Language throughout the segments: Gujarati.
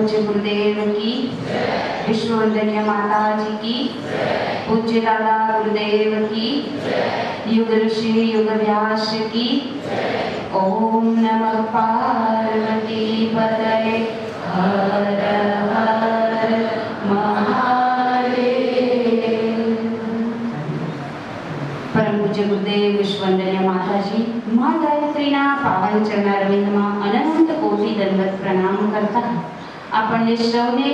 पूज्य गुरुदेव की, विश्ववंदनीय माता जी की, पूज्य दादा गुरुदेव की, युग ऋषि युग व्यास की। ओम नमः पार्वती पतये हर हर महादेव। परम पूज्य गुरुदेव विश्ववंदनीय माताजी मां गायत्रीना पावन चरणारविंदમાં અનંત કોટી દંડવત પ્રણામ કરતા આપણને સૌને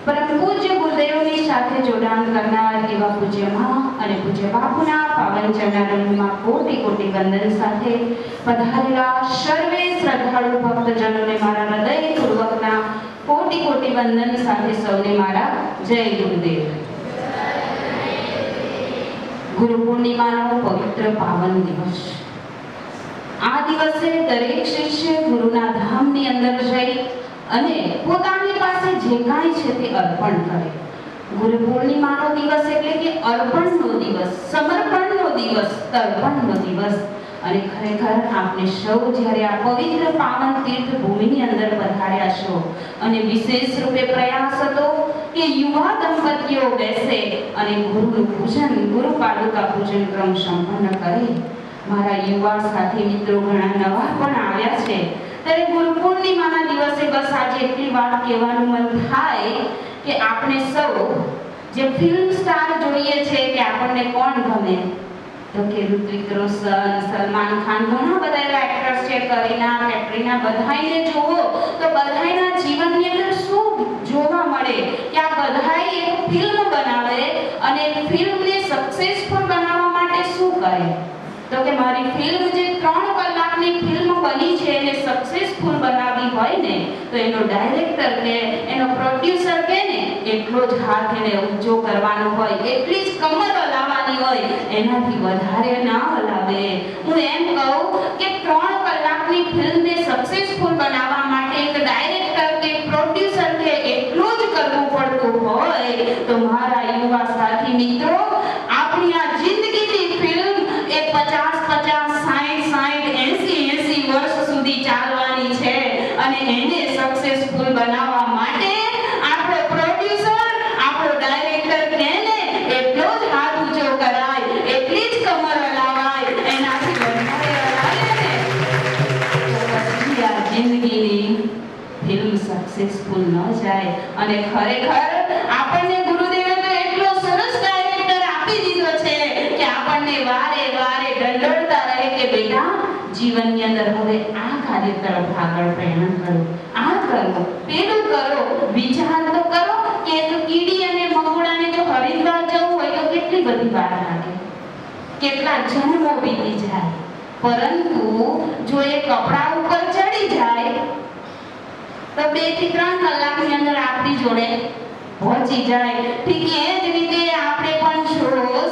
પરમ પૂજ્ય ગુરુદેવની સાથે જોડાણ કરનાર એવા પૂજ્ય માં અને પૂજ્ય બાપુના પાવન ચરણારવિંદમાં કોટી કોટી વંદન સાથે પધારેલા સર્વે શ્રદ્ધાળુ ભક્તજનોને મારા હૃદયપૂર્વકના કોટી કોટી વંદન સાથે સૌને મારા જય ગુરુદેવ। गुरु पूर्णिमाનો પવિત્ર પાવન દિવસ। આ દિવસે દરેક શિષ્ય ગુરુના ધામની અંદર જઈ અને પોતાની પાસે જે કાંઈ છે તે અર્પણ કરે। ગુરુ પૂર્ણિમાનો દિવસ એટલે કે અર્પણનો દિવસ, સમર્પણનો દિવસ, તર્પણનો દિવસ। અને ખરેખર આપણે સૌ જ્યારે આ પવિત્ર પાવન તીર્થ ભૂમિની અંદર પધાર્યા છો અને વિશેષ રૂપે પ્રયાસ હતો કે યુવા દંપતીઓ બેસે અને ગુરુનું પૂજન, ગુરુ પાદુકા પૂજન ક્રમ સંપન્ન કરે। મારા યુવા સાથી મિત્રો ઘણા નવા પણ આવ્યા છે, ત્યારે ગુરુ પૂર્ણિમાના દિવસે બસ આજે એટલી વાત કહેવાનું મન થાય કે આપણે સૌ જે ફિલ્મ સ્ટાર જોઈએ છે કે આપણને કોણ ગમે તો કે ઋત્વિક રોશન, સલમાન ખાન, ઘણા બધા એવા એક્ટર્સ છે, કરીના, કેટરીના, બધાઈને જુઓ તો બધાના જીવનની અંદર શું જોવા મળે કે આ બધાય એક ફિલ્મ બનાવે અને ફિલ્મને સક્સેસફુલ બનાવવા માટે શું કરે તો કે મારી ફિલ્મ જે 3 કલાકની ફિલ્મ બની છે એને સક્સેસફુલ બનાવવી હોય ને તો એનો ડાયરેક્ટર કે એનો પ્રોડ્યુસર કે ને એટલો જ હાથ એને ઊંચો કરવાનો હોય, એટલી જ કમર હલાવવાની હોય, એનાથી વધારે ના હલાવે। હું એમ કહું કે 3 કલાકની ફિલ્મને સક્સેસફુલ બનાવવા માટે એક ડાયરેક્ટર કે પ્રોડ્યુસર કે એટલું જ કરવું પડતું હોય તો મારા યુવા સાથી મિત્રો આપણી આ જિંદગીની ફિલ્મ એ 50 વર્ષ સુધી ચાલવાની છે અને એને સક્સેસફુલ બનાવવા માટે આપણો પ્રોડ્યુસર, આપણો ડાયરેક્ટર કેને એટલો જ હાથ ઊંચો કરાય, એટલી જ કમર હલાવાય, એનાથી વધારે હલાવે ને તો પછી આ જિંદગીની ફિલ્મ સક્સેસફુલ ન જાય। અને ખરેખર આપણને ગુરુદેવે તો એટલો સરસ ડાયરેક્ટર આપી દીધો છે કે આપણને વારે વારે દંડોળતા રહે કે બેટા જીવનની અંદર હવે આ કાર્ય તરફ આગળ પ્રયાણ કરો, આ કરો, પેલું કરો, વિચાર તો કરો કે તો કીડી અને મંગોડાને જો હરિદ્વાર જવું હોય તો કેટલી બધી વાર લાગે, કેટલા જન્મો વીતી જાય, પરંતુ જો એ કપડા ઉપર ચડી જાય તો 2 થી 3 કલાકની અંદર આપણી જોડે પહોંચી જાય। ઠીક એ જ રીતે આપણે પણ જો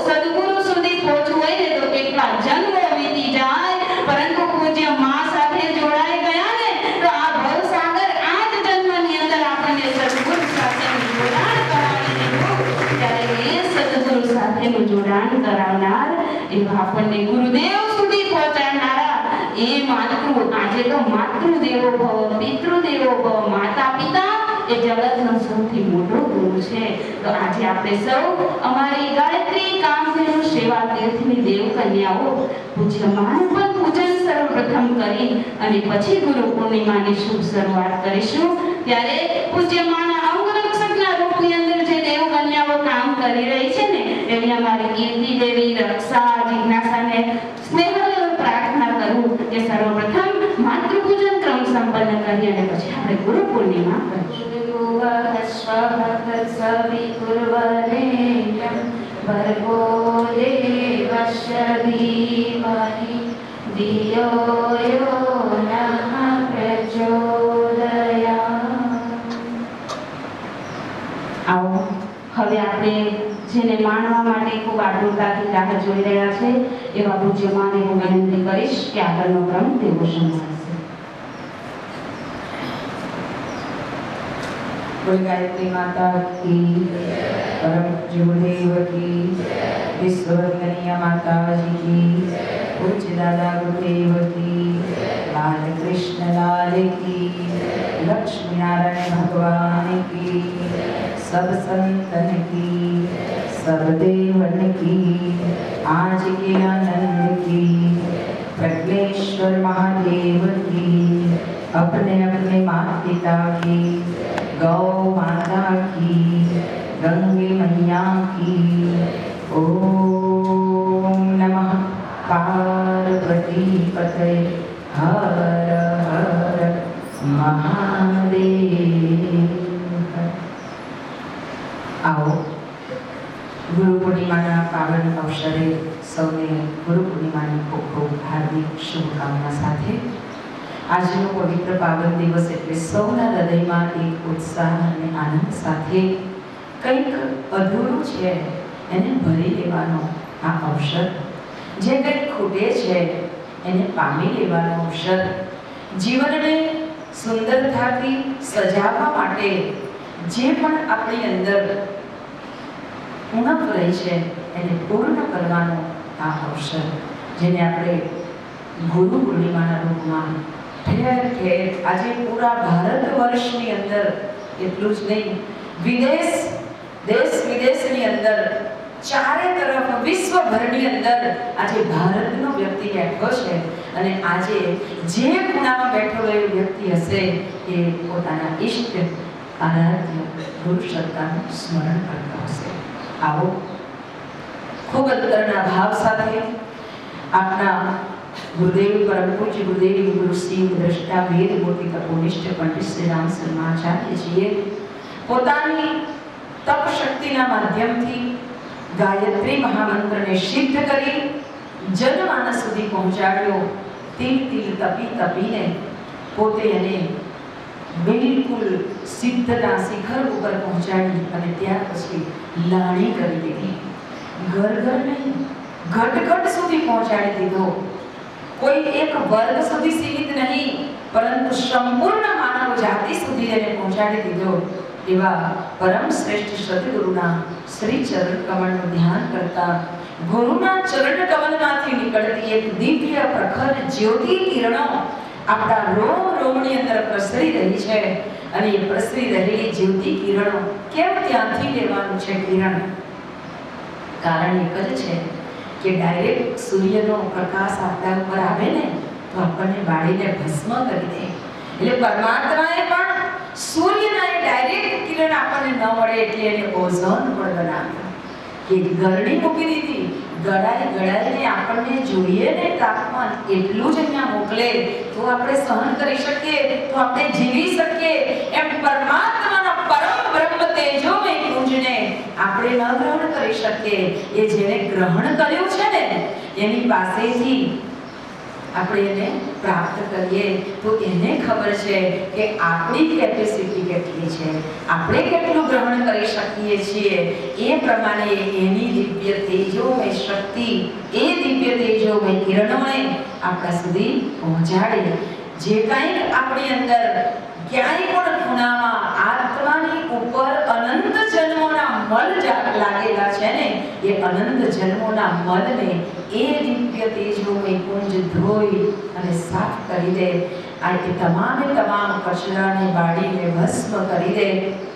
સદગુરુ સુધી પહોંચવું હોય ને તો કેટલા જન્મો વીતી જાય, પરંતુ પૂજ્ય માં સાથે જોડાઈ ગયા ને તો આ ભવસાગર આ જ જન્મની અંદર આપણને સદગુરુ સાથેનું જોડાણ કરાવી દીધું। ત્યારે એ સદગુરુ સાથેનું જોડાણ કરાવનાર એવા આપણને ગુરુદેવ સુધી પહોંચાડનારા એ માતૃ, આજે તો માતૃદેવો ભવ, પિતૃદેવો ભવ, માતા પિતા એ જગતનો સૌથી મોટો ગુરુ છે। તો આજે આપણે સૌ અમારી ગાયત્રી કામધેનુ સેવા તીર્થની દેવ કન્યાઓ પૂજ્ય માનું પણ પૂજન સર્વપ્રથમ કરી અને પછી ગુરુ પૂર્ણિમાની શુભ શરૂઆત કરીશું। ત્યારે પૂજ્ય માના અંગરક્ષકના રૂપની અંદર જે દેવ કન્યાઓ કામ કરી રહી છે ને એવી અમારી કીર્તિ દેવી, રક્ષા, જિજ્ઞાસાને સ્નેહભર્યો પ્રાર્થના કરું કે સર્વપ્રથમ માતૃપૂજન ક્રમ સંપન્ન કરી અને પછી આપણે ગુરુ પૂર્ણિમા કરીશું। ભર્ગો દેવસ્ય ધીમહિ ધિયો યો નઃ પ્રચોદયાત્। આવો હવે આપણે જેને માણવા માટે ખૂબ આતુરતાથી રાહ જોઈ રહ્યા છે એવા પૂજ્ય માને હું વિનંતી કરીશ કે આગળનો ક્રમ તેઓ સંભાળશે। बोल गायत्री माता की, परम गुरुदेव की, विश्ववंदनीय माता जी की, पूज्य दादा गुरुदेव की, लाल कृष्ण लाल की, लक्ष्मी नारायण भगवान की, सब संतन की, सब देवन की, आज के आनंद की, प्रज्ञेश्वर महादेव की, अपने अपने माता पिता की, गौ माता की, गंगे मैया की। ओम नमः पार्वती पतये हर हर महादेव। आओ गुरु पूर्णिमाना पावन अवसरे सौने गुरु पूर्णिमानी खूब खूब हार्दिक शुभकामना साथे આજનો પવિત્ર પાવન દિવસ એટલે સૌના હૃદયમાં એક ઉત્સાહ અને આનંદ સાથે કંઈક અધૂરું છે એને ભરી લેવાનો આ અવસર, જે કંઈક ખૂટે છે એને પામી લેવાનો અવસર, જીવનને સુંદરતાથી સજાવવા માટે જે પણ આપણી અંદર ઉણપ રહી છે એને પૂર્ણ કરવાનો આ અવસર, જેને આપણે ગુરુ પૂર્ણિમાના રૂપમાં ઠેર ઠેર આજે પૂરા ભારત વર્ષની અંદર એટલું જ નહીં, વિદેશ દેશ વિદેશની અંદર ચારે તરફ વિશ્વભરની અંદર આજે ભારતનો વ્યક્તિ બેઠો છે અને આજે જે ખૂણામાં બેઠો એ વ્યક્તિ હશે એ પોતાના ઈષ્ટ આરાધ્ય ગુરુ સત્તાનું સ્મરણ કરતા હશે। आओ खूब अंतरना भाव साथे आपना गुरुदेव परम पूज्य गुरुदेव गुरु सिंह दृष्टा वेद मूर्ति तपोनिष्ठ पंडित श्री राम शर्माचार्य जीए પોતાની તપ શક્તિના માધ્યમથી ગાયત્રી મહામંત્રને સિદ્ધ કરી જનમાનસ સુધી પહોંચાડ્યો। તિલ તિલ તપી તપીને પોતે એને બિલકુલ સિદ્ધના શિખર ઉપર પહોંચાડી અને ત્યાર પછી લાણી કરી દીધી। ઘર ઘર નહીં, ઘટ ઘટ સુધી પહોંચાડી દીધો। કોઈ એક વર્ગ સુધી સીમિત નહીં, પરંતુ સંપૂર્ણ માનવ જાતિ સુધી એને પહોંચાડી દીધો। એવા પરમ શ્રેષ્ઠ સદગુરુના શ્રી ચરણ કમળનું ધ્યાન કરતા ગુરુના ચરણ કમળમાંથી નીકળતી એક દિવ્ય પ્રખર જ્યોતિ કિરણો આપણા રોમ રોમની અંદર પ્રસરી રહી છે અને એ પ્રસરી રહેલી જ્યોતિ કિરણો કેમ ત્યાંથી લેવાનું છે કિરણ? કારણ એક જ છે કે ડાયરેક્ટ સૂર્યનો પ્રકાશ આપણા ઉપર આવે ને તો આપણને બાળીને ભસ્મ કરી દે। એટલે પરમાત્માએ પણ સૂર્યના એ ડાયરેક્ટ કિરણ આપણને ન મળે એટલે એને ઓઝોન પણ બનાવ્યો કે ગરણી મૂકી દીધી। ગળાઈને આપણને જોઈએ ને તાપમાન એટલું જ અહીંયા મોકલે તો આપણે સહન કરી શકીએ, તો આપણે જીવી શકીએ। એમ પરમાત્માના પરમ બ્રહ્મ તેજોમય પુંજને આપણે ન ગ્રહણ કરી શકીએ। એ જેને ગ્રહણ કર્યું છે ને એની પાસેથી આપણે એને પ્રાપ્ત કરીએ તો એને ખબર છે કે આપણી કેપેસિટી કેટલી છે, આપણે કેટલું ગ્રહણ કરી શકીએ છીએ। એ પ્રમાણે એની દિવ્ય તેજોમય શક્તિ, એ દિવ્ય તેજોમય કિરણોને આપણા સુધી પહોંચાડે। જે કંઈક આપણી અંદર ક્યાંય પણ ખૂણામાં આત્માની ઉપર અનંત જન્મોના મલ લાગેલા છે ને એ અનંત જન્મોના મલને એ દિવ્ય તેજોમય પુંજ ધોઈ અને સાફ કરી દે। આ તમામે તમામ કચરાને બાળીને ભસ્મ કરી દે।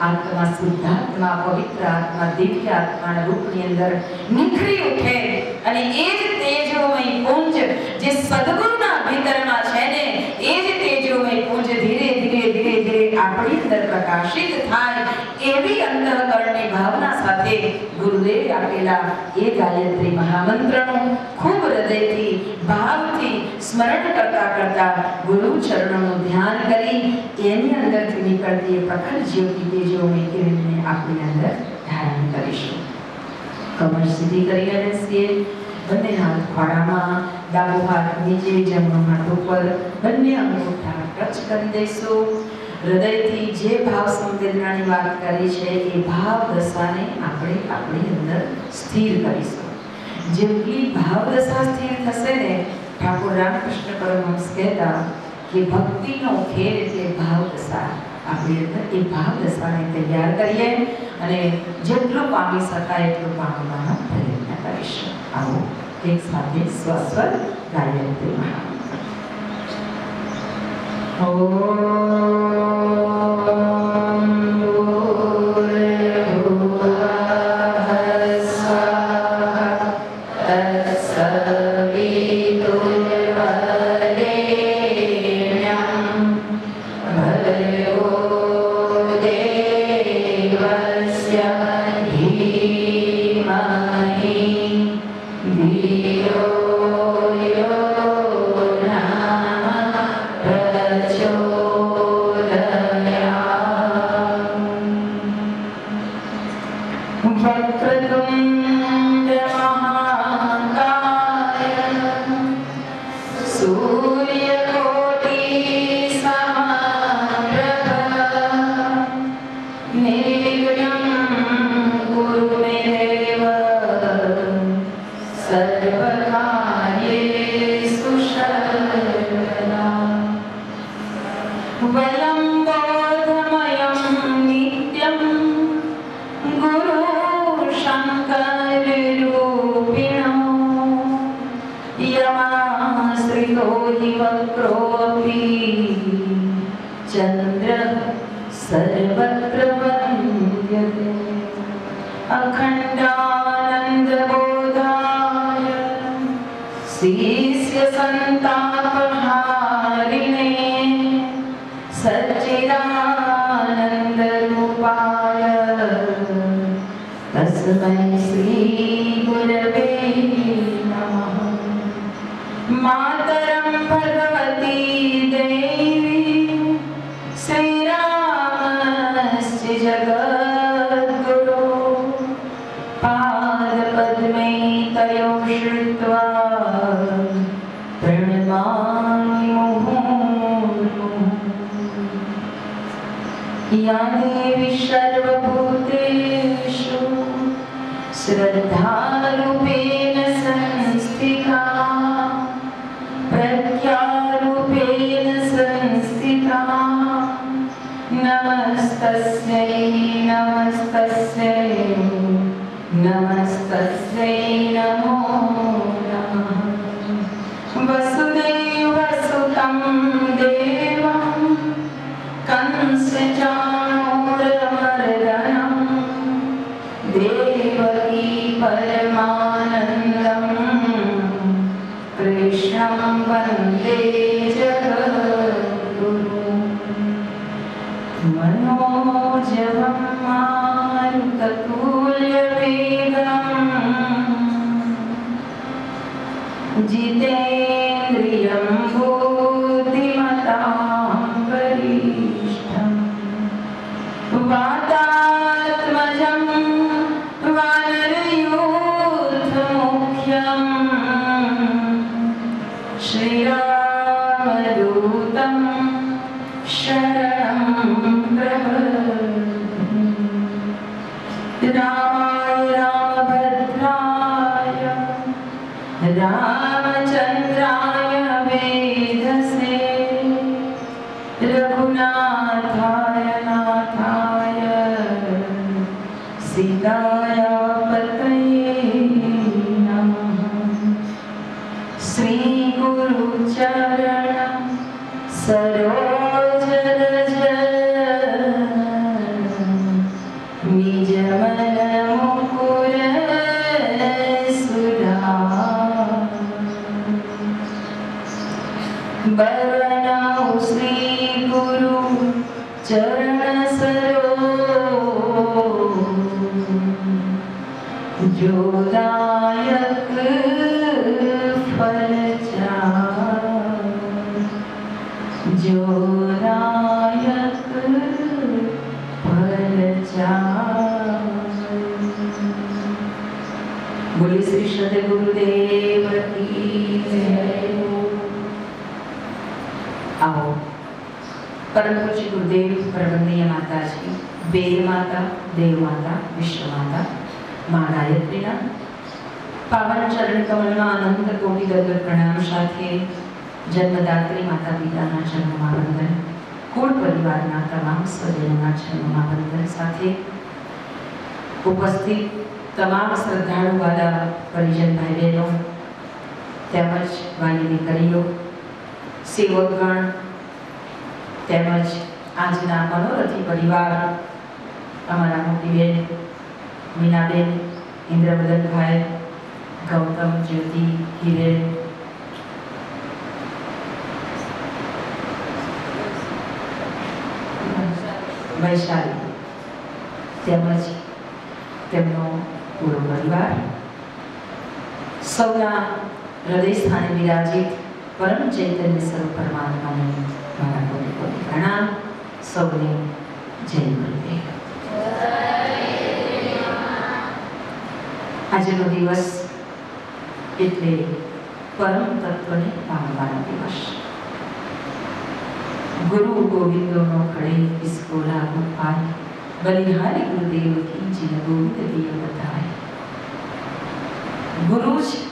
આત્મા શુદ્ધાત્મા, પવિત્ર આત્મા, દિવ્ય આત્માના રૂપની અંદર નિખરી ઉઠે અને એ જ તેજોમય પુંજ જે સદગુરુના ભીતરમાં છે ને એ જ તેજોમય પુંજ ધીરે ધીરે ધીરે ધીરે આપણી અંદર પ્રકાશિત થાય। એવી અંતઃકરણની ભાવના સાથે ગુરુદેવે આપેલા એ ગાયત્રી મહામંત્રનું ખૂબ હૃદયથી ભાવથી સ્મરણ કરતા કરતા ગુરુ ચરણોનું ધ્યાન કરી એની અંદરથી નીકળતી પ્રખર જ્યોતિ તેજોમય કિરણને આપણી અંદર ધારણ કરીશું। કમર સીધી કરીને બેસીએ, બંને હાથ ખોળામાં, ડાબો હાથ નીચે, જમણો હાથ ઉપર, બંને અંગૂઠા ટચ કરી દઈશું। હૃદયથી જે ભાવ સંવેદનાની વાત કરી છે એ ભાવ દશાને આપણે આપણી અંદર સ્થિર કરીશું। જેટલી ભાવ દશા સ્થિર થશે ને, ઠાકોર રામકૃષ્ણ પરમહંસ કહેતા કે ભક્તિનો ખેલ એટલે ભાવ દશા। આપણી અંદર એ ભાવ દશાને તૈયાર કરીએ અને જેટલું પામી શકાય એટલું પામવાનો પ્રયત્ન કરીશું। આવો એક સાથે સ્વસ્વર ગાયત્રી મહામંત્ર. ઉપસ્થિત તમામ શ્રદ્ધાળુ વાલા પરિજન ભાઈ બહેનો, તેમજ વાલી દીકરીઓ, સેવકગણ તેમજ આજના મનોરથી પરિવાર, અમારા મોટી બેન મીનાબેન, ઇન્દ્રવદનભાઈ, ગૌતમ, જ્યોતિ, હિરેન, વૈશાલી તેમજ તેમનો પૂરો પરિવાર, સૌના હૃદય સ્થાને વિરાજિત પરમ ચૈતન્ય સ્વરૂપ પરમાત્માને મારા કોટી કોટી પ્રણામ. સૌને જય ગુરુદેવ. આજનો દિવસ એટલે પરમ તત્વને પામવાનો દિવસ. गुरु गोविंदो नो खड़े इसको लागू पाए, बलिहारी गुरुदेव की जिन गोविंद दिए बताए. गुरु જ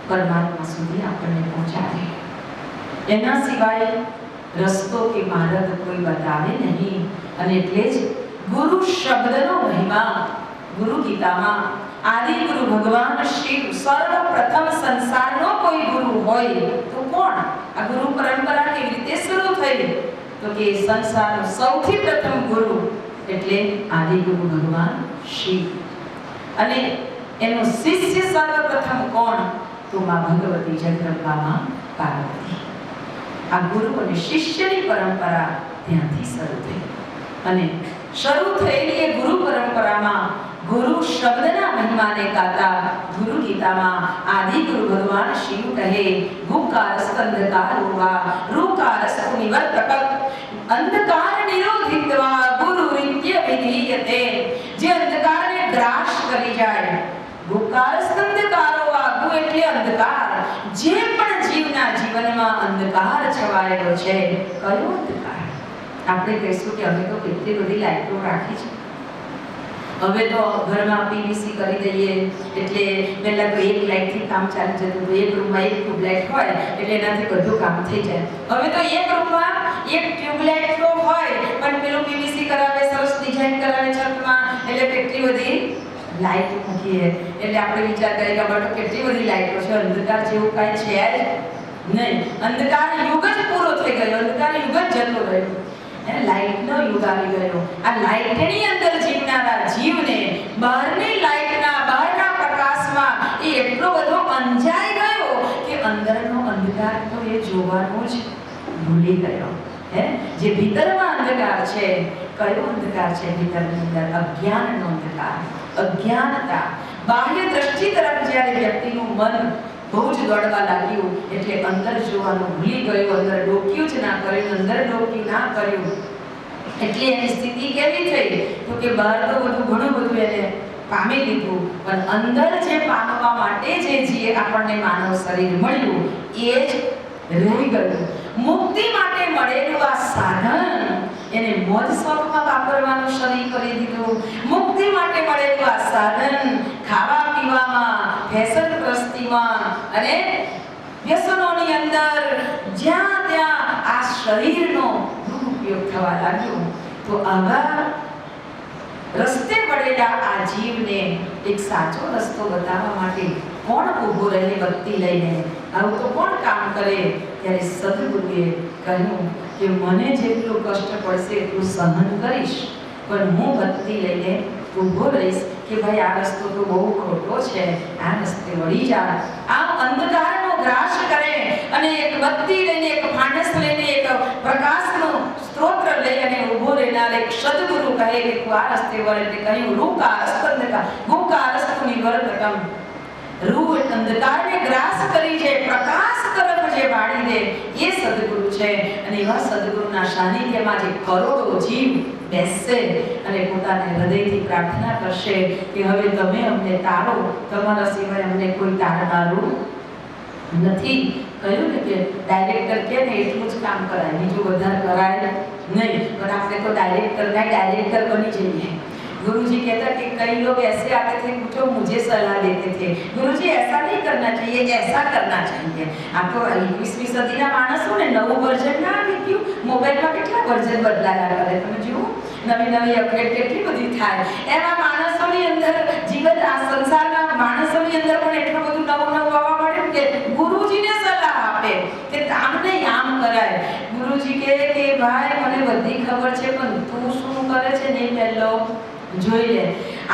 પરમાત્મા સુધી આપણને પહોંચાડે, એના સિવાય રસ્તો કે માર્ગ કોઈ બતાવે નહીં. અને એટલે જ ગુરુ શબ્દનો મહિમા ગુરુ ગીતામાં આદિ ગુરુ ભગવાન શિવ સર્વપ્રથમ સંસારનો કોઈ ગુરુ હોય તો કોણ? આ ગુરુ પરંપરા કેવી રીતે શરૂ થઈ? તો કે સંસારનો સૌથી પ્રથમ ગુરુ એટલે આદિ ગુરુ ભગવાન શિવ. અને એનો શિષ્ય સર્વપ્રથમ કોણ? તો માં ભગવતી જગદંબા પાર્વતી. આ ગુરુ અને શિષ્યની પરંપરા ત્યાંથી શરૂ થઈ. અને શરૂ થયેલી એ ગુરુ પરંપરામાં ગુરુ શબ્દના મહિમાને ગાતા ગુરુ ગીતામાં આદિ ગુરુ ભગવાન શિવ કહે, ગુકાર સ્કંદકારોવા રૂકાર નિવર્તક અંધકાર નિરોધિત્વા ગુરુ રીત્ય વિધીયતે. જે અંધકારને ગ્રાસ કરી જાય, ગુકાર સ્કંદકારોવા, ગુ એટલે અંધકાર. જે પણ જીવના જીવનમાં અંધકાર છવાયેલો છે, કયો અંધકાર? આપણે કહીશું કે અમે તો કેટલી બધી લાઈટો રાખી છે, હવે તો ઘરમાં પીવીસી કરી દઈએ એટલે પહેલા તો એક લાઈટ થી કામ ચાલી જતું હતું. એક રૂમમાં એક ટ્યુબલાઇટ હોય એટલે એનાથી બધું કામ થઈ જાય. હવે તો એક રૂમમાં એક ટ્યુબલાઇટ તો હોય પણ પેલું પીવીસી કરાવે, સરસ ડિઝાઇન કરાવે છતમાં, એટલે કેટલી બધી લાઈટ મૂકીએ. એટલે આપણે વિચાર કરીએ કે આપણે તો કેટલી બધી લાઈટો છે, અંધકાર જેવું કાંઈ છે જ નહીં. અંધકાર યુગ જ પૂરો થઈ ગયો, અંધકાર યુગ જ જતો રહ્યો. લાઈટનો યુગ આવી ગયો. આ લાઈટની અંદર જીવનારા જીવને બહારની લાઈટના બહારના પ્રકાશમાં એ એટલો બધો અંજાઈ ગયો કે અંદરનો અંધકાર તો એ જોવાનો જ ભૂલી ગયો. જે ભીતરમાં અંધકાર છે, કયો અંધકાર છે ભીતરની અંદર? અજ્ઞાનનો અંધકાર, અજ્ઞાનતા. બાહ્ય દ્રષ્ટિ તરફ જ્યારે વ્યક્તિનું મન બહુ જ દોડવા લાગ્યું એટલે અંદર જોવાનું ભૂલી ગયું, અંદર ડોક્યું જ ના કર્યું, અંદર ડોક્યું ના કર્યું. એટલે એની સ્થિતિ કેવી થઈ? તો કે બહાર તો બધું ઘણું બધું એને પામી લીધું, પણ અંદર જે પામવા માટે જે આપણને માનવ શરીર મળ્યું એ જ રહી ગયું. મુક્તિ માટે મળેલું આ સાધન એને મોજ શોખમાં વાપરવાનું શરૂ કરી દીધું. મુક્તિ માટે મળેલું આ સાધન ખાવા પીવામાં, ફેશન પ્રસ્તીમાં અને વ્યસનોની અંદર જ્યાં ત્યાં આ શરીરનો દુરુપયોગ થવા લાગ્યો. તો આવા રસ્તે પડેલા આ જીવને એક સાચો રસ્તો બતાવવા માટે કોણ ઊભો રહે ભક્તિ લઈને? આવું તો કોણ કામ કરે? ત્યારે સદગુરુએ કહ્યું કે મને જેટલું કષ્ટ પડશે એટલું સહન કરીશ, પણ હું ભક્તિ લઈને ઊભો રહીશ કે ભાઈ આ રસ્તો તો બહુ ખોટો છે, આ રસ્તે વળી જા. આ અંધકારનો ગ્રાસ કરે અને એક ભક્તિ લઈને, એક ફાનસ લઈને, એક પ્રકાશનો સ્ત્રોત લઈ અને ઊભો રહેનાર એક સદગુરુ કહે કે તું આ રસ્તે વળ. એટલે કહ્યું રૂકા અસ્કંદકા ગુકા અસ્તુ નિવર્તકમ. રૂ અંધકારને ગ્રાસ કરી જે પ્રકાશ તરફ જે વાળી દે એ સદગુરુ છે. અને એવા સદગુરુના સાનિધ્યમાં જે કરોડો જીવ બેસશે અને પોતાને હૃદયથી પ્રાર્થના કરશે કે હવે તમે અમને તારો, તમારા સિવાય અમને કોઈ તારનારું નથી. કહ્યું ને કે ડાયરેક્ટર કે ને એટલું જ કામ કરાય, બીજું વધારે કરાય નહીં. પણ આપણે તો ડાયરેક્ટર બની જઈએ. गुरुजी कहता कि कई लोग ऐसे आते थे जो मुझे सलाह देते थे, गुरुजी ऐसा नहीं करना चाहिए, ऐसा करना चाहिए. आपको 21મી સદીના માણસોને નવું વર્ઝન ના આવી ગયું? મોબાઈલમાં કેટલા વર્ઝન બદલાયા કરે, તમે જુઓ નવી અપડેટ કેટલી બધી થાય. એવા માણસોની અંદર જીવન આ સંસારના માણસોની અંદર પણ એટલું બધું નવું આવવા માંડ્યું કે ગુરુ કરે છે ને પહેલો જોઈ લે.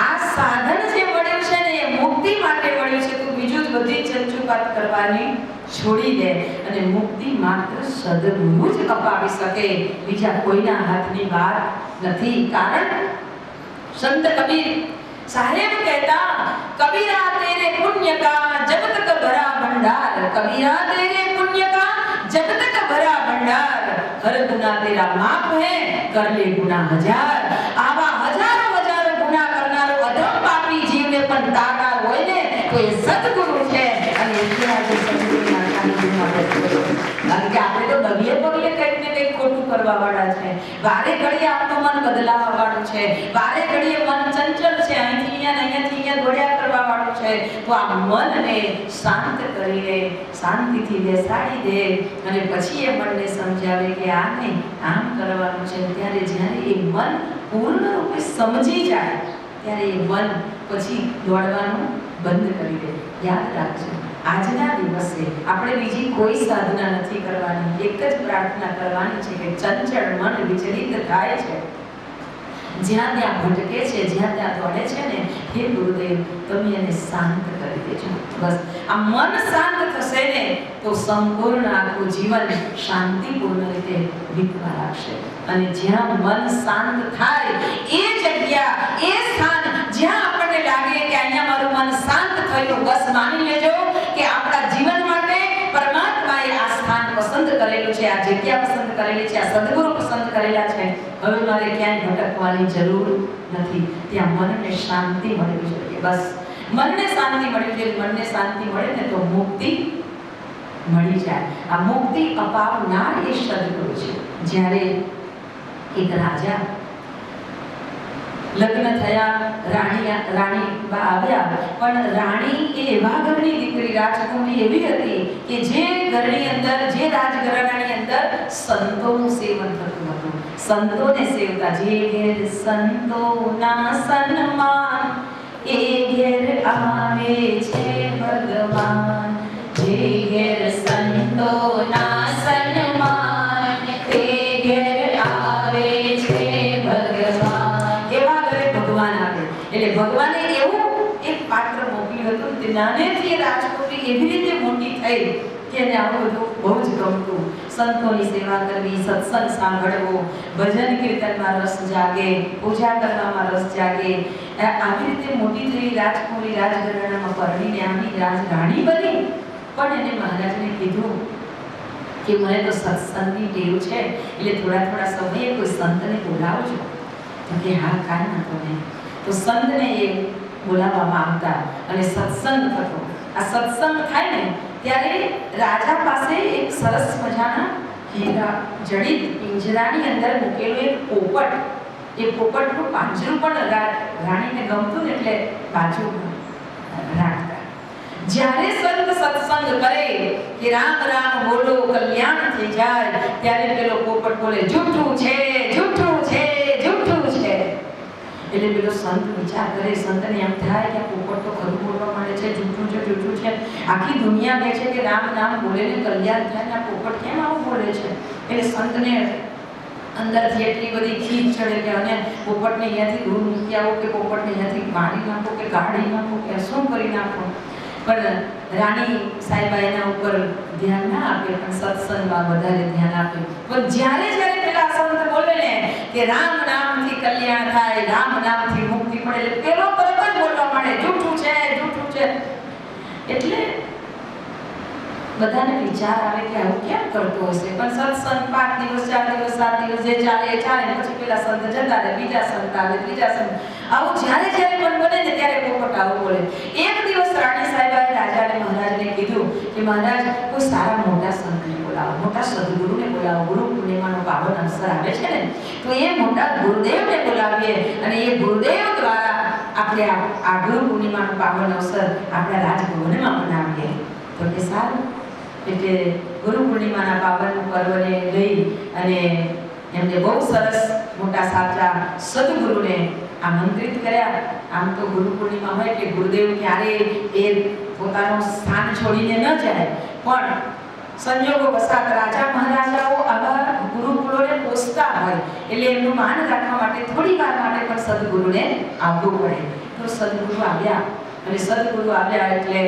આ સાધન જે મળ્યું છે ને એ મુક્તિ માટે મળ્યું છે. તું બીજું જ બધી ચંચુપાત કરવાની છોડી દે અને મુક્તિ માત્ર સદગુરુ જ અપાવી શકે, બીજા કોઈના હાથની વાત નથી. કારણ સંત કબીર साहेब कहता, कबीरा तेरे पुण्य का जब तक भरा भंडार, कबीरा तेरे पुण्य का जब तक भरा भंडार, हर गुना तेरा माफ है कर ले गुना हजार. आवा हजारों हजारों गुना करनारो अधम पापी जीवने પણ તાકાર હોય ને તો એ સદગુરુ છે. અને એટલે આજે સદગુરુના સાનિધ્યમાં બેઠો. કારણ કે આપણે તો ડગલે પગલે કંઈક ને કંઈક ખોટું કરવા વાળા છે. વારે ઘડીએ આપણું મન બદલાવા વાળું છે. વારે ઘડીએ મન ચંચળ છે. અહીંયાથી અહીંયા દોડ્યા કરવા વાળું છે. તો આ મનને શાંત કરીને શાંતિથી બેસાડી દે અને પછી એ મનને સમજાવે કે આ નહીં આમ કરવાનું છે. ત્યારે જ્યારે એ મન પૂર્ણ રૂપે સમજી જાય ત્યારે એ મન પછી દોડવાનું બંધ કરી દે. યાદ રાખજો, આજના દિવસે આપણે બીજી કોઈ સાધના નથી કરવાની. એક જ પ્રાર્થના કરવાની છે કે ચંચળ મન વિચલિત થાય છે, જ્યાં ત્યાં ભટકે છે, જ્યાં ત્યાં દોડે છે ને, હે ગુરુદેવ તમે એને શાંત કરી દેજો. બસ આ મન શાંત થશે ને તો સંપૂર્ણ આખું જીવન શાંતિપૂર્ણ રીતે વીતવા લાગશે. અને જ્યાં મન શાંત થાય એ જગ્યા, એ સ્થાન જ્યાં આપણને લાગે કે અહીંયા મારું મન શાંત થયું, બસ માની લેજો કે આપણા જીવન માટે પરમાત્માએ આ સ્થાન પસંદ કરેલું છે, આ જગ્યા પસંદ કરેલી છે, આ સદગુરુ પસંદ કરેલા છે. હવે મારે ક્યાંય ભટકવાની જરૂર નથી. ત્યાં મનને શાંતિ મળવી જોઈએ. બસ મનને શાંતિ મળવી જોઈએ. મનને શાંતિ મળે ને તો મુક્તિ મળી જાય. આ મુક્તિ અપાવનાર એ સદગુરુ છે. જ્યારે એક રાજા લગ્ન થયા, રાણી આવ્યા, પણ રાણી એ એવા ઘરની દીકરી, રાજકુમારી એવી હતી કે જે ઘરની અંદર, જે રાજઘરાનાની અંદર સંતોનું સેવન થતું હતું. સંતોને સેવતા. જે ઘેર સંતોના સન્માન એ ઘેર આવે છે ભગવાન. જે ઘેર સંતોના સન્માન તે ઘેર આવે છે ભગવાન. એવા ઘરે ભગવાન આવે. એટલે ભગવાને એવું એક પાત્ર મોકલ્યું હતું. તે નાનેથી રાજકુમારી એવી રીતે મોટી થઈ કે એને આવું બધું બહુ જ ગમતું. સંતોની સેવા કરવી, સત્સંગ સાંભળવો, ભજન કીર્તનમાં રસ જાગે, પૂજા કરવામાં રસ જાગે. આવી રીતે મોટી થઈ રાજકુમારી રાજઘરાણામાં પરણીને આની રાજરાણી બની. પણ એને મહારાજને કીધું કે મને તો સત્સંગની ટેવ છે, એટલે થોડા થોડા સમયે કોઈ સંતને બોલાવજો. તો કે હા કાંઈ ના તમે. તો સંતને એ બોલાવવામાં આવતા અને સત્સંગ થતો. આ સત્સંગ થાય ને ત્યારે રાજા પાસે એક સરસ મજાના હીરા જડિત પિંજરાની અંદર મૂકેલો એક પોપટ, એ પોપટનું પાંજરું પણ રાણીને ગમતું ને એટલે બાજુમાં રાખતા. જ્યારે સંત સત્સંગ કરે કે રામ રામ બોલો કલ્યાણ થઈ જાય, ત્યારે પેલો પોપટ બોલે જૂઠું છે, જૂઠું છે, જૂઠું છે. એટલે પેલો સંત વિચાર કરે, સંતને એમ થાય કે પોપટ તો ખરું બોલવા માંડે છે, જૂઠું છે, જૂઠું છે. આખી દુનિયા કહે છે કે રામ નામ બોલે ને કલ્યાણ થાય ને, પોપટ કેમ આવું બોલે છે? એટલે સંતને અંદરથી એટલી બધી ખીચ ચડે કે અને પોપટને અહીંયાથી દૂર મૂકી આવો, કે પોપટને અહીંયાથી મારી નાખો, કે કાઢી નાખો, કે શું કરી નાખો. પણ રાણી સાહેબા એના ઉપર ધ્યાન ના આપે, પણ સત્સંગમાં વધારે ધ્યાન આપે. પણ જ્યારે જ્યારે પેલા સંત બોલે ને કે રામ નામથી કલ્યાણ થાય, રામ નામથી મુક્તિ મળે, એટલે પેલો તરત જ બોલવા માંડે જૂઠું છે, જૂઠું છે. એટલે બધાને વિચાર આવે કે આવું કેમ કરતો હશે. પણ સત્સંગ 5 દિવસ 4 દિવસ 7 દિવસ જે ચાલે એ ચાલે, પછી પેલા સંત જતા રહે, બીજા સંત આવે, ત્રીજા સંત. આવું જ્યારે જ્યારે મન બને ને ત્યારે પોપટ આવું બોલે. એક દિવસ રાણી સાહેબાએ રાજાને મહારાજને કીધું કે મહારાજ કોઈ સારા મોટા સંતને બોલાવો, મોટા સદગુરુને બોલાવો. ગુરુ પૂર્ણિમાનો પાવન અવસર આવે છે ને, તો એ મોટા ગુરુદેવને બોલાવીએ અને એ ગુરુદેવ દ્વારા આપણે આ ગુરુ પૂર્ણિમાનો પાવન અવસર આપણા રાજભવનમાં મનાવીએ. તો કે સારું. એટલે ગુરુ પૂર્ણિમાના પાવન પર્વને લઈ અને એમને બહુ સરસ મોટા સાચા સદગુરુને આમંત્રિત કર્યા. આમ તો ગુરુ પૂર્ણિમા હોય એટલે ગુરુદેવ ક્યારે એ પોતાનું સ્થાન છોડીને ન જાય, પણ સંજોગો વસાત રાજા મહારાજાઓ આવા ગુરુકુળોને પોષતા હોય એટલે એમનું માન રાખવા માટે થોડી વાર માટે પણ સદગુરુને આવવું પડે. તો સદગુરુ આવ્યા અને સદગુરુ આવ્યા એટલે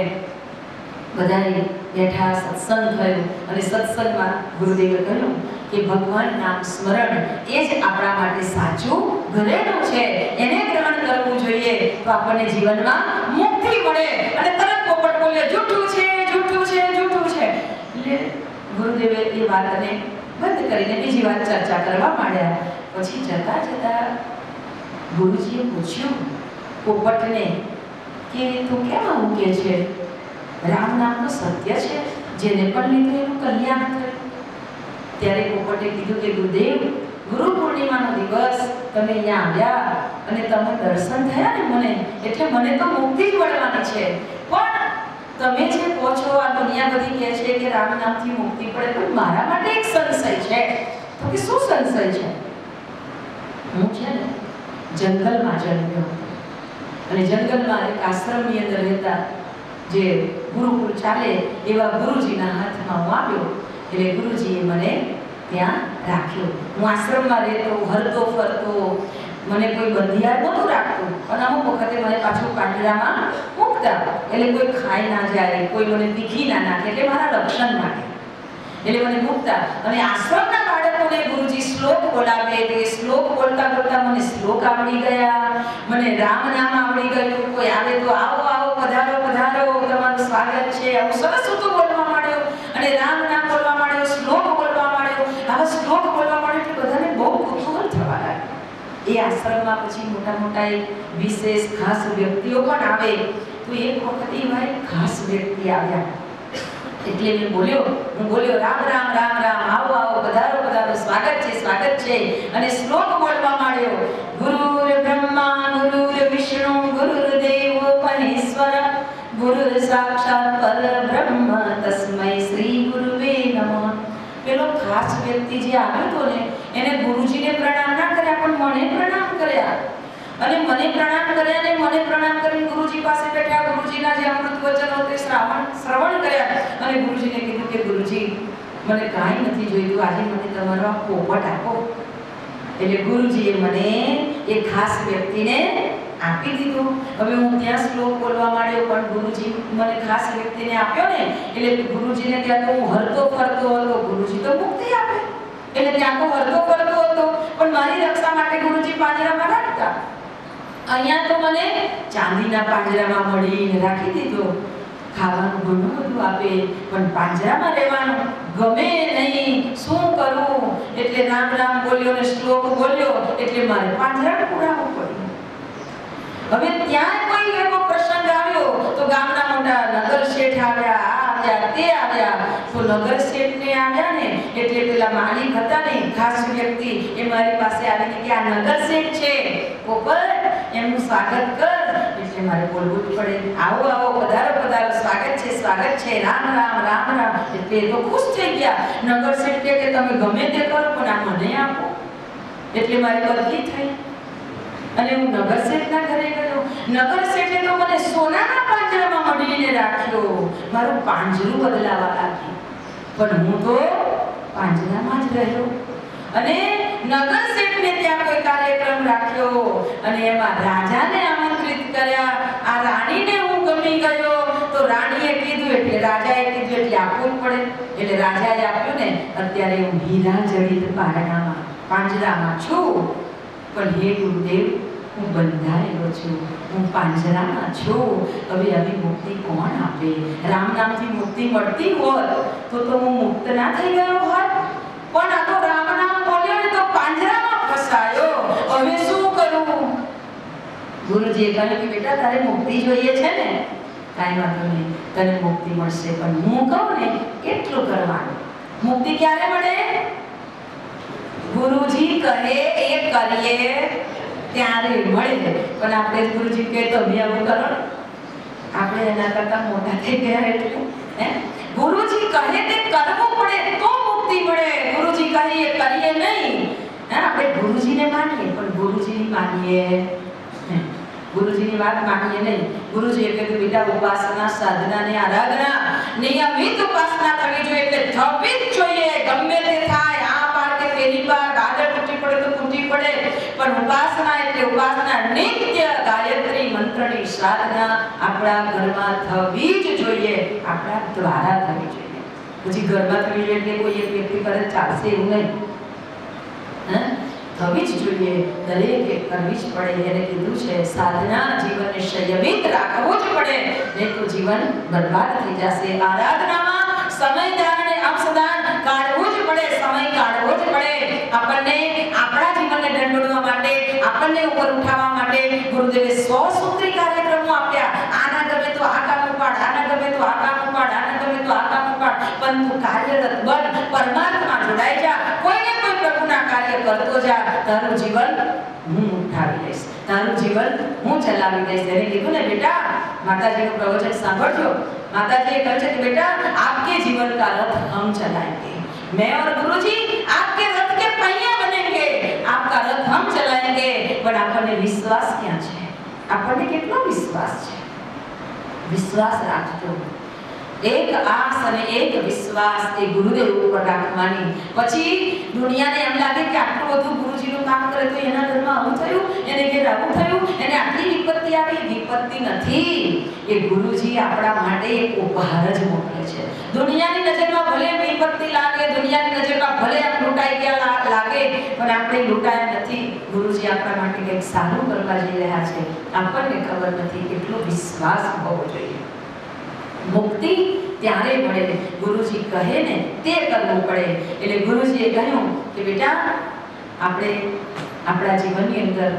બધાએ બેઠા, સત્સંગ થયો અને સત્સંગમાં ગુરુદેવે કહ્યું કે ભગવાન નામ સ્મરણ એ જ આપણા માટે સાચું ઘરેણું છે, એને ગ્રહણ કરવું જોઈએ તો આપણને જીવનમાં મુક્તિ મળે. અને તરત પોપટ બોલ્યો જૂઠું છે, જૂઠું છે, જૂઠું છે. એટલે ગુરુદેવે એ વાતને બંધ કરીને બીજી વાત ચર્ચા કરવા માંડ્યા. પછી જતા જતા ગુરુજીએ પૂછ્યું પોપટને કે તું કેમ આવું કહે છે? રામ નામ તો સત્ય છે, જેને પણ લીધું એનું કલ્યાણ થયું. ત્યારે પોપટે કીધું કે ગુરુદેવ, ગુરુ પૂર્ણિમાનો દિવસ તમે અહીંયા આવ્યા અને તમે દર્શન થયા ને મને, એટલે મને તો મુક્તિ જ મળવાની છે. પણ તમે જે કહો છો આ દુનિયા બધી કહે છે કે રામ નામથી મુક્તિ પડે, પણ મારા માટે એક સંશય છે. તો કે શું સંશય છે? હું છે ને જંગલમાં જન્મ્યો હતો અને જંગલમાં એક આશ્રમની અંદર રહેતા જે ગુરુકુળ ચાલે એવા ગુરુજીના હાથમાં હું આવ્યો. એટલે ગુરુજીએ મને ત્યાં રાખ્યો. હું આશ્રમમાં રહેતો, હરતો ફરતો, મને કોઈ બંધિયાર નહોતું રાખતું. અને અમુક વખતે મને પાછું પાંજરામાં મૂકતા, એટલે કોઈ ખાઈ ના જાય, કોઈ મને તીખી ના નાખે, એટલે મારા રક્ષણ માટે એટલે મને મૂકતા. અને આશ્રમના બાળકોને ગુરુજી શ્લોક બોલાવે, તો એ શ્લોક બોલતા બોલતા મને શ્લોક આવડી ગયા, મને રામ નામ આવડી ગયું. કોઈ આવે તો આવો આવો, પધારો પધારો, તમારું સ્વાગત છે, આવું સરસ હતું બોલવા માંડ્યો. અને રામ નામ બોલવા માંડ્યો, શ્લોક બોલવા માંડ્યો. આવા શ્લોક બોલવા માંડ્યો એટલે બધાને બહુ કુતૂહલ થવા લાગ્યું. એ આશ્રમમાં પછી મોટા મોટા વિશેષ ખાસ વ્યક્તિઓ પણ આવે. તો એક વખત એવા એક ખાસ વ્યક્તિ આવ્યા. એટલે હું બોલ્યો રામ રામ રામ રામ, આવો આવો, પધારો પધારો, સ્વાગત છે, સ્વાગત છે. અને શ્લોક બોલવા માંડ્યો. ગુરુર બ્રહ્મા ગુરુર વિષ્ણુ ગુરુર્દેવ મહેશ્વર ગુરુર સાક્ષાત પરબ્રહ્મ તસ્મૈ શ્રી ગુરુવે નમઃ. પેલો ખાસ વ્યક્તિ જે આવ્યો હતો ને એને ગુરુજીને પ્રણામ ના કર્યા, પણ મને પ્રણામ કર્યા. અને મને પ્રણામ કર્યા ને મને પ્રણામ કરીને ગુરુજી પાસે બેઠા, ગુરુજીના જે અમૃત વચનો તે શ્રવણ કર્યા. અને ગુરુજીને કીધું કે ગુરુજી, મને કાંઈ નથી જોઈતું, આજે મને તમારો આ પોપટ આપો. એટલે ગુરુજીએ મને એ ખાસ વ્યક્તિને આપી દીધું. હવે હું ત્યાં શ્લોક બોલવા માંડ્યો, પણ ગુરુજી મને ખાસ વ્યક્તિને આપ્યો ને એટલે ગુરુજીને ત્યાં તો હું હરતો ફરતો હતો. ગુરુજી તો મુક્તિ આપે એટલે ત્યાં તો હરતો ફરતો હતો, પણ મારી રક્ષા માટે ગુરુજી પાંજરામાં રાખતા. અહીંયા તો મને ચાંદીના પાંજરામાં મળીને રાખી દીધો. ખાવાનું ઘણું બધું આપે, પણ પાંજરામાં રહેવાનું ગમે નહીં. શું કરું? એટલે રામ રામ બોલ્યો ને શ્લોક બોલ્યો એટલે મારે પાંજરામાં પુરાવું પડ્યું. હવે ત્યાં કોઈ એવો પ્રસંગ આવ્યો તો ગામના મોટા નગર શેઠ આવ્યા, આ આવ્યા, તે આવ્યા. તો નગર શેઠને આવ્યા ને એટલે પેલા માલિક હતા ને ખાસ વ્યક્તિ, એ મારી પાસે આવીને કે આ નગર શેઠ છે પોપટ, એમનું સ્વાગત કર. એટલે મારે બોલવું જ પડે. આવો આવો, પધારો પધારો, સ્વાગત છે, સ્વાગત છે, રામ રામ રામ રામ. એટલે એ તો ખુશ થઈ ગયા. નગર શેઠ કે તમે ગમે તે કરો પણ આ મને આપો. એટલે મારી બદલી થઈ અને હું નગર શેઠના ઘરે ગયો. નગર શેઠે તો મને સોનાના પાંજરામાં મઢીને રાખ્યો. મારું પાંજરું બદલાવા લાગ્યું, પણ હું તો પાંજરામાં જ રહ્યો. અને નગર શેઠને ત્યાં કોઈ કાર્યક્રમ રાખ્યો અને એમાં રાજાને આમંત્રિત કર્યા. આ રાણીને હું ગમી ગયો તો રાણીએ કીધું એટલે રાજાએ કીધું એટલે આપવું જ પડે. એટલે રાજાએ આપ્યું ને. અત્યારે હું હીરા જડિત પાંજરામાં છું, પણ હે ગુરુદેવ, હું બંધાયેલો છું, હું પાંજરામાં છું. હવે આવી મુક્તિ કોણ આપે? રામ નામથી મુક્તિ મળતી હોત તો હું મુક્ત ના થઈ ગયો હોત, પણ આ તો રામ નામ બોલ્યો ને તો પાંજરામાં ફસાયો. હવે શું કરું? ગુરુજીએ કહ્યું કે બેટા, તારે મુક્તિ જોઈએ છે ને? કાંઈ વાંધો નહીં, તને મુક્તિ મળશે, પણ હું કહું ને એટલું કરવાનું. મુક્તિ ક્યારે મળે? ગુરુજી કહે એ કરીએ ત્યારે મળે. પણ આપણે ગુરુજી કહે તો અમે આવું કરો, આપણે એના કરતા મોટા થઈ ગયા એટલે ગુરુજી કહે તે કરવું પડે તો મુક્તિ મળે. ગુરુજી કહે એ કરીએ નહીં. આપણે ગુરુજીને માનીએ પણ ગુરુજીની માનીએ, ગુરુજીની વાત માનીએ નહીં. ગુરુજીએ કીધું બેટા, ઉપાસના, સાધના ને આરાધના નિયમિત ઉપાસના થવી જોઈએ, એટલે થવી જ જોઈએ. ગમે તે થાય, આ પાર કે પેલી પાર, ગાજર તૂટી પડે તો તૂટી પડે, પણ ઉપાસના એટલે ઉપાસના, નિત્ય ગાયત્રી મંત્રની સાધના આપણા ઘરમાં થવી જ જોઈએ, આપણા દ્વારા થવી જોઈએ. પછી ઘરમાં થવી જોઈએ એટલે કોઈ એક વ્યક્તિ કરે ચાલશે એવું નહીં. થવી જ જોઈએ, દરેકે કરવી જ પડે. એને કીધું છે સાધના જીવનને સંયમિત રાખવું જ પડે, નહીં તો જીવન બરબાદ થઈ જશે. આરાધનામાં સમયદાન અને અંશદાન કાઢવું જ પડે, સમય કાઢવો જ પડે. આપણને આપણા જીવનને દંડોળવા માટે, આપણને ઉપર ઉઠાવવા માટે ગુરુદેવે 100 સૂત્રી કાર્યક્રમો આપ્યા. આના ગમે તો આ કામ ઉપાડ, આના ગમે તો આ કામ ઉપાડ, આના ગમે તો આ કામ ઉપાડ, પણ તું કાર્યરત બન, પરમાત્મા જોડાઈ જા, કોઈને કોઈ પ્રભુના કાર્ય કરતો જા. તારું જીવન હું ઉઠાવી લઈશ, તારું જીવન હું ચલાવી દઈશ. એને કીધું ને બેટા, માતાજીનું પ્રવચન સાંભળજો. માતાજીએ કહ્યું છે કે બેટા आपके जीवन का रथ हम चलाएंगे, मैं और गुरुजी आपके रथ के पहिया बनेंगे, आपका रथ हम चलाएंगे. પણ આપણને વિશ્વાસ ક્યાં છે? આપણને કેટલો વિશ્વાસ છે? વિશ્વાસ રાખજો. એક આસ અને એક વિશ્વાસ એ ગુરુદેવ ઉપર રાખવાની. પછી દુનિયાને એમ લાગે કે આટલું બધું ગુરુજીનું કામ કરે તો એના ઘરમાં આવું થયું, એને ઘેર આવું થયું, એને આટલી વિપત્તિ આવી. વિપત્તિ નથી, એ ગુરુજી આપણા માટે એક ઉપહાર જ મોકલે છે. દુનિયાની નજરમાં ભલે વિપત્તિ લાગે, દુનિયાની નજરમાં ભલે આમ લૂંટાઈ ગયા લાગે, પણ આપણે લૂંટાયા નથી. ગુરુજી આપણા માટે કંઈક સારું કરવા જઈ રહ્યા છે, આપણને ખબર નથી. કેટલો વિશ્વાસ હોવો જોઈએ. મુક્તિ ત્યારે મળે, ગુરુજી કહે ને તે કરવું પડે. એટલે ગુરુજીએ કહ્યું કે બેટા આપણે આપણા જીવનની અંદર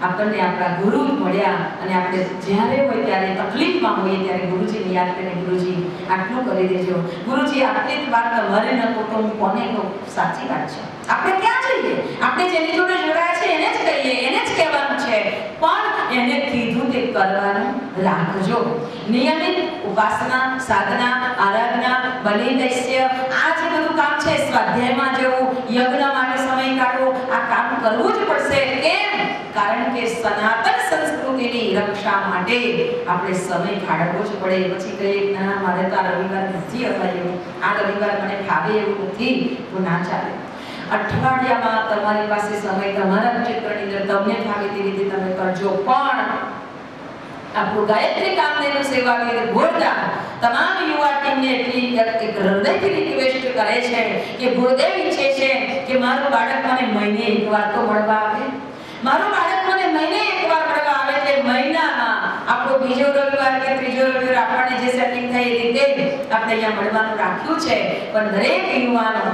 આપણને આપણા ગુરુ મળ્યા, અને આપણે જ્યારે હોય ત્યારે તકલીફમાં હોઈએ ત્યારે ગુરુજીને યાદ કરીને ગુરુજી આટલું કરી દેજો. ગુરુજી આટલી જ વાત તમારે ન કહો તો હું કોને કહું? સાચી વાત છે. આપણે ક્યાં જઈએ? આપણે જેની જોડે જોડાયા છે એને જ કહીએ, એને જ કહેવાનું છે, પણ એને કીધું તે કરવાનું રાખજો. નિયમિત ઉપાસના, સાધના, આરાધના, બલિદૈસ્ય, આ જે બધું કામ છે, સ્વાધ્યાયમાં જવું, યજ્ઞ માટે સમય કાઢવો, આ કામ કરવું જ પડશે. કેમ? કારણ કે સનાતન સંસ્કૃતિની રક્ષા માટે આપણે સમય કાઢવો જ પડે. પછી કહીએ ના મારે તો આ રવિવાર નથી અપાયું, આ રવિવાર મને ફાવે એવું નથી, તો ના ચાલે. અઠવાડિયામાં તમારી પાસે સમય તમારા ક્ષેત્રની અંદર તમને ફાવે તે રીતે તમે કરજો. પણ આપણું ગાયત્રી કામધેનુ સેવા કેન્દ્ર ગોરધા તમામ યુવા ટીમને એટલી એક હૃદયથી રિક્વેસ્ટ કરે છે કે ગુરુદેવ ઈચ્છે છે કે મારું બાળક મને મહિને એકવાર તો મળવા આવે, મારું બાળક મને મહિને એકવાર મળવા આવે. એટલે મહિનામાં આપણો બીજો રવિવાર કે ત્રીજો રવિવાર આપણને જે સેટિંગ થાય એ રીતે આપણે અહીંયા મળવાનું રાખ્યું છે. પણ દરેક યુવાનો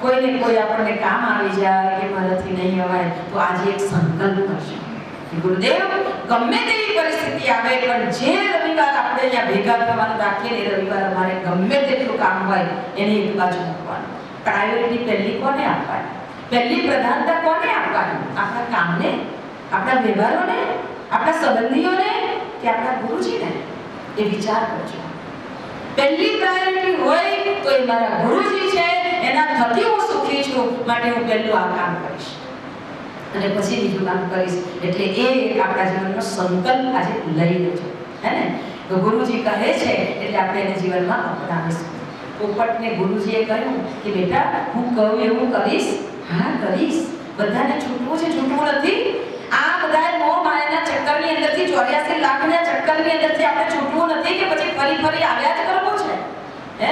કોઈને કોઈ આપણને કામ આવી જાય કે મારાથી નહીં અવાય, તો આજે એક સંકલ્પ કરશે ગુરુદેવ ગમે તેવી પરિસ્થિતિ આવે પણ જે રવિવાર આપણે અહીંયા ભેગા થવાનું રાખીએ ને રવિવાર અમારે ગમે તેટલું કામ હોય એને એક બાજુ મૂકવાનું. પ્રાયોરિટી પહેલી કોને આપવાની? પહેલી પ્રધાનતા કોને આપવાની? આપણા કામને, આપણા વ્યવહારોને, આપણા સંબંધીઓને કે આપણા ગુરુજીને? એ વિચાર કરજો. પહેલી પ્રાયોરિટી હોય તો એ મારા ગુરુજી છે, એના થકી હું સુખી છું, માટે હું પહેલું આ કામ કરીશ અને પછી બીજું કામ કરીશ. એટલે એ આપણા જીવનનો સંકલ્પ આજે લઈ લેજો, હે ને? તો ગુરુજી કહે છે એટલે આપણે એને જીવનમાં અપનાવીશું. પોપટને ગુરુજીએ કહ્યું કે બેટા હું કહું એવું કરીશ? હા કરીશ. બધાને છૂટવું છે, છૂટવું નથી. આ બધા મોહ માયાના ચક્કરની અંદરથી 84 લાખના ચક્કરની અંદરથી આપણે છૂટવું નથી કે પછી ફરી ફરી આવ્યા જ કરવું છે, હે?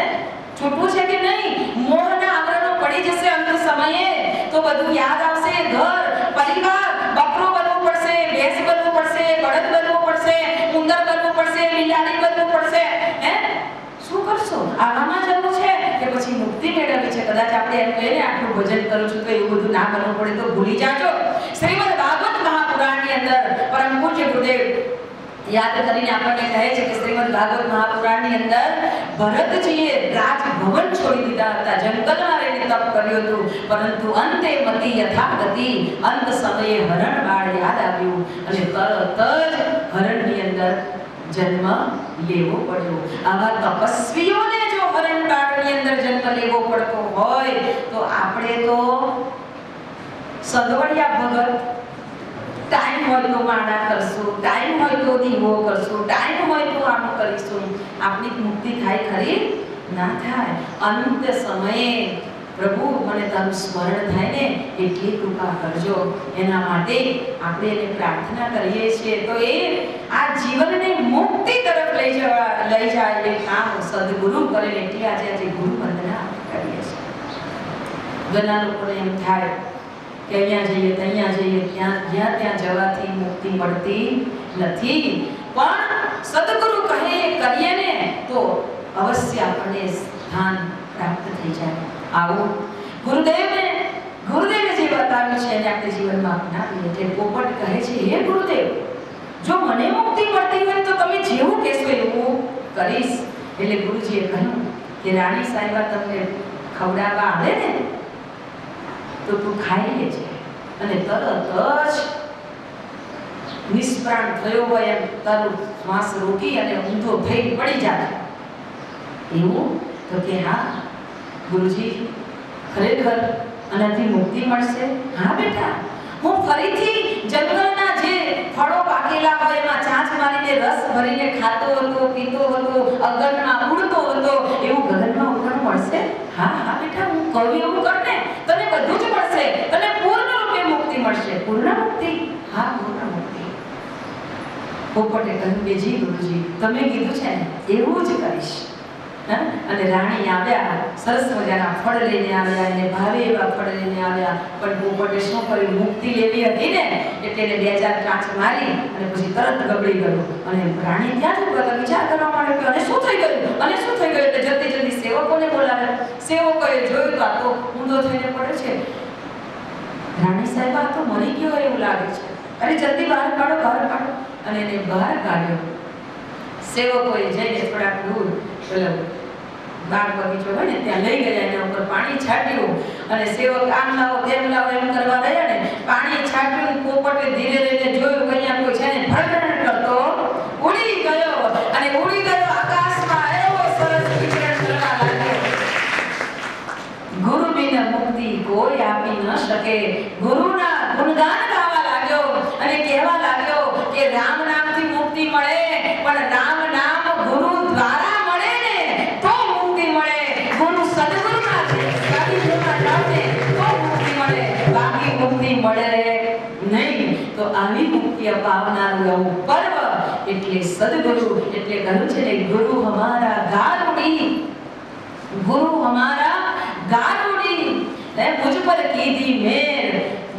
છૂટવું છે કે નહીં? મોહના આવરણો પડી જશે અંત સમયે તો બધું યાદ આવશે. ઘર, પરિવાર, બકરો બનવું પડશે, ભેંસ બનવું પડશે, બળદ બનવું પડશે, ઉંદર બનવું પડશે, બિલાડી બનવું પડશે, હે? શું કરશો? આવામાં જવું છે કે પછી મુક્તિ મેળવવી છે? કદાચ આપણે એમ કહીએ ને આટલું ભજન કરું છું તો એવું બધું ના બનવું પડે તો ભૂલી જાજો. શ્રીમદ ભાગવત મહાપુરાણની અંદર પરમ પૂજ્ય ગુરુદેવ યાદ કરીને આપણને કહે છે કે શ્રીમદ ભાગવત મહાપુરાણની અંદર ભરતજીએ રાજભવન છોડી દીધા હતા, જંગલમાં રહીને તપ કર્યું હતું, પરંતુ અંતે મતિ યથાગતિ, અંત સમયે હરણ બાળ યાદ આવ્યું અને તરત જ હરણની અંદર જન્મ લેવો પડ્યો. આવા તપસ્વીઓને જો હરણ બાળની અંદર જન્મ લેવો પડતો હોય તો આપણે તો સદવડિયા ભગત ટાઈમ હોય તો માળા કરશું, ટાઈમ હોય તો દીવો કરશું, ટાઈમ હોય તો આમ કરીશું. આપણી મુક્તિ થાય ખરી? ના થાય. અંત સમયે પ્રભુ મને તારું સ્મરણ થાય ને એટલી કૃપા કરજો. એના માટે આપણે એને પ્રાર્થના કરીએ છીએ તો એ આ જીવનને મુક્તિ તરફ લઈ જાય એ કામ સદગુરુ કરે. એટલે આજે ગુરુ વંદના કરીએ છીએ. ઘણા લોકોને એમ થાય કે અહીંયા જઈએ ત્યાં જવાથી મુક્તિ મળતી નથી, પણ સદગુરુ કહે કરીએ ને તો અવશ્ય આપણને સ્થાન પ્રાપ્ત થઈ જાય. આવો ગુરુદેવે જે બતાવ્યું છે એને આપણે જીવનમાં અપનાવીએ. એટલે પોપટ કહે છે, હે ગુરુદેવ, જો મને મુક્તિ મળતી હોય તો તમે જેવું કહેશો એવું કરીશ. એટલે ગુરુજીએ કહ્યું કે રાણી સાહેબા તમને ખવડાવવા આવે ને તો તું ખાઈ લેજે અને તરત જ નિષ્પ્રાણ થયો હોય એમ તારું શ્વાસ રોકી અને ઊંધો થઈ પડી જાય. એવું તો કે હા ગુરુજી, ખરેખર આનાથી મુક્તિ મળશે? હા બેટા, હું ફરીથી જંગલના જે ફળો પાકેલા હોય એમાં ચાંચ મારીને રસ ભરીને ખાતો હતો, પીતો હતો, અગનમાં ઉડતો હતો, એવું ગગનમાં ઉડવાનું મળશે? હા બેટા, હું કહું એવું કર ને, તને બધું જ મળશે, તને પૂર્ણ રૂપે મુક્તિ મળશે. પૂર્ણ મુક્તિ? હા, પૂર્ણ મુક્તિ. પોપટે કહ્યું, બેજી ગુરુજી, તમે કીધું છે ને એવું જ કરીશ. અને રાણી આવ્યા, સરસ મજાના ફળ લઈને આવ્યા, એને ભાવે એવા ફળ લઈને આવ્યા. પણ પોપટે શું કર્યું? મુક્તિ લેવી હતી ને એટલે એને 2-4 કાંચ મારી અને પછી તરત ગબડી ગયો. અને રાણી ત્યાં જ ઉભા વિચાર કરવા માંડ્યો કે અને શું થઈ ગયું એટલે જલ્દી સેવકોને બોલાવ્યા. સેવકોએ જોયું તો આ તો ઊંધો થઈને પડ્યો છે. રાણી સાહેબ આ તો મરી ગયો એવું લાગે છે. અરે જલ્દી બહાર કાઢો. અને એને બહાર કાઢ્યો. સેવકોએ જઈને થોડાક દૂર બાગ બગીચો હોય ને ત્યાં લઈ ગયા, એના ઉપર પાણી છાટ્યું અને સેવક આમ લાવો તેમ લાવો એમ કરવા રહ્યા ને પાણી છાટ્યું. પોપટે ધીરે રહીને જોયું કે અહીંયા કોઈ છે ને ભડકડ કરતો ઉડી ગયો અને ઉડી ગયો આકાશમાં. એવો સરસ વિચરણ કરવા લાગ્યો. ગુરુ બિન મુક્તિ કોઈ આપી ન શકે. ગુરુના ગુણગાન ગાવા લાગ્યો અને કહેવા લાગ્યો કે રામ નામથી મુક્તિ મળે, પણ રામ નામ ગુરુ દ્વારા મુક્તિ મળે નહીં. તો આવી મુક્તિ અપાવનારું એવું પર્વ એટલે સદગુરુ. એટલે કહ્યું છે ને, ગુરુ હમારા ગારુડી, ગુરુ હમારા ગારુડી, મુझ પર કીધી મેર,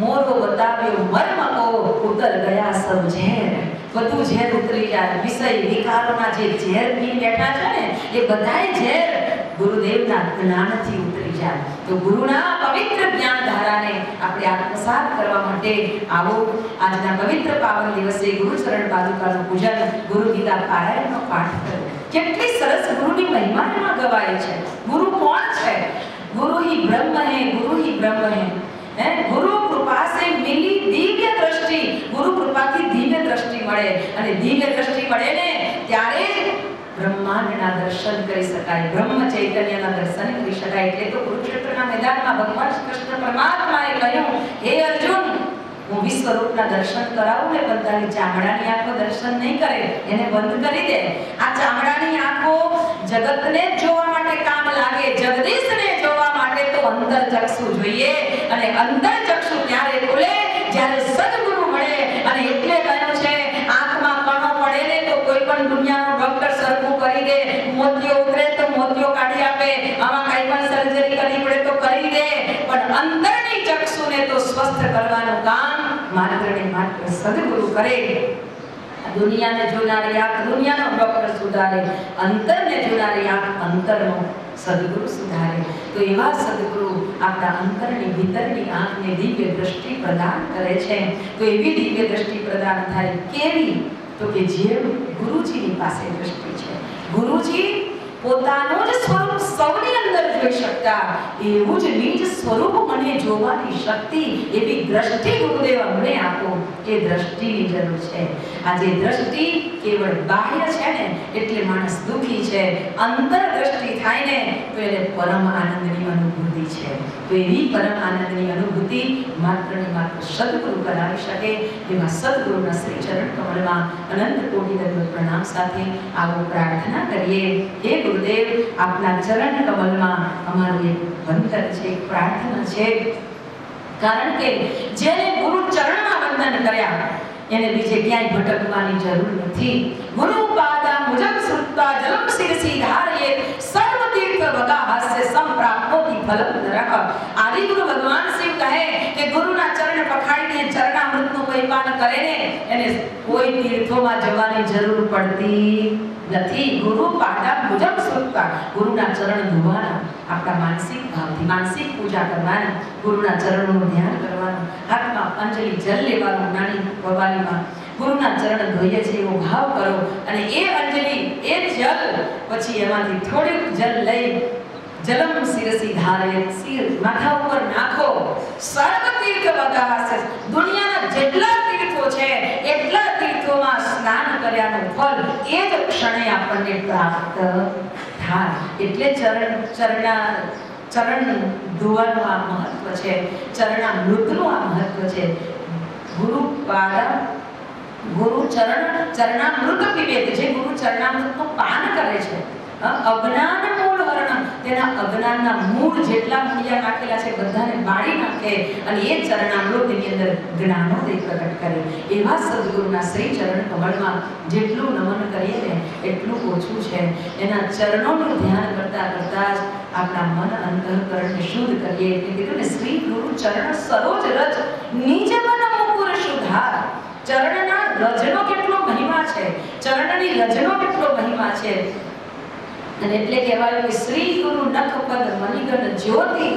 મોરો બતાવ્યો મર્મ કો, ઉતર ગયા સબ ઝેર. બધું ઝેર ઉતરી જાય. વિષય વિકારોના જે ઝેર પી બેઠા છે ને એ બધાય ઝેર ગુરુદેવના જ્ઞાનથી ઉતરી જાય. તો ગુરુના પવિત્ર જ્ઞાન ધારાને આપણે આત્મસાત કરવા માટે આવો આજના પવિત્ર પાવન દિવસે ગુરુચરણ પાદુકાનું પૂજન, ગુરુ ગીતા પારાયણનો પાઠ કરો. કેટલી સરસ ગુરુની મહિમા એમાં ગવાય છે. ગુરુ કોણ છે? गुरु ही ब्रह्म है, गुरु ही ब्रह्म है. गुरु कृपा से मिली दिव्य दृष्टि. गुरु कृपाથી દિવ્ય દ્રષ્ટિ મળે અને દિવ્ય દ્રષ્ટિ મળે ને ત્યારે બ્રહ્માંડના દર્શન કરી શકાય, બ્રહ્મ ચૈતન્યના દર્શન કરી શકાય. એટલે તો કુરુક્ષેત્રના મેદાનમાં ભગવાન કૃષ્ણ પરમાત્માએ કહ્યું, હે અર્જુન, હું વિશ્વરૂપના દર્શન કરાવું ને પણ તારી ચામડાની આંખો દર્શન નહીં કરે, એને બંધ કરી દે. આ ચામડાની આંખો જગતને જોવા માટે કામ લાગે, જગદીશને જોવા માટે તો અંતરચક્ષુ જોઈએ. અને અંતરચક્ષુ ત્યારે ખુલે જ્યારે સદગુરુ મળે. અને એટલે કહ્યું છે, આંખમાં કણો પડે ને તો કોઈ પણ દુનિયાનો ડોક્ટર સરખું કરી દે, મોતિયો ઉતરે તો મોતિયો કાઢી આપે, આમાં કઈ પણ સર્જરી કરવી પડે તો કરી દે, પણ અંતરની ચક્ષુને તો સ્વસ્થ કરવાનું કામ માત્ર ને માત્ર સદગુરુ કરે. દુનિયાને જોનારી આંખ દુનિયાનો ડોક્ટર સુધારે, અંતરને જોનારી આંખ અંતરનો સદગુરુ સુધારે. તો એવા સદગુરુ આપણા અંતરની ભીતરની આંખને દિવ્ય દ્રષ્ટિ પ્રદાન કરે છે. તો એવી દિવ્ય દ્રષ્ટિ પ્રદાન થાય કેવી? તો કે જેમ ગુરુજીની પાસે દ્રષ્ટિ છે, ગુરુજી પોતાનું જ સ્વરૂપ સૌની અંદર જોઈ શકતા, એવું જ નિજ સ્વરૂપ મને જોવાની શક્તિ, એવી દ્રષ્ટિ ગુરુદેવ અમને આપો. એ દ્રષ્ટિની જરૂર છે. આ જે દ્રષ્ટિ કેવળ બાહ્ય છે ને એટલે માણસ દુખી છે. અંતર દ્રષ્ટિ થાય ને તો એને પરમ આનંદની અનુભૂતિ છે. તો એવી પરમ આનંદની અનુભૂતિ માત્ર ને માત્ર સદગુરુ કરાવી શકે. એવા સદગુરુના શ્રી ચરણ કમળમાં અનંત કોટી દંડ પ્રણામ સાથે આવો પ્રાર્થના કરીએ. હે ગુરુદેવ, આપના ચરણ કમળમાં અમારું એક વંદન છે, એક પ્રાર્થના છે. કારણ કે જેને ગુરુ ચરણમાં વંદન કર્યા એને બીજે ક્યાંય ભટકવાની જરૂર નથી. ગુરુ પાદા મુજબ શ્રુત્વા જલમ શિરસી ધારયે સર્વ તીર્થ વગા હાસ્ય સંપ્રાપ્તોતિ ફલમ નરક. આદિ ગુરુ ભગવાન શિવ કહે કે ગુરુના ચરણ પખાડીને ચરણામૃતનું પરિપાન કરે ને એને કોઈ તીર્થોમાં જવાની જરૂર પડતી નથી. ગુરુ પાદા મુજબ શ્રુત્વા, ગુરુના ચરણ ધોવાના, આપણા માનસિક ભાવથી માનસિક પૂજા કરવાની, ગુરુના ચરણોનું ધ્યાન કરવાનું, હાથમાં અંજલિ જલ લેવાનું, નાની પવાલીમાં ગુરુના ચરણ ધોઈએ છે એવો ભાવ કરો. અને એ અંજલિ, એ જલ પછી એમાંથી થોડીક જલ લઈ જલમ શિરસી ધારે, શિર માથા ઉપર નાખો. સર્વ તીર્થ વગાસે, દુનિયાના જેટલા તીર્થો છે એટલા તીર્થોમાં સ્નાન કર્યાનું ફળ એ જ ક્ષણે આપણને પ્રાપ્ત થાય. એટલે ચરણ ધોવાનું આ મહત્વ છે, ચરણામૃતનું આ મહત્વ છે. ગુરુ પાદા, ગુરુ ચરણામૃત પીવે, જે ગુરુ ચરણામૃતનું પાન કરે છે, અજ્ઞાન મૂળ હરણ, તેના અજ્ઞાનના મૂળ જેટલા મૂળિયા નાખેલા છે બધાને બાળી નાખે અને એ ચરણામૃતની અંદર જ્ઞાનોદય પ્રગટ કરે. એવા સદગુરુના શ્રી ચરણ કમળમાં જેટલું નમન કરીએ ને એટલું ઓછું છે. એના ચરણોનું ધ્યાન કરતા કરતા જ આપણા મન અંતઃકરણને શુદ્ધ કરીએ. એટલે કીધું ને, શ્રી ગુરુ ચરણ સરોજ રજ નિજ મન મુકુર શુદ્ધાર. ચરણના રજનો કેટલો મહિમા છે, ચરણની રજનો કેટલો મહિમા છે. અને એટલે કહેવાય કે શ્રી ગુરુ નખ પદ મણિગણ જ્યોતિ,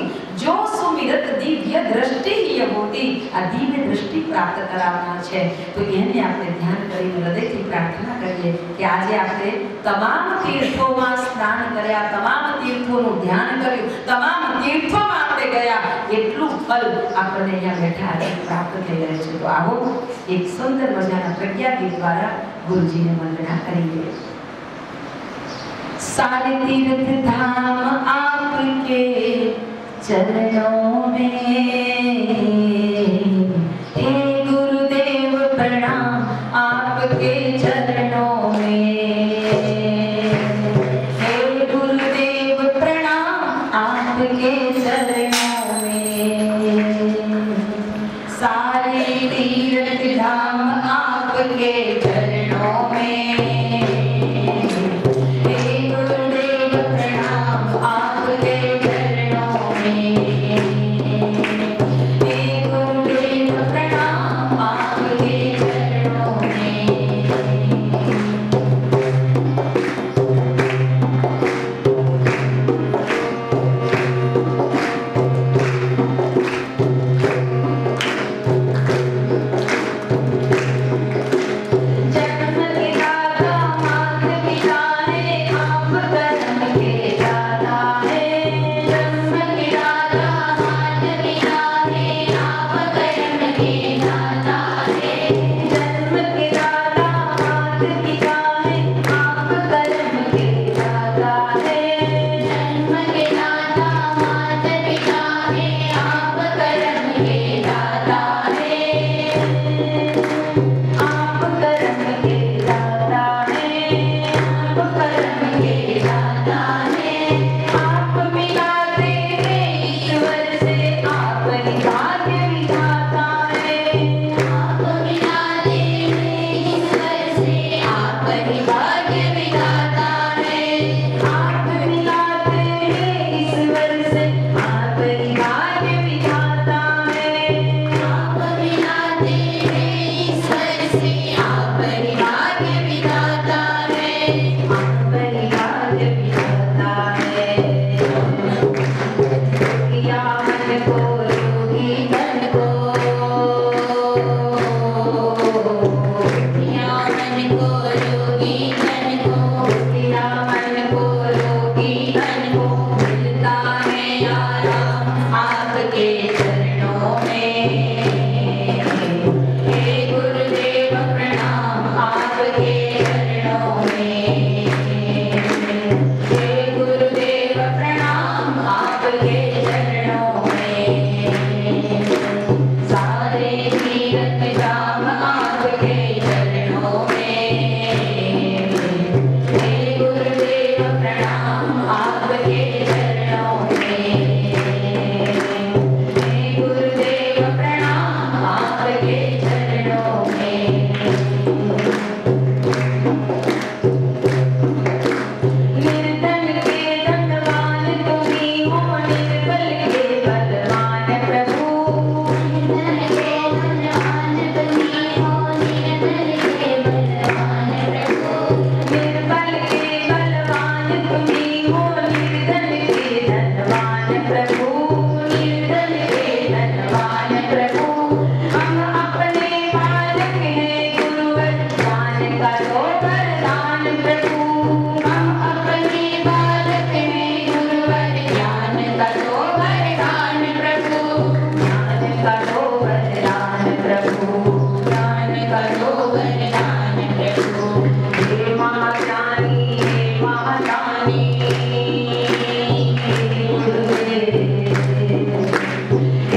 જો સુમિરત દિવ્ય દ્રષ્ટિ હોતી. આ દિવ્ય દ્રષ્ટિ પ્રાપ્ત કરાવનાર છે. તો એને આપણે ધ્યાન કરીને હૃદયથી પ્રાર્થના કરીએ કે આજે આપણે તમામ તીર્થોમાં સ્નાન કર્યા, તમામ તીર્થોનું ધ્યાન કર્યું, તમામ તીર્થોમાં આપણે ગયા, એટલું ફલ આપણને અહીંયા બેઠા આજે પ્રાપ્ત થઈ રહે છે. તો આવો એક સુંદર મજાના પ્રજ્ઞા ગીત દ્વારા ગુરુજીને વંદના કરીએ. सारे तीर्थ धाम आपके चरणों में, हे गुरुदेव प्रणाम आपके चरणों में, हे गुरुदेव प्रणाम आपके चरणों में. सारे तीर्थ धाम आपके चरणों में, आपके चरणों में, सारे तीरथ धाम आपके चरणों में। हे गुरुदेव प्रणाम आपके चरणों में, हे गुरुदेव प्रणाम आपके चरणों में। निर्धन के धनवान तुम्ही हो, निर्बल के बलवान प्रभु। निर्धन के धनवान तुम्ही हो, निर्बल के बलवान प्रभु। निर्बल के बलवान तुम्ही हो, निर्धन के धनवान प्रभु। निर्धन के धनवान प्रभु। हम अपने बालक हैं गुरुवर, दान का दो वरदान प्रभु। हम अपने बालक हैं गुरुवर, ज्ञान का दो वरदान प्रभु। ज्ञान का दो वरदान प्रभु। ज्ञान का दो वरदान प्रभु। हे महाज्ञानी, हे महादानी गुरुदेव।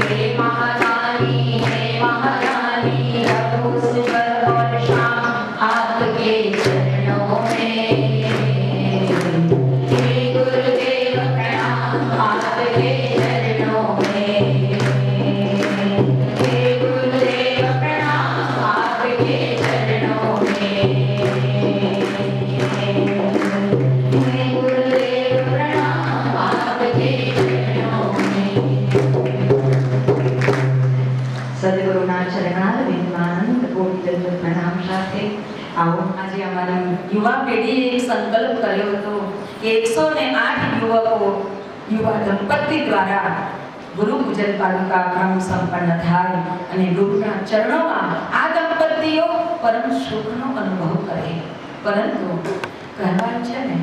हे महादानी, हे महादानी, प्रभु सुबह और शाम आपके चरणों में। हे गुरुदेव प्रणाम आपके चरणों में। हे गुरुदेव प्रणाम आपके चरणों में। हे गुरुदेव प्रणाम आपके चरणों में। સદગુરુના ચરણારવિંદમાં કોટી પ્રણામ સાથે આવો. આજે અમારા યુવા પેઢીએ એક સંકલ્પ કર્યો હતો કે 108 યુવકો યુવા દંપતી દ્વારા ગુરુ પૂજન પાદુકા ક્રમ સંપન્ન થાય અને ગુરુના ચરણોમાં આ દંપતીઓ પરમ સુખનો અનુભવ કરે. પરંતુ કહેવાય છે ને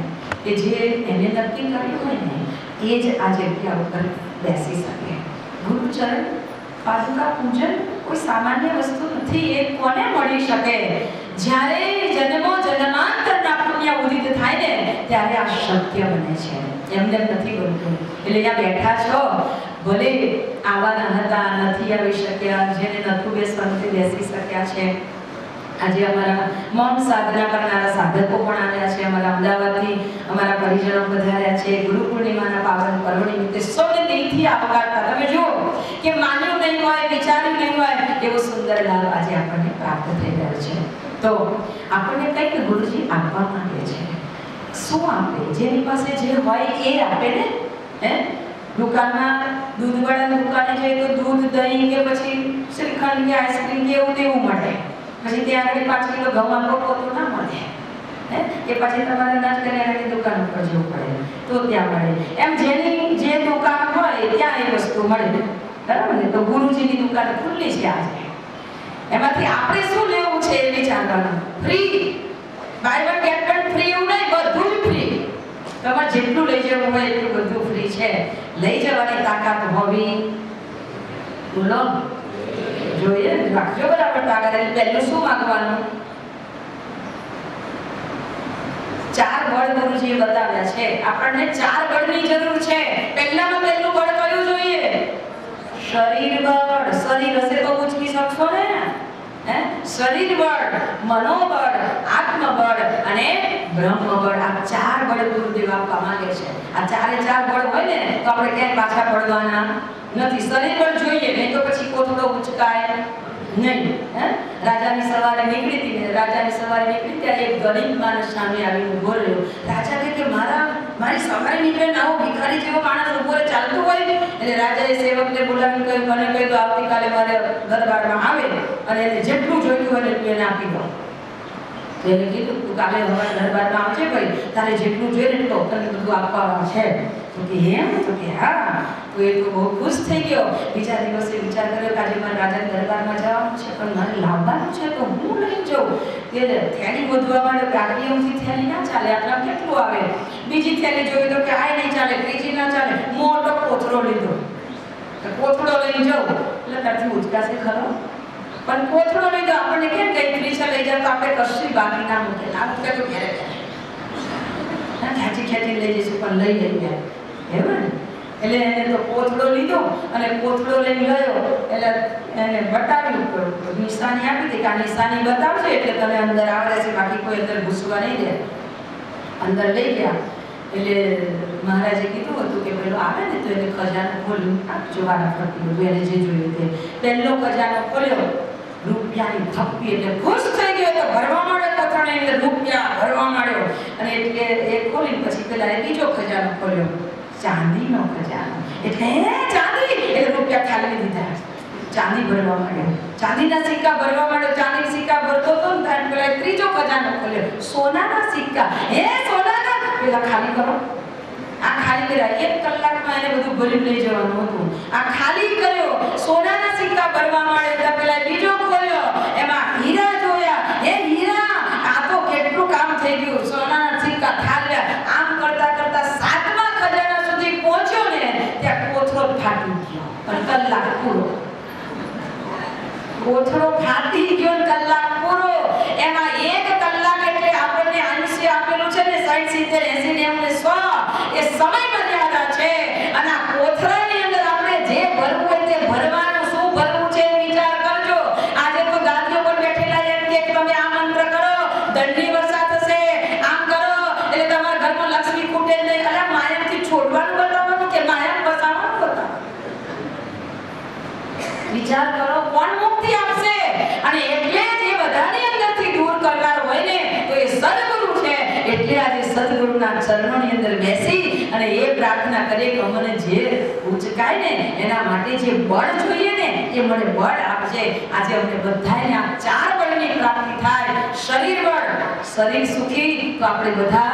કે જે એને નક્કી કર્યું હોય ને એ જ આ જગ્યા ઉપર બેસી શકે. ગુરુચરણ પાદુકા પૂજન કોઈ સામાન્ય વસ્તુ નથી. એ કોને મળી શકે? જ્યારે જન્મો જન્માંતરના પુણ્ય ઉદિત થાય ને ત્યારે આ શક્ય બને છે. એમને નથી બનતું. એટલે અહીંયા બેઠા છો, ભલે આવવાના હતા, નથી આવી શક્યા, જેને નતું બેસવાનું તે બેસી શક્યા છે. આજે અમારા મૌન સાધના કરનારા સાધકો પણ આવ્યા છે. અમારા અમદાવાદથી અમારા પરિજનો પધાર્યા છે. ગુરુ પૂર્ણિમાના પાવન પર્વ નિમિત્તે સૌને દિલથી આવકારતા. તમે જુઓ કે માન્યું નહીં હોય, વિચાર્યું નહીં હોય એવો સુંદર લાભ આજે આપણને પ્રાપ્ત થઈ રહ્યો છે. તો આપણને કંઈક ગુરુજી આપવા માંગે છે. શું આપે? જેની પાસે જે હોય એ આપે ને. દુકાનમાં દૂધવાળાની દુકાને જઈએ તો દૂધ, દહીં કે પછી શ્રીખંડ કે આઈસ્ક્રીમ કે એવું તેવું મળે. પછી ત્યાં આગળ 5 કિલો ઘઉં આપો તો ના મળે. કે પછી તમારે નાચ કરિયાણાની દુકાન ઉપર જવું પડે તો ત્યાં મળે. એમ જેની જે દુકાન હોય ત્યાં એ વસ્તુ મળે. બરાબર ને? તો ગુરુજીની દુકાન ખુલ્લી છે આજે. એમાંથી આપણે શું લેવું છે એ વિચારવાનું. Free, buy one get one free એવું નહીં, બધું જ ફ્રી. તમારે જેટલું લઈ જવું હોય એટલું બધું ફ્રી છે. લઈ જવાની તાકાત હોવી બોલો જોઈએ. રાખજો બરાબર તાકાત. એટલે પહેલું શું માંગવાનું? 4 બળ ગુરુજીએ બતાવ્યા છે. આપણને 4 બળની જરૂર છે. પહેલામાં પહેલું બળ કયું જોઈએ? શરીર બળ. શરીર હશે તો ઉચકી શકશો ને. શરીર બળ, મનોબળ, આત્મબળ અને બ્રહ્મબળ. આ 4 બળ ગુરુદેવ આપવા માંગે છે. આ 4 બળ હોય ને તો આપણે ક્યાંય પાછા પડવાના નથી. શરીર બળ જોઈએ નહીં તો પછી કોથળો ઉચકાય નહીં. રાજાની સવારે નીકળી હતી ને, રાજાની સવારે નીકળી ત્યારે એક ગરીબ માણસ સામે આવીને ઊભો રહ્યો. રાજા કહે કે મારી સવારે નીકળે ને આવો ભિખારી જેવો માણસ ઊભો ચાલતું હોય. એટલે રાજાએ સેવકને બોલાવીને કહ્યું, મને કહ્યું તો આવતીકાલે મારે દરબારમાં આવે અને એને જેટલું જોઈતું હોય એટલું એને આપી દો. તો એને કીધું તું કાલે હવા દરબારમાં આવજે ભાઈ, તારે જેટલું જોઈએ ને એટલું તને બધું આપવાનું છે. તો કે એમ? તો કે હા. તો એ તો બહુ ખુશ થઈ ગયો. બીજા દિવસે વિચાર કર્યો કે આજે મારે રાજાના દરબારમાં જવાનું છે પણ મારે લાવવાનું છે તો હું લઈ જાઉં. એટલે થેલી ગોતવા માંડ્યો કે આટલી ઊંચી થેલી ના ચાલે, આટલા કેટલું આવે. બીજી થેલી જોઈ તો કે આ નહીં ચાલે, ત્રીજી ના ચાલે. મોટો કોથળો લીધો. કોથળો લઈ જાઉં એટલે ત્યાંથી ઉચકાશે ખરો. પણ કોથળો લીધો. આપણને કેમ કઈ ત્રીસા લઈ જાવ તો આપણે કશું બાકી ના મૂકે. ના મૂકે તો ઘેરે ખેંચી લઈ જઈશું પણ લઈ ગયા. બરાબર ને? એટલે એને તો કોથળો લીધો અને કોથળો લઈને ગયો એટલે એને બતાવ્યું, નિશાની આપી હતી કે આ નિશાની બતાવશે એટલે તમે અંદર આવડે છે, બાકી કોઈ અંદર ઘૂસવા નહીં દે. અંદર લઈ ગયા એટલે મહારાજે કીધું હતું કે પેલો આવે ને તો એને ખજાનો ખોલ્યું, જોવાના ફરતી બધું એને જે જોયું તે. પહેલો ખજાનો ખોલ્યો, રૂપિયાની થપ્પી એટલે ખુશ થઈ ગયો, તો ભરવા માંડ્યો કોથળાની અંદર રૂપિયા ભરવા માંડ્યો. અને એટલે એ ખોલી પછી પેલા એ બીજો ખજાનો ખોલ્યો, ચાંદીનો ખજાનો. એટલે ચાંદી એટલે રૂપિયા ખાલી દીધા, ચાંદી ભરવા માંડ્યો, ચાંદીના સિક્કા ભરવા માંડ્યો. ચાંદીના સિક્કા ભરતો હતો ને ત્યારે પેલા ત્રીજો ખજાનો ખોલ્યો, સોનાના સિક્કા. સોનાના પેલા ખાલી કરો. આ ખાલી કર્યા, 1 કલાકમાં એને બધું ભરી લઈ જવાનું હતું. આ ખાલી કર્યો, સોનાના સિક્કા ભરવા માંડ્યા. પેલા બીજો ખોલ્યો, એમાં હીરા જોયા. હીરા, આ તો કેટલું કામ થઈ ગયું. સોનાના સિક્કા થાલ્યા. આમ કરતા કરતા 7મા ખજાના સુધી પહોંચ્યો ને ત્યાં કોથળો ફાટી ગયો. પણ કલાક પૂરો. કોથળો ફાટી ગયો, કલાક પૂરો. એમાં 1 કલાક એટલે આપણને આયુષ્ય આપેલું છે ને 60 70 80 90 100, એ સમય મર્યાદા છે. અને આ કોથળાની અંદર આપણે જે ભરવું હોય તે ભરવાનું. શું ભરવું છે વિચાર કરજો. આજે તો ગાદીઓ પર બેઠેલા એમ કે તમે આ મંત્ર કરો, દંડની વર્ષા થશે, આમ કરો એટલે તમારા ઘરમાં લક્ષ્મી ખૂટે નહીં. અલા માયાથી છોડવાનું બતાવવાનું કે માયા બતાવવાનું બતાવવાનું? વિચાર કરો, કોણ મુક્તિ આપશે? અને એટલે જે બધાની અંદરથી દૂર કરનાર હોય ને તો એ સદગુરુ છે. એટલે આજે સદગુરુના ચરણોની અંદર બેસી અને એ પ્રાર્થના કરે કે મને જે ઉચકાય ને એના માટે જે બળ જોઈએ ને એ મને બળ આપજે. આજે અમને બધાને આ 4 બળની પ્રાપ્તિ થાય. શરીર બળ, શરીર સુખી તો આપણે બધા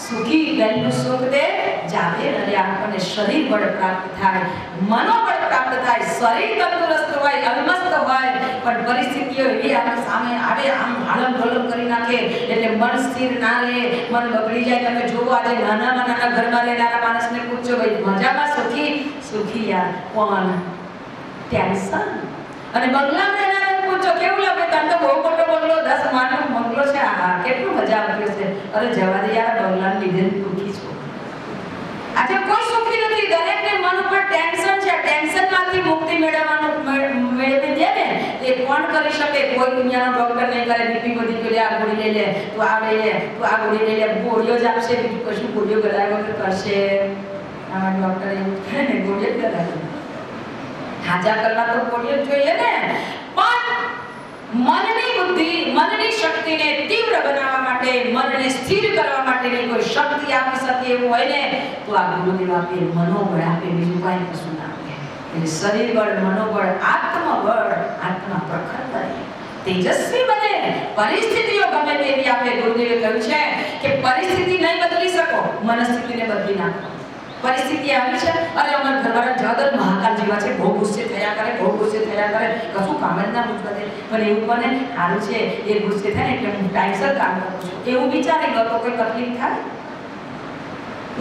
સુખી. પહેલું સુખ દે જાવે અને આપણને શરીર બળ પ્રાપ્ત થાય, મનોબળ પ્રાપ્ત થાય. શરીર તંદુરસ્ત હોય, અલમસ્ત હોય, પણ પરિસ્થિતિઓ એવી આપણી સામે આવે, આમ હાલમ ઢોલમ કરી નાખે એટલે મન સ્થિર ના રહે, મન બગડી જાય. તમે જુઓ આજે નાનામાં નાના ઘરમાં રહેનારા માણસને પૂછો, ભાઈ મજામાં સુખી? સુખી યાર, કોણ? ટેન્શન. અને બંગલામાં રહેનારાને પૂછો કેવું લાગે? તને તો બહુ મોટો બંગલો, 10 માળનો બંગલો છે, આ કેટલું મજા આવતી હશે. અરે જવા દે યાર, બંગલાને લીધે દુઃખી છું. આજે કોઈ સુખી નથી. દરેકને મન ઉપર ટેન્શન છે. ટેન્શનમાંથી મુક્તિ મેળવી દે ને એ કોણ કરી શકે? કોઈ દુનિયાનો ડોક્ટર નહીં કરે. બીપી વધી ગયો, આ ગોળી લઈ લે, તો આ લઈ લે, તો આ ગોળી લઈ લે, ગોળીઓ જ આપશે, બીજું કશું ગોળીઓ કરાવ્યો વગર કરશે? આમાં ડોક્ટર એવું કહે ને, ગોળીઓ જ કરાવે. હાજા કરવા તો ગોળીઓ જ જોઈએ ને. પણ મનની બુદ્ધિ, મનની શક્તિને તીવ્ર બનાવવા માટે, મનને સ્થિર કરવા માટેની કોઈ શક્તિ આપી શકે એવું હોય ને તો આ ગુરુદેવ આપે, મનોબળ આપે, બીજું કાંઈ કશું ના આપે. એટલે શરીર બળ, મનોબળ, આત્મબળ, આત્મા પ્રખર બને, તેજસ્વી બને. પરિસ્થિતિઓ ગમે તેવી આપે. ગુરુદેવે કહ્યું છે કે પરિસ્થિતિ નહીં બદલી શકો, મનસ્થિતિને બદલી નાખો. પરિસ્થિતિ આવી છે, અરે અમારા ઘરવાળા જગત મહાકાલ જેવા છે, બહુ ગુસ્સે થયા કરે, બહુ ગુસ્સે થયા કરે, કશું કામ જ ના પૂછવા દે. પણ એવું બને સારું છે, એ ગુસ્સે થાય ને એટલે હું ટાઈમસર કામ કરું છું એવું વિચારી લો તો કોઈ તકલીફ થાય?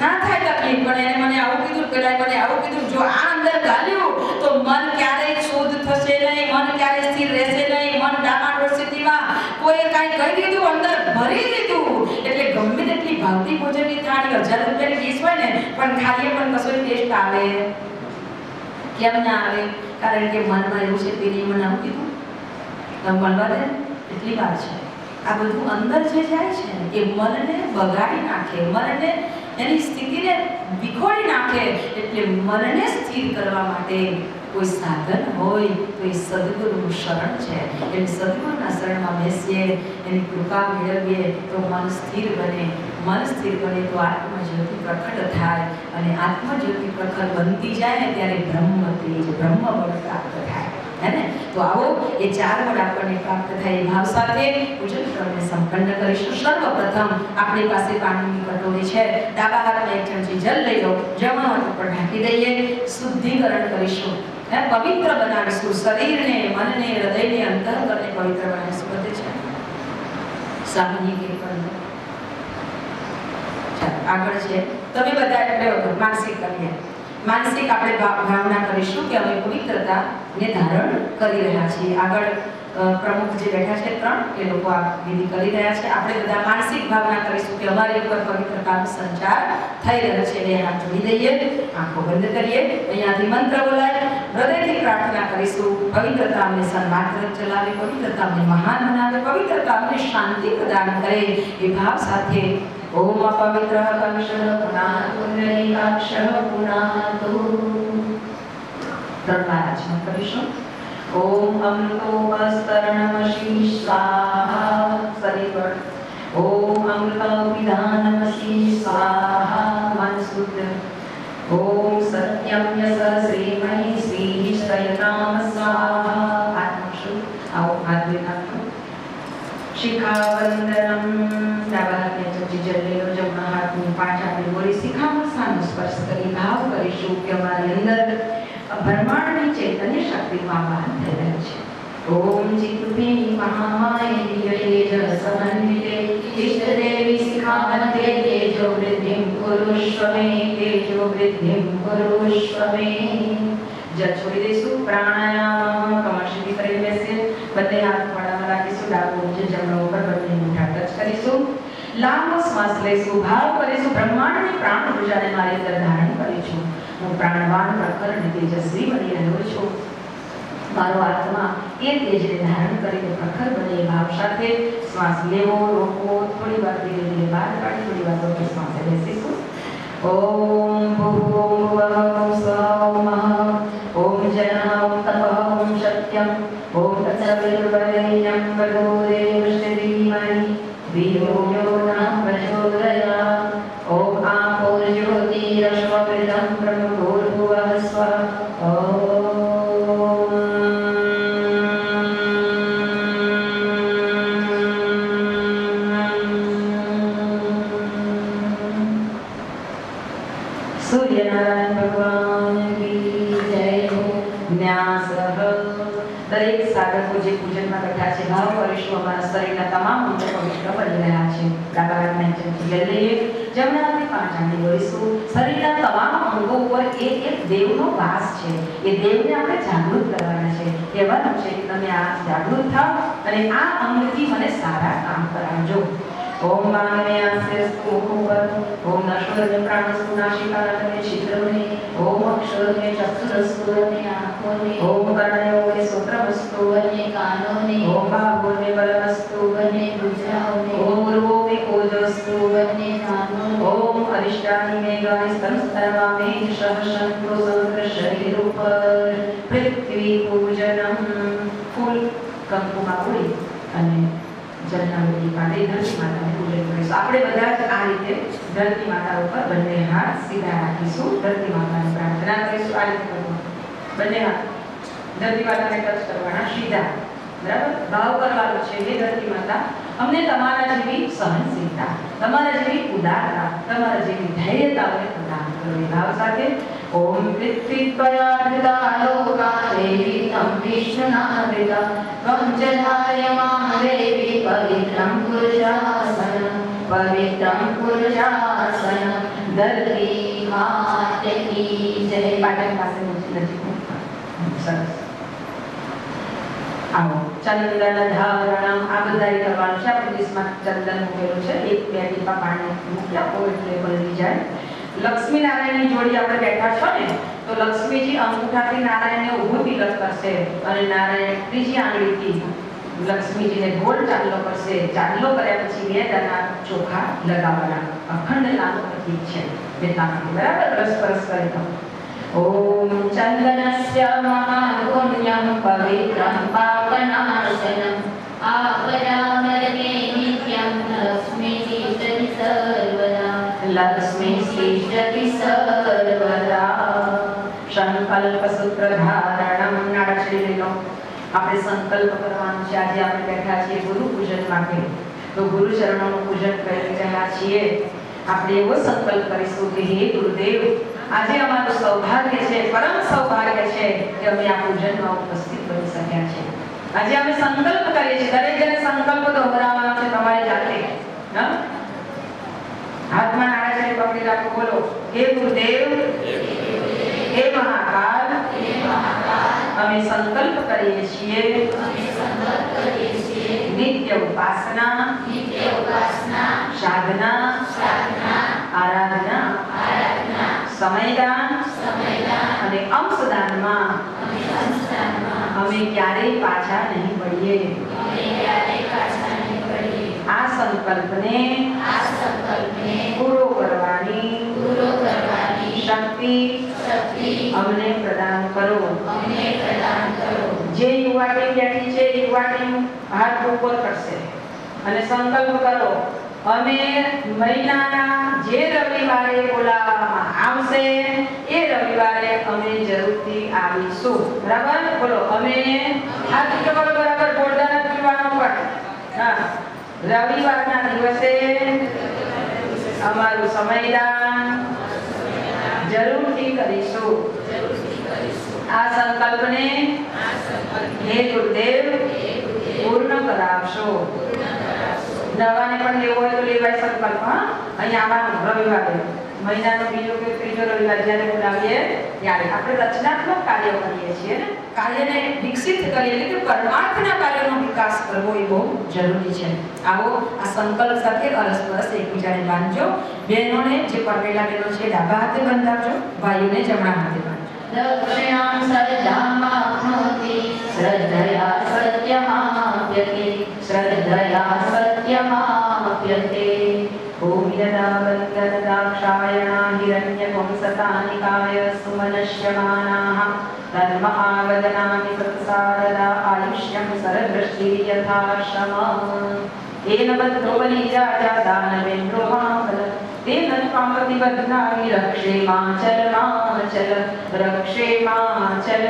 ના થાય તકલીફ. પણ એને મને આવું કીધું, પેલા મને આવું કીધું. જો આ અંદર ગાલ્યું તો મન ક્યારેય શુદ્ધ થશે નહીં, મન ક્યારેય સ્થિર રહેશે નહીં. મન ડામાડોળ સ્થિતિમાં કોઈ કાંઈ કહી દીધું, અંદર ભરી દીધું એટલે ગમે તેટલી ભાવતી ભોજનની થાળી 1000 રૂપિયાની ડીશ હોય ને પણ ખાઈએ પણ કશો ટેસ્ટ આવે? કેમ ના આવે? કારણ કે મનમાં એવું છે, પેલી મને આવું કીધું, તમે મળવા દે એટલી વાત છે. આ બધું અંદર જે જાય છે ને એ મનને બગાડી નાખે, મનને એની સ્થિતિને વિખોડી નાખે. એટલે મનને સ્થિર કરવા માટે કોઈ સાધન હોય તો એ સદગુરુનું શરણ છે. એટલે સદગુરુના શરણમાં બેસીએ, એની કૃપા મેળવીએ તો મન સ્થિર બને. મન સ્થિર બને તો આત્મજ્યોતિ પ્રખર થાય, અને આત્મજ્યોતિ પ્રખર બનતી જાય ને ત્યારે બ્રહ્મ તેજ, બ્રહ્મ બળ પ્રાપ્ત થાય. હે ને? તો આવો એ 4 બળ આપણને પ્રાપ્ત થાય એ ભાવ સાથે પૂજન ક્રમને સંપન્ન કરીશું. સર્વપ્રથમ આપણી પાસે પાણીની કટોરી છે, ડાબા હાથમાં 1 ચમચી જલ લઈ લો, જમણા હાથ ઉપર ઢાંકી દઈએ, શુદ્ધિકરણ કરીશું, પવિત્ર બનાવીશું. શરીરને, મનને, હૃદયને, અંતઃકરણને પવિત્ર બનાવીશું. બધે છે સામાન્ય કે પણ આગળ છે તમે બધા એટલે માનસિક કરીએ. માનસિક આપણે ભાવના કરીશું કે અમે પવિત્રતાને ધારણ કરી રહ્યા છીએ. આગળ પ્રમુખ જે બેઠા છે 3 એ લોકો આ વિધિ કરી રહ્યા છે. આપણે બધા માનસિક ભાવના કરીશું કે અમારી ઉપર પવિત્રતાનો સંચાર થઈ રહ્યો છે. એટલે હાથ જોડી દઈએ, આંખો બંધ કરીએ, અહીંયાથી મંત્ર બોલાય, હૃદયથી પ્રાર્થના કરીશું. પવિત્રતા અમને સન્માત્ર ચલાવે, પવિત્રતા અમને મહાન બનાવે, પવિત્રતા અમને શાંતિ પ્રદાન કરે એ ભાવ સાથે ઓમ અપવિત્ર કક્ષ પુનઃ પુનાતો 3 વાર આચમન કરીશું. ओम अमृतोपस्तरणमसि स्वाहा सरिवर ओम अमृतोपिधानमसि स्वाहा मनसुद्ध ओम सत्यम यस श्रीमहि श्री श्रयनाम स्वाहा आत्मशु आओ आद्विनाथ शिखावंदनम डाबाने चमची जलेलो जमना हाथની 5 આપણી બોલી શિખામાં સાનો સ્પર્શ કરી ભાવ કરીશું કે અમારી અંદર ब्रह्मांड चैतन्य शक्ति आवाहन થઈ રહ્યું છે. ओम चित्ते महामाये दिव्य तेज समन्विते इष्ट देवी शिखावन्ते तेजो वृद्धिं कुरुष्व मे तेजो वृद्धिं कुरुष्व मे. जल छोड़ी देશું. પ્રાણાયામ કમર સીધી કરી બેસે, બંને હાથ ખોળામાં રાખીશું, ડાબો નીચે જમણો ઉપર બંને મુઠ્ઠા ટચ કરીશું. લાંબો શ્વાસ લઈશું, ભાવ કરીશું બ્રહ્માંડની પ્રાણ ઊર્જાને મારી અંદર ધારણ કરીશું. હું પ્રાણવાન પ્રખર અને તેજસ્વી બની રહ્યો છું. મારો આત્મા એ તેજને ધારણ કરીને પ્રખર બને એ ભાવ સાથે શ્વાસ લેવો, રોકવો, થોડી વાર ધીરે ધીરે બહાર કાઢી, થોડી વાર રોકી શ્વાસે બેસીશું. ઓમ ભૂર્ભુવઃ સ્વઃ ઓમ જનઃ તપઃ ઓમ સત્યમ ઓમ તત્સવિતુર્વરેણ્યં ભર્ગો દેવસ્ય ધીમહિ ધિયો યો ન પ્રચોદયાत्. ઓમ આપો જ્યોતિરશ્વપૃતં બ્રહ્મભૂર્ભુવઃ સ્વઃ. सूर्यनारायण भगवान की जय हो. न्यासः દરેક સાધકો જે પૂજનમાં બેઠા છે ભાવ કરીશું અમારા શરીરના તમામ અંગો પવિત્ર બની રહ્યા છે. ડાબા હાથમાં ચમચી જલ લઈએ, જમણા હાથે 5 આંગળી બોલીશું. શરીરના તમામ અંગો ઉપર એક દેવનો વાસ છે. એ દેવને આપણે જાગૃત કરવાના છે. કહેવાનું છે કે તમે આ જાગૃત થાઓ અને આ અંગથી મને સારા કામ કરાવજો. ओम मानवयास्यस्तु मुखोपर ओम नश्वरने प्राणस्तु नासिकाग्रे छिद्रने ओम अक्षरने चक्षुरस्तु ने आँखोने ओम कर्णयोने श्रोत्रमस्तु ने कानोने ओम बाहुने बलमस्तु ने भुजाओने ओम उर्वोने ओजस्तु ने नानोने ओम अरिष्टानि मेघानि स्तनस्तनवामे सहस्रंतो समग्र शरीर ऊपर पृथ्वी पूजनम. फूल કંકુમાં પૂરી અને જલના વેદી પાડી ધરતી માતાને પૂજન કરીશું. આપણે બધા જ આ રીતે ધરતી માતા ઉપર બંને હાથ સીધા રાખીશું, ધરતી માતાને પ્રાર્થના કરીશું. આ રીતે કરવું, બંને હાથ ધરતી માતાને ટચ કરવાના સીધા, બરાબર? ભાવ કરવાનો છે હે ધરતી માતા, અમને તમારા જેવી સહનશીલતા, તમારા જેવી ઉદારતા, તમારા જેવી ધૈર્યતા અમને પ્રદાન કરો. એ ભાવ સાથે ओम पृथ्वीत्वयार्पिता लोका देवी तं विष्णुनावृता त्वं च धार्यमां देवी पवित्रं पुरुषासनं धरती मात की जय. પાટણ પાસે સરસ. આવો ચંદન ધારણમ આ બધાય કરવાનું છે. આપણે દેશમાં ચંદન મૂકેલું છે, 1-2 ટીપા પાણી મૂક્યા હોય એટલે બળી જાય. લક્ષ્મી નારાયણની જોડી આપણે બેઠા છો ને, તો લક્ષ્મીજી અંગૂઠાથી નારાયણને ઊભું તિલક કરશે અને નારાયણ ત્રીજી આંગળીથી લક્ષ્મીજીને ગોળ ચાંદલો કરશે. ચાંદલો કર્યા પછી 2 દાણા ચોખા લગાવવાના. અખંડ લાલ પ્રતીક છે એટલા માટે, બરાબર? રસપરસ કરી દો. ઓમ ચંદનસ્ય મહાપુણ્યમ પવિત્રમ પાપનાશનમ આપદામરકે નિત્યમ લક્ષ્મી તિષ્ઠતિ સર્વદા. લક્ષ્મી તિષ્ઠતિ સર્વદા. સંકલ્પ સૂત્ર ધારણમ. નાડાછડી લઈ લો. આપણે સંકલ્પ કરવાનો છે. આજે આપણે બેઠા છીએ ગુરુ પૂજન માટે, તો ગુરુ ચરણોનું પૂજન કરી રહ્યા છીએ. આપણે એવો સંકલ્પ કરીશું કે હે ગુરુદેવ, આજે અમારું સૌભાગ્ય છે, પરમ સૌભાગ્ય છે કે અમે આ પૂજનમાં ઉપસ્થિત બની શક્યા છે. આજે અમે સંકલ્પ કરીએ છીએ. દરેક જણે સંકલ્પ દોહરાવવાનો છે તમારી જાતે. હાથમાં નાળાચરી પકડી રાખો, બોલો હે ગુરુદેવ, હે મહાકાલ, અમે અમે સંકલ્પ કરીએ છીએ નિત્ય ઉપાસના સાધના આરાધના સમયદાન અને અંશદાનમાં અમે ક્યારેય પાછા નહીં પડીએ. આ સંકલ્પને પૂરો કરવાની શક્તિ અમને પ્રદાન કરો. જે યુવાટી બેઠી છે યુવાટીનું હાથ ઉપર કરશે અને સંકલ્પ કરો, અમે મહિનાના જે રવિવારે બોલાવવામાં આવશે એ રવિવારે અમે જરૂરથી આવીશું. બરાબર? બોલો. અમે હાથ ઊંચો કરો. બરાબર? બોલતા નથી પીવાનો પણ. હા, રવિવારના દિવસે અમારું સમયદાન જરૂરથી કરીશું. આ સંકલ્પને હે ગુરુદેવ પૂર્ણ કરાવશો. નવાને પણ લેવો હોય તો લેવાય સંકલ્પ. હા, અહીંયા આવવાનું રવિવારે, મહિનાનો બીજો કે ત્રીજો રવિવાર જ્યારે બોલાવીએ ત્યારે આપણે રચનાત્મક કાર્ય કરીએ છીએ ને. કાર્યને વિકસિત કરીએ એટલે કે પરમાર્થના કાર્યનો વિકાસ કરવો એ બહુ જરૂરી છે. આવો આ સંકલ્પ સાથે અરસપરસ એકબીજાને બાંધજો. બહેનોને જે પરવેલા બહેનો છે ડાબા હાથે બંધાવજો, ભાઈઓને જમણા હાથે બાંધજો. દક્ષિણાં સર્જામાપ્નોતિ શ્રદ્ધયા સત્યમાપ્યતે શ્રદ્ધયા સત્યમાપ્યતે. ભૂમિદદાવन्दનદાક્ષાયણા હિરण्यपुंसतानिकाय सुमनश्यमानाः धर्म आवदनानि संसारदा आयुष्यं सरदृष्टिर्यथाश्रमः. तेन बद्धो बलिराजा दानवेन्द्रो महाबल तेन त्वामतिबध्नामि रक्षे माचल रक्षे माचल.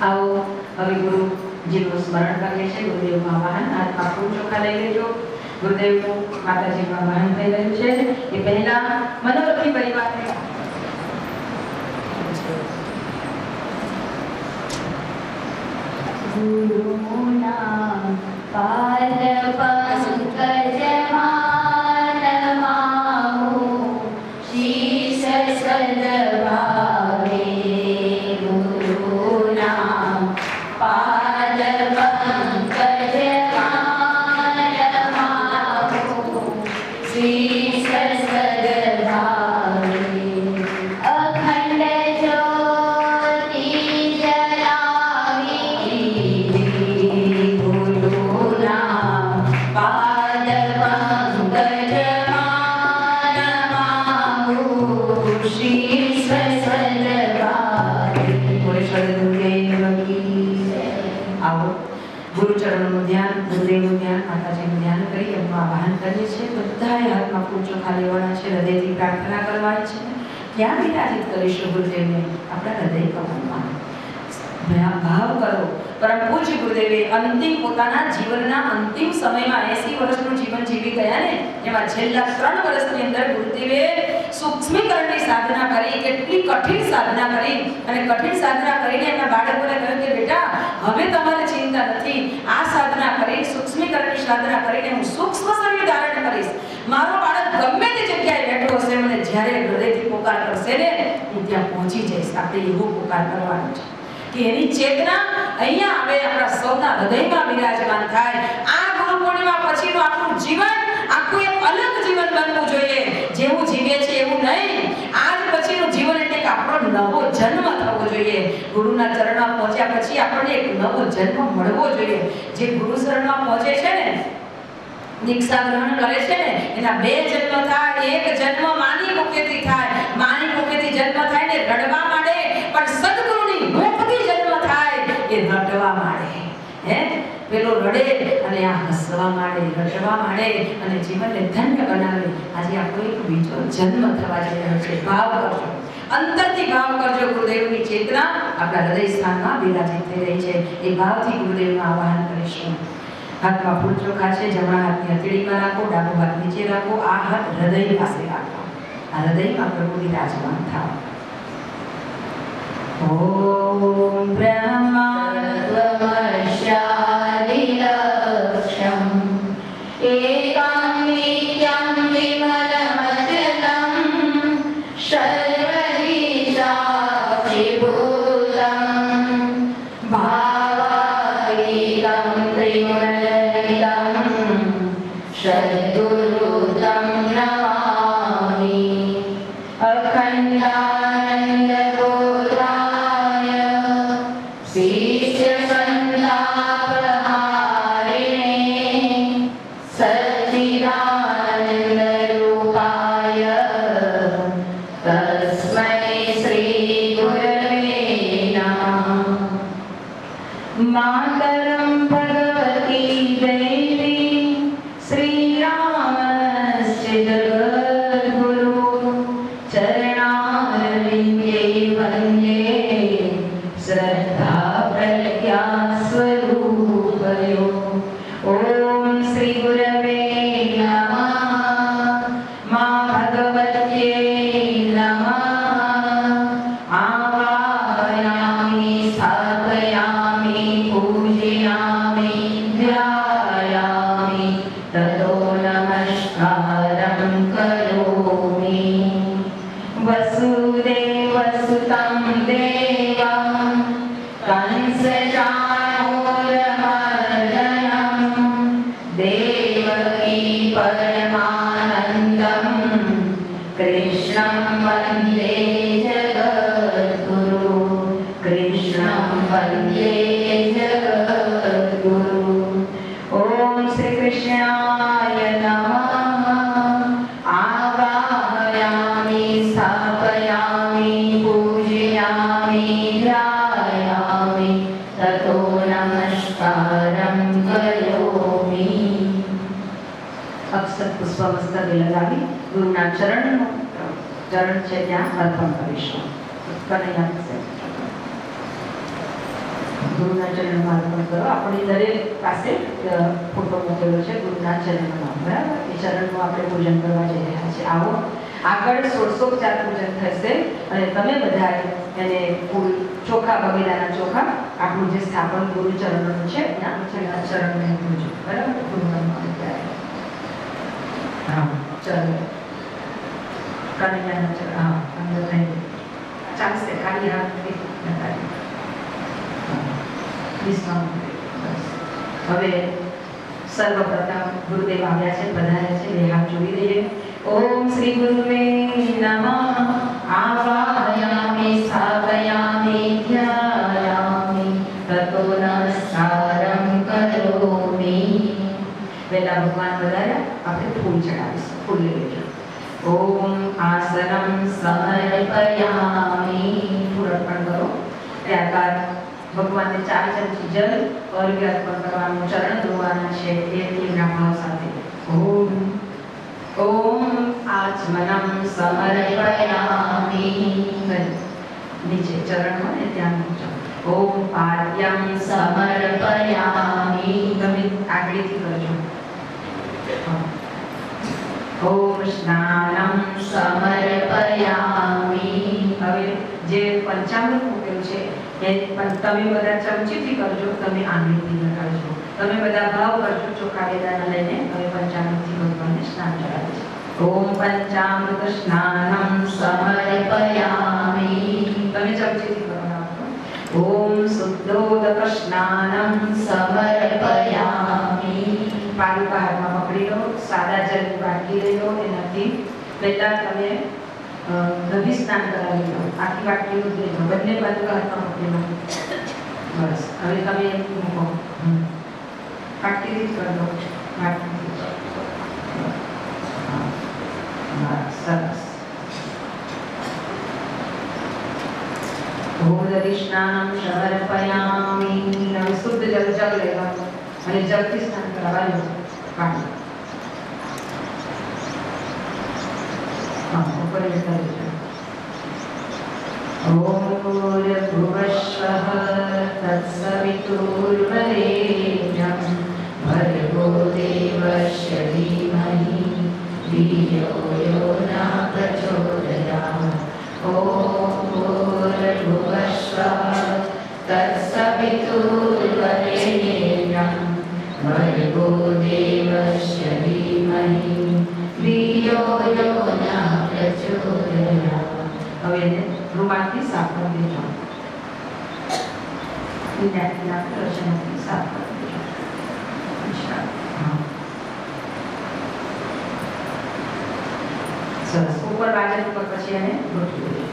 आओ હવે ગુરુજીનું સ્મરણ કરીએ છીએ. ગુરુદેવનું આવાહન. હાથમાં ફૂલ ચોખા લઈ લેજો. ગુરુદેવનું માતાજીનું આવાહન થઈ રહ્યું છે. એ પહેલા મનોરથી પરિવારને ગુરુના પાદ પંકજમાં નમામું શીશ સદભાવે. ગુરુના પાદ પંકજમાં નમામું શીશ સદભાવે. અખંડ જ્યોતિ ગુરુચરણનું ધ્યાન, ગુરુદેવનું ધ્યાન, માતાજીનું ધ્યાન કરી એમનું આવાહન કરીએ છીએ. બધાએ હાથમાં ફૂલ ચોખા લેવાના છે. હૃદયથી પ્રાર્થના કરવાની છે. ક્યાં વિરાજિત કરીશું ગુરુદેવને? આપણા હૃદય કમળમાં ભાવ કરો. પરમ પૂજ્ય ગુરુદેવે અંતિમ પોતાના જીવનના અંતિમ સમયમાં 80 વર્ષનું જીવન જીવી ગયા ને, એમાં છેલ્લા 3 વર્ષની અંદર ગુરુદેવે સૂક્ષ્મીકરણની સાધના કરી. કેટલી કઠિન સાધના કરી અને કઠિન સાધના કરીને એમના બાળકોને કહ્યું કે બેટા હવે તમારે ચિંતા નથી. આ સાધના કરી, સૂક્ષ્મીકરણની સાધના કરીને હું સૂક્ષ્મ શરીર ધારણ કરીશ. મારો બાળક ગમે તે જગ્યાએ બેઠો હશે, મને જ્યારે હૃદયથી પોકાર કરશે ને હું ત્યાં પહોંચી જઈશ. આપણે એવો પોકાર કરવાનો છે કે એની ચેતના અહીંયા આવે, આપણા સૌના હૃદયમાં બિરાજમાન થાય. આ ગુરુ પૂર્ણિમા પછીનું આપણું જીવન આખું એક અલગ જીવન બનવું જોઈએ. જેવું જીવે છે એવું નહીં. આજ પછીનું જીવન એટલે કે આપણો નવો જન્મ થવો જોઈએ. ગુરુના ચરણમાં પહોંચ્યા પછી આપણને એક નવો જન્મ મળવો જોઈએ. જે ગુરુ શરણમાં પહોંચે છે ને, દીક્ષા ગ્રહણ કરે છે ને, એના 2 જન્મ થાય. એક જન્મ માની મુખેથી થાય. માની મુખેથી જન્મ થાય ને રડવા માંડે, પણ સદગુરુની મુખથી જન્મ થાય એ રડવા માંડે. હે પેલો રડે અને આ હસવા માંડે, રડવા માંડે અને જીવનને ધન્ય બનાવે. આજે આપણો એક બીજો જન્મ થવા જઈ રહ્યો છે. ભાવ કરજો, અંતરથી ભાવ કરજો. ગુરુદેવની ચેતના આપણા હૃદય સ્થાનમાં બિરાજિત થઈ રહી છે. એ ભાવથી ગુરુદેવનું આવાહન કરીશું. હાથમાં ફૂલ ચોખા છે. જમણા હાથની હથેળીમાં રાખો, ડાબો હાથ નીચે રાખો. આ હાથ હૃદય પાસે રાખો. આ હૃદયમાં પ્રભુ વિરાજમાન થાઓ. ઓમ બ્રહ્માસ્યાદિલક્ષ્યમ એકં નિત્યં વિમલમચલં સર્વદિશાક્ષિભૂ सच्चिदानन्दबोधाय शिष्यसन्तापहारिणे सच्चिदानन्दरूपाय तस्मै श्रीगुरवे नमः। मातरं भगवती देवी श्रीरामस्य जगद्गुरु चरणारविन्दे वन्दे श्रद्धा प्रज्ञा स्वरूपयो। ॐ श्रीगुरवे नमः। मा भगवत्यै नमः। आवाहयामि स्थापयामि पूजयामि ध्यायामि ततो नमस्कारं करोमि। वसुदेवसुतं देवं कंसचाणूरमर्दनं देवकी परमानन्दं कृष्णं वन्दे जगद्गुरु। कृष्णं वन्दे जगद्गुरु। ॐ श्रीकृष्णाय नमः। आवाहयामि स्थापयामि पूजयामि ध्यायामि ततो नमस्कारं करोमि। अक्षत पुष्पमस्तके लगाવી ગુરુના ચરણ છે ત્યાં અર્પણ કરીશું. કનૈયા ગુરુના ચરણમાં અર્પણ કરો. આપણી દરેક પાસે ફોટો મૂકેલો છે ગુરુના ચરણમાં, બરાબર? એ ચરણનું આપણે પૂજન કરવા જઈ રહ્યા છીએ. આવો આગળ 16 પૂજન થશે અને તમે બધા એને ફૂલ ચોખા બગેડાના ચોખા આપણું જે સ્થાપન ગુરુ ચરણનું છે ત્યાં ચરણને પૂજો, બરાબર? ગુરુનામાં હા ચલો કનૈયાના ચરણ હા અંદર નહીં ચાલશે. ખાલી હાથ હવે સર્વપ્રથમ ગુરુદેવ આવ્યા છે, પધાર્યા છે, બે હાથ જોડી દઈએ. ઓમ શ્રી ગુરુવે નમઃ. આવાહયામિ સ્થાપયામિ ધ્યાયામિ તતો નમસ્કારં કરોમિ. પહેલા ભગવાન પધાર્યા, આપણે ફૂલ ચડાવીશું. ફૂલ લઈ લેજો. ઓમ આસનમ સમર્પયામિ. ફૂલ અર્પણ કરો. ત્યારબાદ ભગવાનને 4 ચમચી જલ અર્ઘ્ય અર્પણ કરવાનું, ચરણ ધોવાના છે એ તીવ્ર ભાવ સાથે. ઓમ ઓમ આચમનમ સમર્પયામિ. નીચે ચરણ હોય ને ત્યાં મૂકજો. ઓમ પાદ્યમ સમર્પયામિ. તમે આગળથી કરજો. ઓમ સ્નાનમ સમર્પયામિ. હવે જે પંચામૃત મૂકેલું છે એ પણ તમે બધા ચમચીથી કરજો, તમે આંગળીથી ન કરજો. તમે બધા ભાવ કરજો ચોખા વેદાના લઈને. હવે પંચામૃતથી ભગવાનને સ્નાન કરાવે છે. ઓમ પંચામૃત સ્નાનમ સમર્પયામિ. તમે ચમચીથી કરવાનો. ઓમ શુદ્ધોદક સ્નાનમ સમર્પયામિ. પાલુકા હાથમાં પકડી લો, સાદા જળની વાટકી લઈ લો. એનાથી પહેલા તમે દહીં સ્નાન કરાવી લો. આખી વાટકીનું જ લેજો, બંને પાલુકા હાથમાં પકડી લો. બસ હવે તમે મૂકો. વાટકીથી જ કરી લો. વાટકીથી સરસ. ભૂદરી સ્નાનમ સમર્પયામિ. હવે શુદ્ધ જળ લેવાનું અને જળથી સ્નાન કરાવવાનું. પાણી ઉપર જતા રહેજો. ઓમ ભૂર્ભુવઃ તત્સવિતુર્વરેણ્યં ભર્ગો દેવસ્ય ધીમહિ ધિયો યો ન પ્રચોદયાत्. ઓમ ભૂર્ભુવઃ તત્સવિતુર્વરેણ્યં ભર્ગો દેવસ્ય ધીમહિ ધિયો યો ન પ્રચોદયાत्. હવે એને રૂમાલથી સાફ કરી દેજો. વિદ્યાર્થીના રચનાથી સાફ કરી દેજો. સરસ. ઉપર બાજુ ઉપર પછી એને ગોઠવી દઈએ.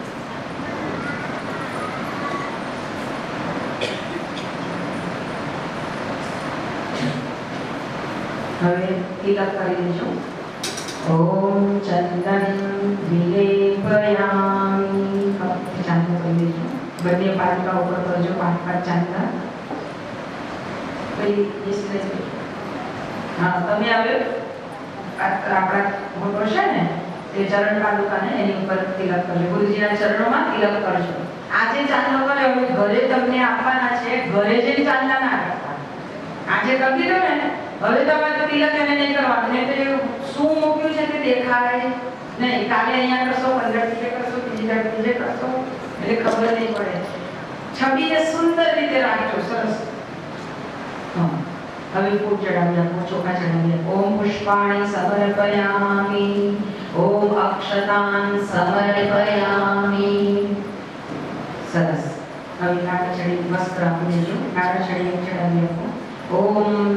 હવે તિલક કરી દેજો. ઓમ ચંદન વિલેપયામિ. ચાંદલો કરી દેજો. બંને પાદુકા ઉપર કરજો 5 ચાંદલા. પેલી બેસી હા તમે હવે આપણા મોટો છે ને તે ચરણ પાદુકાને એની ઉપર તિલક કરજો. ગુરુજીના ચરણોમાં તિલક કરજો. આજે ચાંદલો કર્યો હવે ઘરે તમને આપવાના છે. ઘરે જઈને ચાંદલા ના કરતા. આજે કરી દીધો ને હવે તમારે તિલક એને નહીં કરવાનું. નહીં તો શું મૂક્યું છે તે દેખાય નહીં. કાલે અહીંયા કરશો, 15 તિલક કરશો, ત્રીજી તારીખે તિલક કરશો એટલે ખબર નહીં પડે. છબીને સુંદર રીતે રાખજો. સરસ. હવે ફૂલ ચડાવી આપો, ચોખા ચડાવી આપો. ઓમ પુષ્પાણિ સમર્પયામિ. ઓમ અક્ષતાન સમર્પયામિ. સરસ. હવે કાળા ચડી વસ્ત્ર આપી દેજો. કાળા ચડી ચડાવી આપો. ઓમ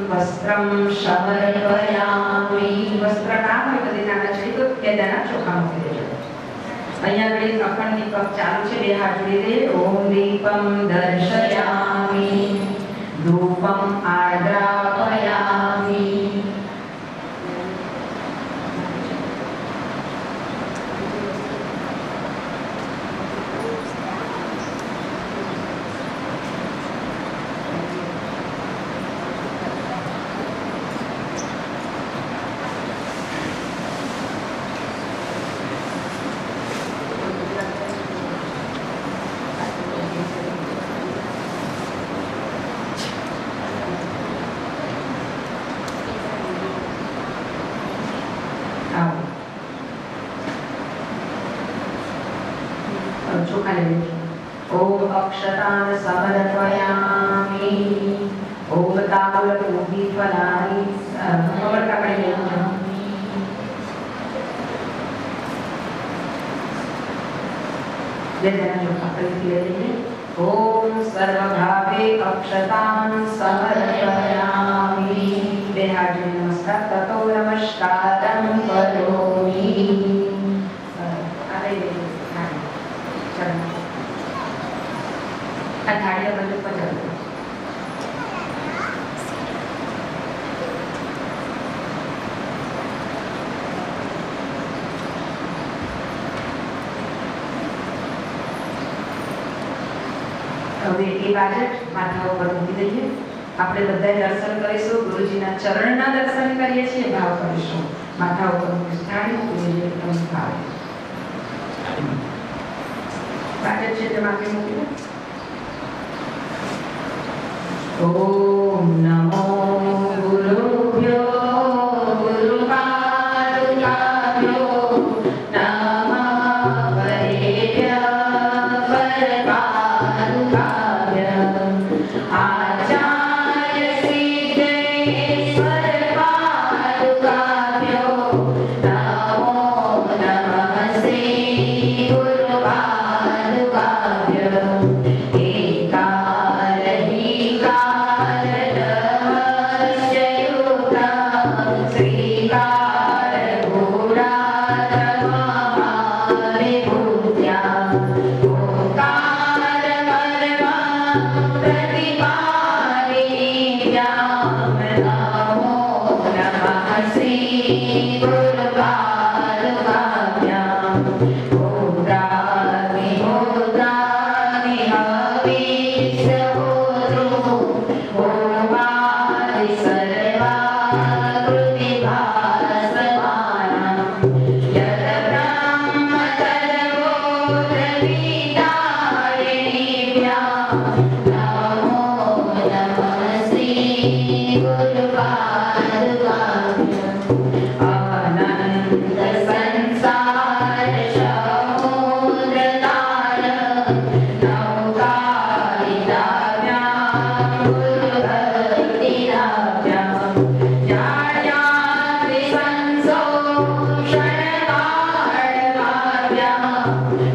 વસ્ત્રમ સમર્પયામિ. વસ્ત્ર કામ હોય તો નાના ચડી તો કેદાના ચોખા મૂકી દેજો. અહીંયા આગળ અખંડ દીપક ચાલુ છે. બે હાથ જોડી દે. ઓમ દીપમ દર્શયામિ. ધૂપમ આદ્રાપયામિ. ओम अक्षतान समर्पयामि. ओम ताम्रपूर्वी फलानि खबर काकड़ी ले देना जो काकड़ी ले लेंगे. ओम सर्वभावे अक्षतान समर्पयामि. देहाजे नमस्कार ततो नमस्कारं करोमि. थाड़िया बंद पर चल હવે એ બાજટ માથા ઉપર મૂકી દઈએ. આપણે બધાએ દર્શન કરીશું. ગુરુજીના ચરણના દર્શન કરીએ છીએ. ભાવ કરીશું. માથા ઉપર મૂકી થાળી મૂકી દઈએ. એકદમ ભાવ બાજટ છે તે માથે મૂકી દે. ओम नमो गुरुभ्यो गुरुपादुकाभ्यो नमः वरेभ्यः वरपादुकाभ्यः आचार्य सिद्धेश्वर पादुकाभ्यो नमो नमः श्री गुरुपादुकाभ्यो.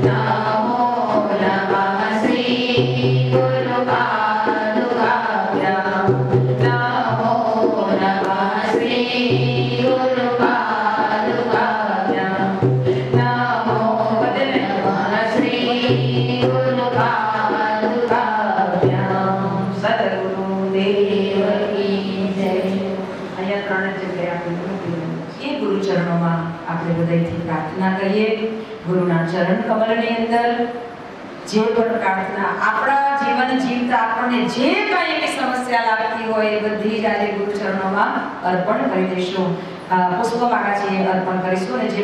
नमो આપણે હૃદયથી પ્રાર્થના કરીએ. ગુરુના ચરણ કમળની અંદર જે પણ પ્રાર્થના આપણા જીવન જીવતા આપણને જે કાંઈ એવી સમસ્યા લાગતી હોય એ બધી જ આજે ગુરુ ચરણોમાં અર્પણ કરી દઈશું. પુષ્પમાળાજીએ અર્પણ કરીશું અને જે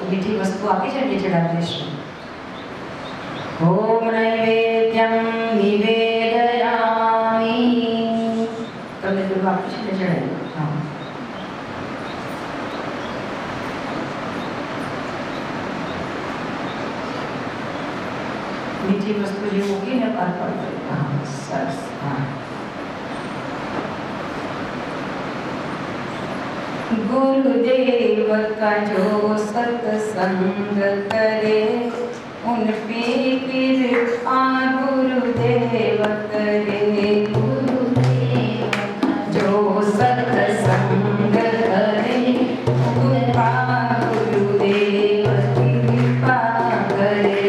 મીઠી વસ્તુ આપી છે એ ચડાવી દઈશું. ઓમ નૈવેદ્યમ નિવેદયામિ. તમને બધું આપ્યું છે ને ચડાવી. मीठी वस्तु जो होगी ना अर्पण करेगा. सरस. गुरुदेव का जो सत्संग करे उन पे कृपा गुरुदेव करे. गुरुदेव जो सत्संग करे कृपा गुरुदेव कृपा करे.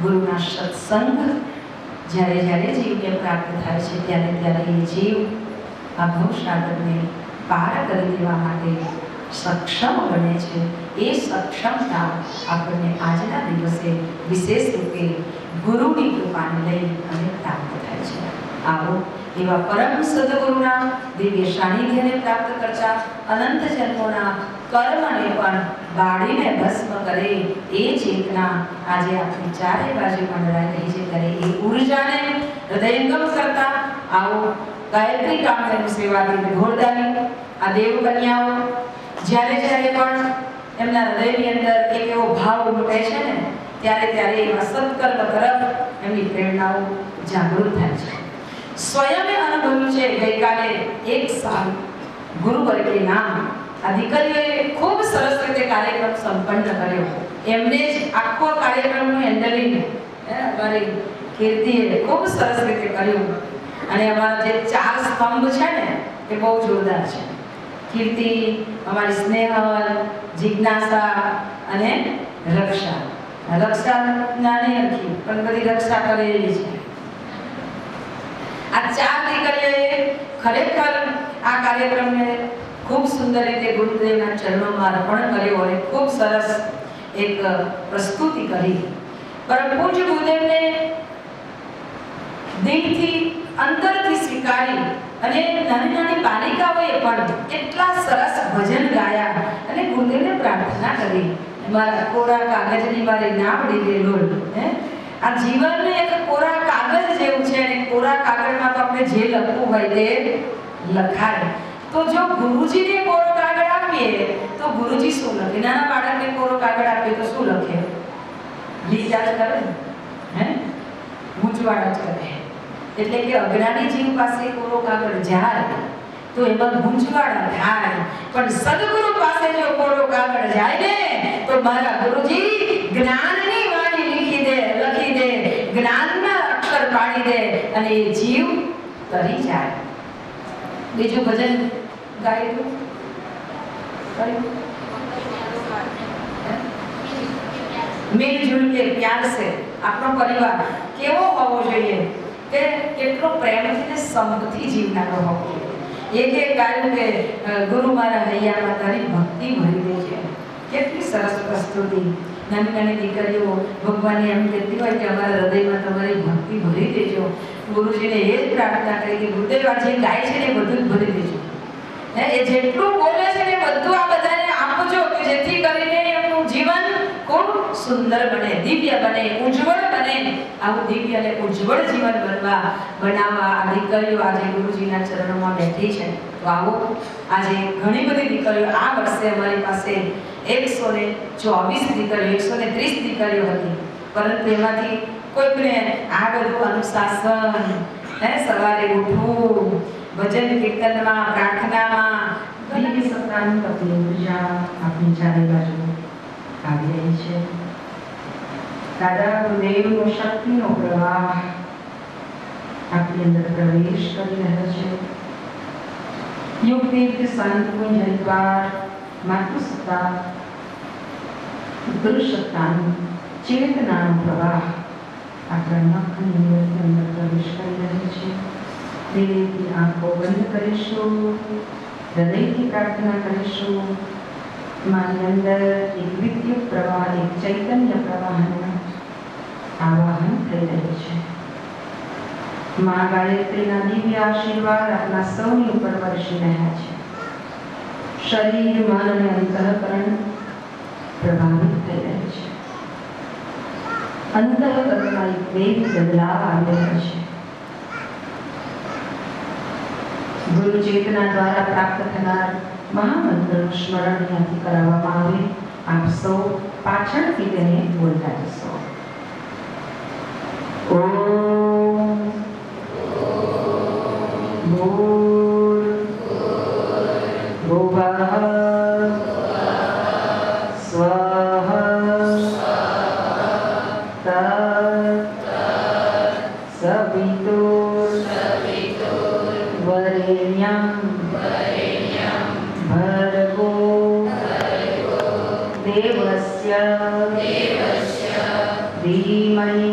ગુરુના સત્સંગ જ્યારે જ્યારે જીવને પ્રાપ્ત થાય છે ત્યારે ત્યારે એ જીવ આ ભવસાગરને પાર કરી દેવા માટે સક્ષમ બને છે. એ સક્ષમતા આપણને આજના દિવસે વિશેષ રૂપે ગુરુની કૃપાને લઈ અને પ્રાપ્ત થાય છે. આવો એવા પરમ સદગુરુના દિવ્ય સાનિધ્યને પ્રાપ્ત કરતા અનંત જન્મોના કર્મને પણ બાળીને ભસ્મ કરે એ ચેતના આજે આપણી ચારે બાજુ મંડરાઈ રહી છે. ત્યારે એ ઉર્જાને હૃદયંગમ કરતા આવો ગાયત્રી કામધેનુ સેવાથી ઘોડદાની આ દેવ કન્યાઓ જ્યારે જ્યારે પણ એમના હૃદયની અંદર એક એવો ભાવ ઉમટે છે ને ત્યારે ત્યારે એવા સત્કર્મ તરફ એમની પ્રેરણાઓ જાગૃત થાય છે. સ્વયં અનુભવ્યું છે. ગઈકાલે એક સાલ ગુરુવર્ગે નામ આ દીકરીઓએ ખૂબ સરસ રીતે કાર્યક્રમ સંપન્ન કર્યો. એમને જ આખો કાર્યક્રમનું હેન્ડલિંગ અમારી કીર્તિએ ખૂબ સરસ રીતે કર્યું. અને અમારા જે 4 સ્તંભ છે ને એ બહુ જોરદાર છે. કીર્તિ, અમારી સ્નેહલ, જિજ્ઞાસા અને રક્ષા. રક્ષા નાની હતી પણ બધી રક્ષા કરેલી છે. આ 4 દીકરીઓએ ખરેખર આ કાર્યક્રમને ખૂબ સુંદર રીતે ગુરુદેવના ચરણોમાં અર્પણ કર્યો અને ખૂબ સરસ એક પ્રસ્તુતિ કરી. પરમ પૂજ્ય ગુરુદેવને દિલથી અંતરથી સ્વીકારી અને નાની નાની બાલિકાઓએ પણ એટલા સરસ ભજન ગાયા અને ગુરુદેવને પ્રાર્થના કરી, મારા કોરા કાગળની મારી નાવડી દે લોલ. આ જીવન એક કોરા કાગળ જેવું છે અને કોરા કાગળમાં તો આપણે જે લખવું હોય તે લખાય. તો જો ગુરુજીને કોરો કાગળ આપીએ તો ગુરુજી શું લખે? નાના બાળકને કોરો કાગળ આપીએ તો શું લખે? લીટા જ કરે હે, મૂંઝવાડા જ કરે. એટલે કે અજ્ઞાની જીવ પાસે કોરો કાગળ જાય તો એમાં મૂંઝવાડા થાય, પણ સદગુરુ પાસે જો કોરો કાગળ જાય ને તો મારા ગુરુજી જ્ઞાનની વાણી લખી દે, જ્ઞાનના અક્ષર પાડી દે અને એ જીવ તરી જાય. બીજું ભજન ગાયું મિલજુલ કે પ્યાર સે. આપણો પરિવાર કેવો હોવો જોઈએ કે કેટલો પ્રેમથી ને સમથી જીવનારો હોવો જોઈએ. એક ગાયું કે ગુરુ મારા હૈયામાં તારી ભક્તિ ભરી દે છે. કેટલી સરસ પ્રસ્તુતિ. નાની નાની દીકરીઓ ભગવાનને એમ કહેતી હોય કે અમારા હૃદયમાં તમારી ભક્તિ ભરી દેજો. ગુરુજીને એ જ પ્રાર્થના કરી કે ગુરુદેવ આ જે ગાય છે ને બધું જ ભરી દેજો. એ જેટલું બોલે છે ને બધું આ બધાને આપજો કે જેથી કરીને એમનું જીવન ખૂબ સુંદર બને, દિવ્ય બને, ઉજ્જવળ બને. આવું દિવ્ય અને ઉજ્જવળ જીવન બનાવવા આ દીકરીઓ આજે ગુરુજીના ચરણોમાં બેઠી છે. તો આવો આજે ઘણી બધી દીકરીઓ આ વર્ષે અમારી પાસે 124 દીકરીઓ 130 દીકરીઓ હતી, પરંતુ એમાંથી કોઈકને આ બધું અનુશાસન, સવારે ઉઠવું, ભજન કીર્તનમાં, પ્રાર્થનામાં ઘણી સત્તાની તકલીફ ઉર્જા આપણી ચારે બાજુ આવી રહી છે. દાદા ગુરુદેવનો શક્તિનો પ્રવાહ આપણી અંદર પ્રવેશ કરી રહ્યો છે. યુગતીર્થ સંત કુંજ હરિદ્વાર માતૃસત્તા ગુરુસત્તાનું ચેતનાનો પ્રવાહ આપણા નખની અંદર પ્રવેશ કરી રહ્યો છે. દિલથી આંખો બંધ કરીશું, હૃદયથી પ્રાર્થના કરીશું. મારી અંદર એક વિદ્યુત પ્રવાહ, એક ચૈતન્ય પ્રવાહનું આવાહન થઈ રહ્યું છે. મા ગાયત્રીના દિવ્ય આશીર્વાદ આપણા સૌની ઉપર વરસી રહ્યા છે. શરીર, મન અને અંતઃકરણ પ્રભાવિત થઈ રહ્યું છે. અંતઃકરણમાં એક દૈવી બદલાવ આવી રહ્યો છે. ગુરુ ચેતના દ્વારા પ્રાપ્ત થનાર મહામંત્રનું સ્મરણ અહીંયાથી કરાવવામાં આવે. આપ સૌ પાછળથી તેને બોલતા જશો. ઓમ ભૂર ભુવઃ સ્વઃ તત્સવિતુર્વરેણ્યં ભર્ગો દેવસ્ય ધીમહિ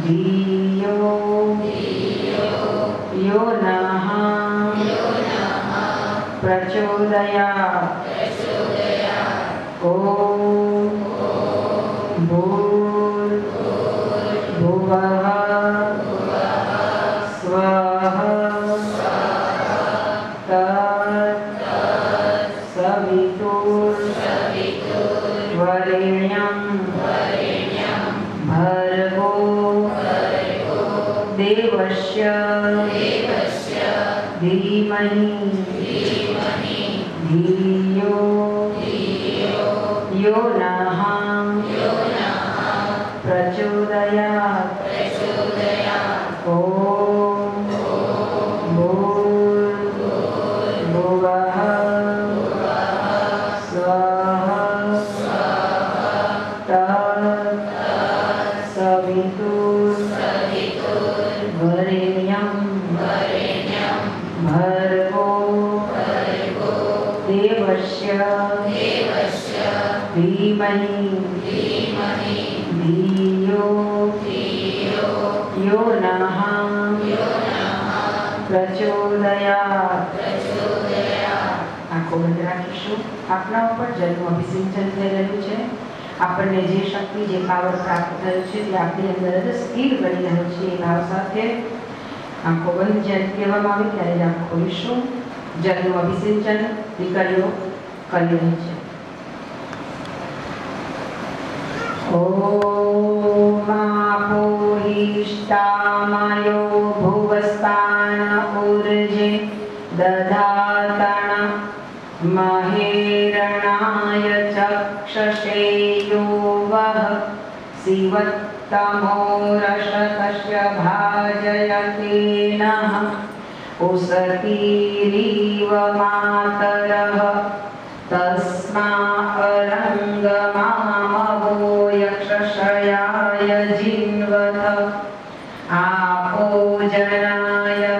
ધિયો यो नः प्रचोदयात्. ॐ भूर्भुवः स्वः तत्सवितुर्वरेण्यं भर्गो देवस्य धीमहि धियो यो नः प्रचोदयात्. ॐ भूर्भुवः स्वः तत्सवितुर्वरेण्यं भर्गो देवस्य धीमहि धियो यो नः प्रचोदयात्. કરીશું. આપણા ઉપર જલનું અભિસિંચન થઈ રહ્યું છે. આપણને જે શક્તિ, જે પાવર પ્રાપ્ત થયો છે તે આપણી અંદર જ સ્થિર બની રહ્યો છે. એ ભાવ સાથે આંખો બંધ જ્યારે કહેવામાં આવે ત્યારે જ આંખો ખોલીશું. જલનું અભિસિંચન દીકરીઓ કરી રહી છે. ઓમ આપોહિષ્ટામયો ભુવસ્તાન ઉર્જે દધાતણ મહેરણાય ચક્ષસે યો વઃ શિવત્તમો રશતસ્ય ભાજયતે નઃ ઉસતીરીવ માતરઃ તસ્મા અરંગમામવો યક્ષશયાય જીન્વથ આપો જનાય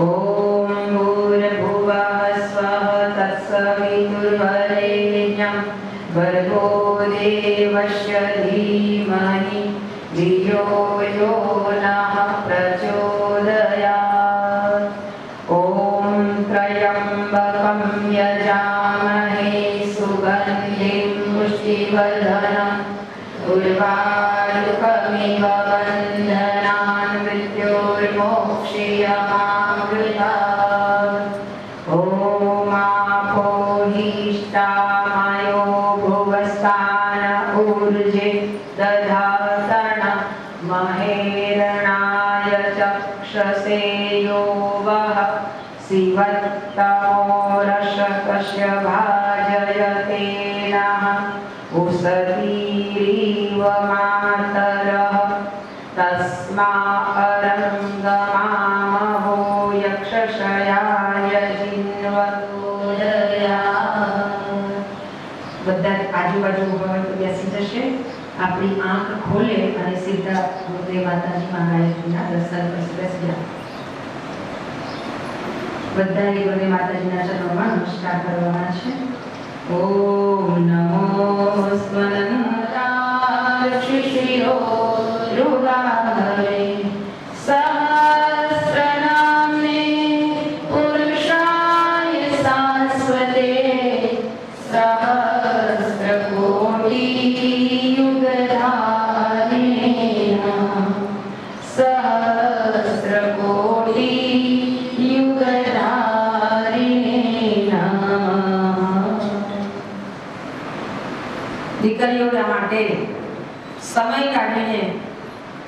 ઓમ ભૂર્ભુવઃ સ્વઃ તત્સવિતુર્વરેણ્યં ભર્ગો દેવસ્ય ધીમહિ ધિયો યો નઃ પ્રચોદયાत्. ઓમ ત્ર્યંબકં યજામહે સુગંધિં પુષ્ટિવર્ધનम् ઉર્વારુકમિવ બંધનાन् મૃત્યોર્મોક્ષયમામૃતાत्. ઓમ આપોહિષ્ટામયો ભુવસ્તાન ઉર્જે દધાતણ મહેરણાય ચક્ષસે યો વઃ શિવત્તમો રશતસ્ય ભાજયતે નઃ ઉસતીરીવ માતરઃ તસ્મા અરંગમામવો યક્ષશયાય જીન્વતોદયાत्. બધા આજુબાજુ ઉભા હોય તો બેસી જશે. આપણી આંખ ખોલે અને સીધા ગુરુદેવ માતાજી મહારાજના દર્શન કરી બેસી જાય. બધાએ ગુરુદેવ માતાજીના ચરણોમાં નમસ્કાર કરવાના છે. ઓમ નમો સ્વનંતાક્ષિશિરો રૂડાહરે સહસ્રનામ્ને પુરુષાય શાશ્વતે સહસ્રકોટિ સહસ્રકોટિ દીકરીઓના માટે સમય કાઢીને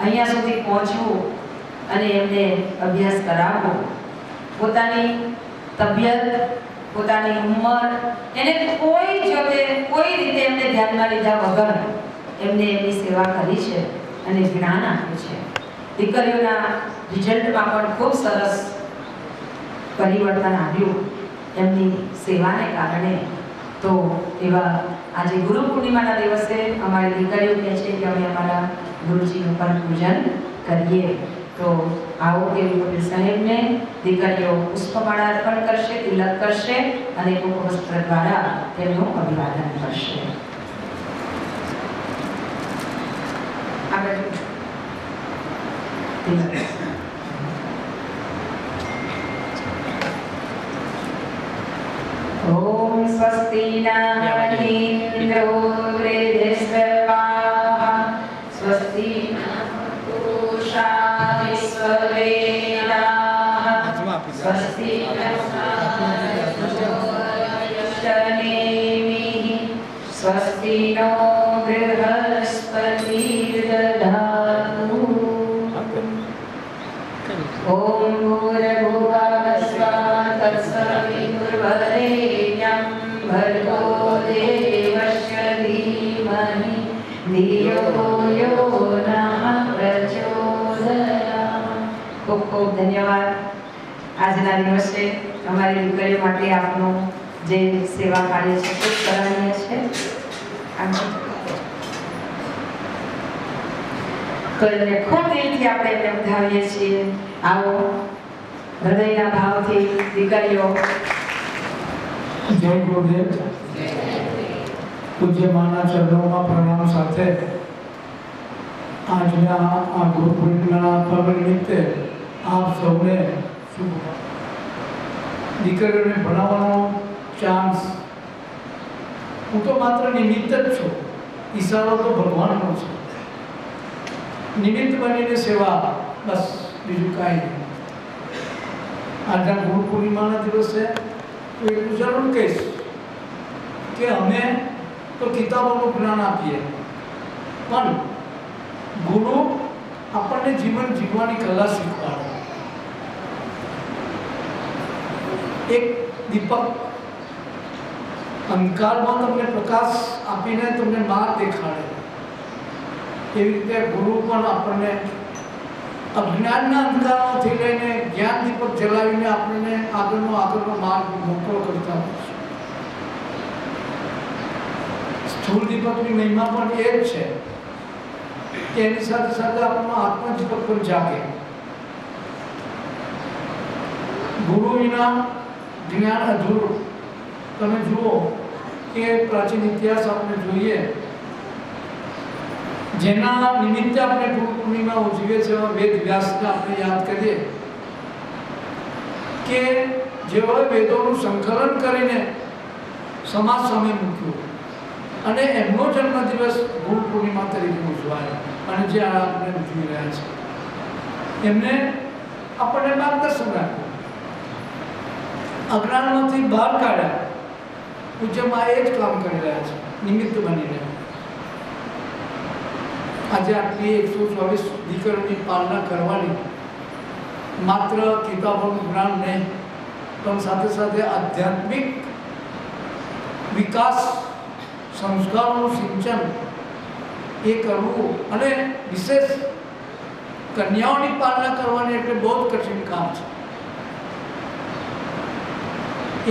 અહીંયા સુધી પહોંચવું અને એમને અભ્યાસ કરાવવો, પોતાની તબિયત, પોતાની ઉંમર એને કોઈ રીતે એમને ધ્યાનમાં લીધા વગર એમને એમની સેવા કરી છે અને જ્ઞાન આપ્યું છે. દીકરીઓના રિઝલ્ટમાં પણ ખૂબ સરસ પરિવર્તન આવ્યું એમની સેવાને કારણે. તો એવા આજે ગુરુ પૂર્ણિમાના દિવસે અમારી દીકરીઓ કહે છે કે અમે અમારા ગુરુજીનું પણ પૂજન કરીએ. તો આવો દેવી પટેલ સાહેબને દીકરીઓ પુષ્પમાળા અર્પણ કરશે, તિલક કરશે અને પુષ્પવસ્ત્ર દ્વારા તેમનું અભિવાદન કરશે. આગળ ઓમ સ્વસ્તિ ન ઇન્દ્રો વૃદ્ધસ્વાહા સ્વસ્તિ ન પૂષા વિશ્વવેદાઃ સ્વસ્તિ ન શનેમિઃ સ્વસ્તિ નો બૃહસ્પતિર્દધાતુ. ઓમ ભૂર્ભુવઃ સ્વઃ તત્સવિતુર્વરેણ્યં ભર્ગો દેવસ્ય ધીમહિ ધિયો યો નઃ પ્રચોદયાत्. ખૂબ ખૂબ ધન્યવાદ. આજના દિવસે અમારી દીકરીઓ માટે આપનું જે સેવા કાર્ય છે ખૂબ સરાહનીય છે. તો એને ખૂબ દિલથી આપણે એમને વધાવીએ છીએ. આવો હૃદયના ભાવથી દીકરીઓ. જય ગુરુદેવ. પૂજ્ય માના ચરણોમાં પ્રણામ સાથે આજના આ ગુરુ પૂર્ણિમાના પર્વ નિમિત્તે આપ સૌને શુભ દીકરીઓને ભણાવવાનો ચાન્સ, હું તો માત્ર નિમિત્ત જ છું, ઈશારો તો ભગવાનનો છે. નિમિત્ત બનીને સેવા, બસ, બીજું કાંઈ નહીં. આજના ગુરુ પૂર્ણિમાના દિવસે હું એટલું જરૂર કહીશ કે અમે તો કિતાબોનું જ્ઞાન આપીએ, પણ ગુરુ આપણને જીવન જીવવાની કલા શીખવાડે. એક દીપક અંધકારમાં તમને પ્રકાશ આપીને તમને માર્ગ દેખાડે, એવી રીતે ગુરુ પણ આપણને અજ્ઞાનના અંધકારમાંથી લઈને જ્ઞાન દીપક જલાવીને આપણને આગળનો માર્ગ મોકળો કરતા હોય છે. સ્થૂળ દીપકની મહિમા પણ એ જ છે કે એની સાથે સાથે આપણો આત્મદીપક પણ જાગે. ગુરુ વિના જ્ઞાન અધૂરું. તમે જુઓ કે પ્રાચીન ઇતિહાસ આપણે જોઈએ, જેના નિમિત્તે આપણે ગુરુ પૂર્ણિમા ઉજવીએ છીએ, વેદ વ્યાસને આપણે યાદ કરીએ કે જેઓએ વેદોનું સંકલન કરીને સમાજ સામે મૂક્યું અને એમનો જન્મદિવસ ગુરુ પૂર્ણિમા તરીકે ઉજવાયો અને જે આપણે ઉજવી રહ્યા છે, એમને આપણને માર્ગદર્શન આપ્યું, અજ્ઞાનમાંથી બહાર કાઢ્યા. પૂજ્યમાં એ જ કામ કરી રહ્યા છે, નિમિત્ત બનીને. આજે આટલી 124 દીકરીઓની પાલના કરવાની માત્ર કિતાબોનું જ્ઞાન નહીં, પણ સાથે સાથે આધ્યાત્મિક વિકાસ, સંસ્કારોનું સિંચન એ કરવું, અને વિશેષ કન્યાઓની પાલના કરવાની એટલે બહુ જ કઠિન કામ છે.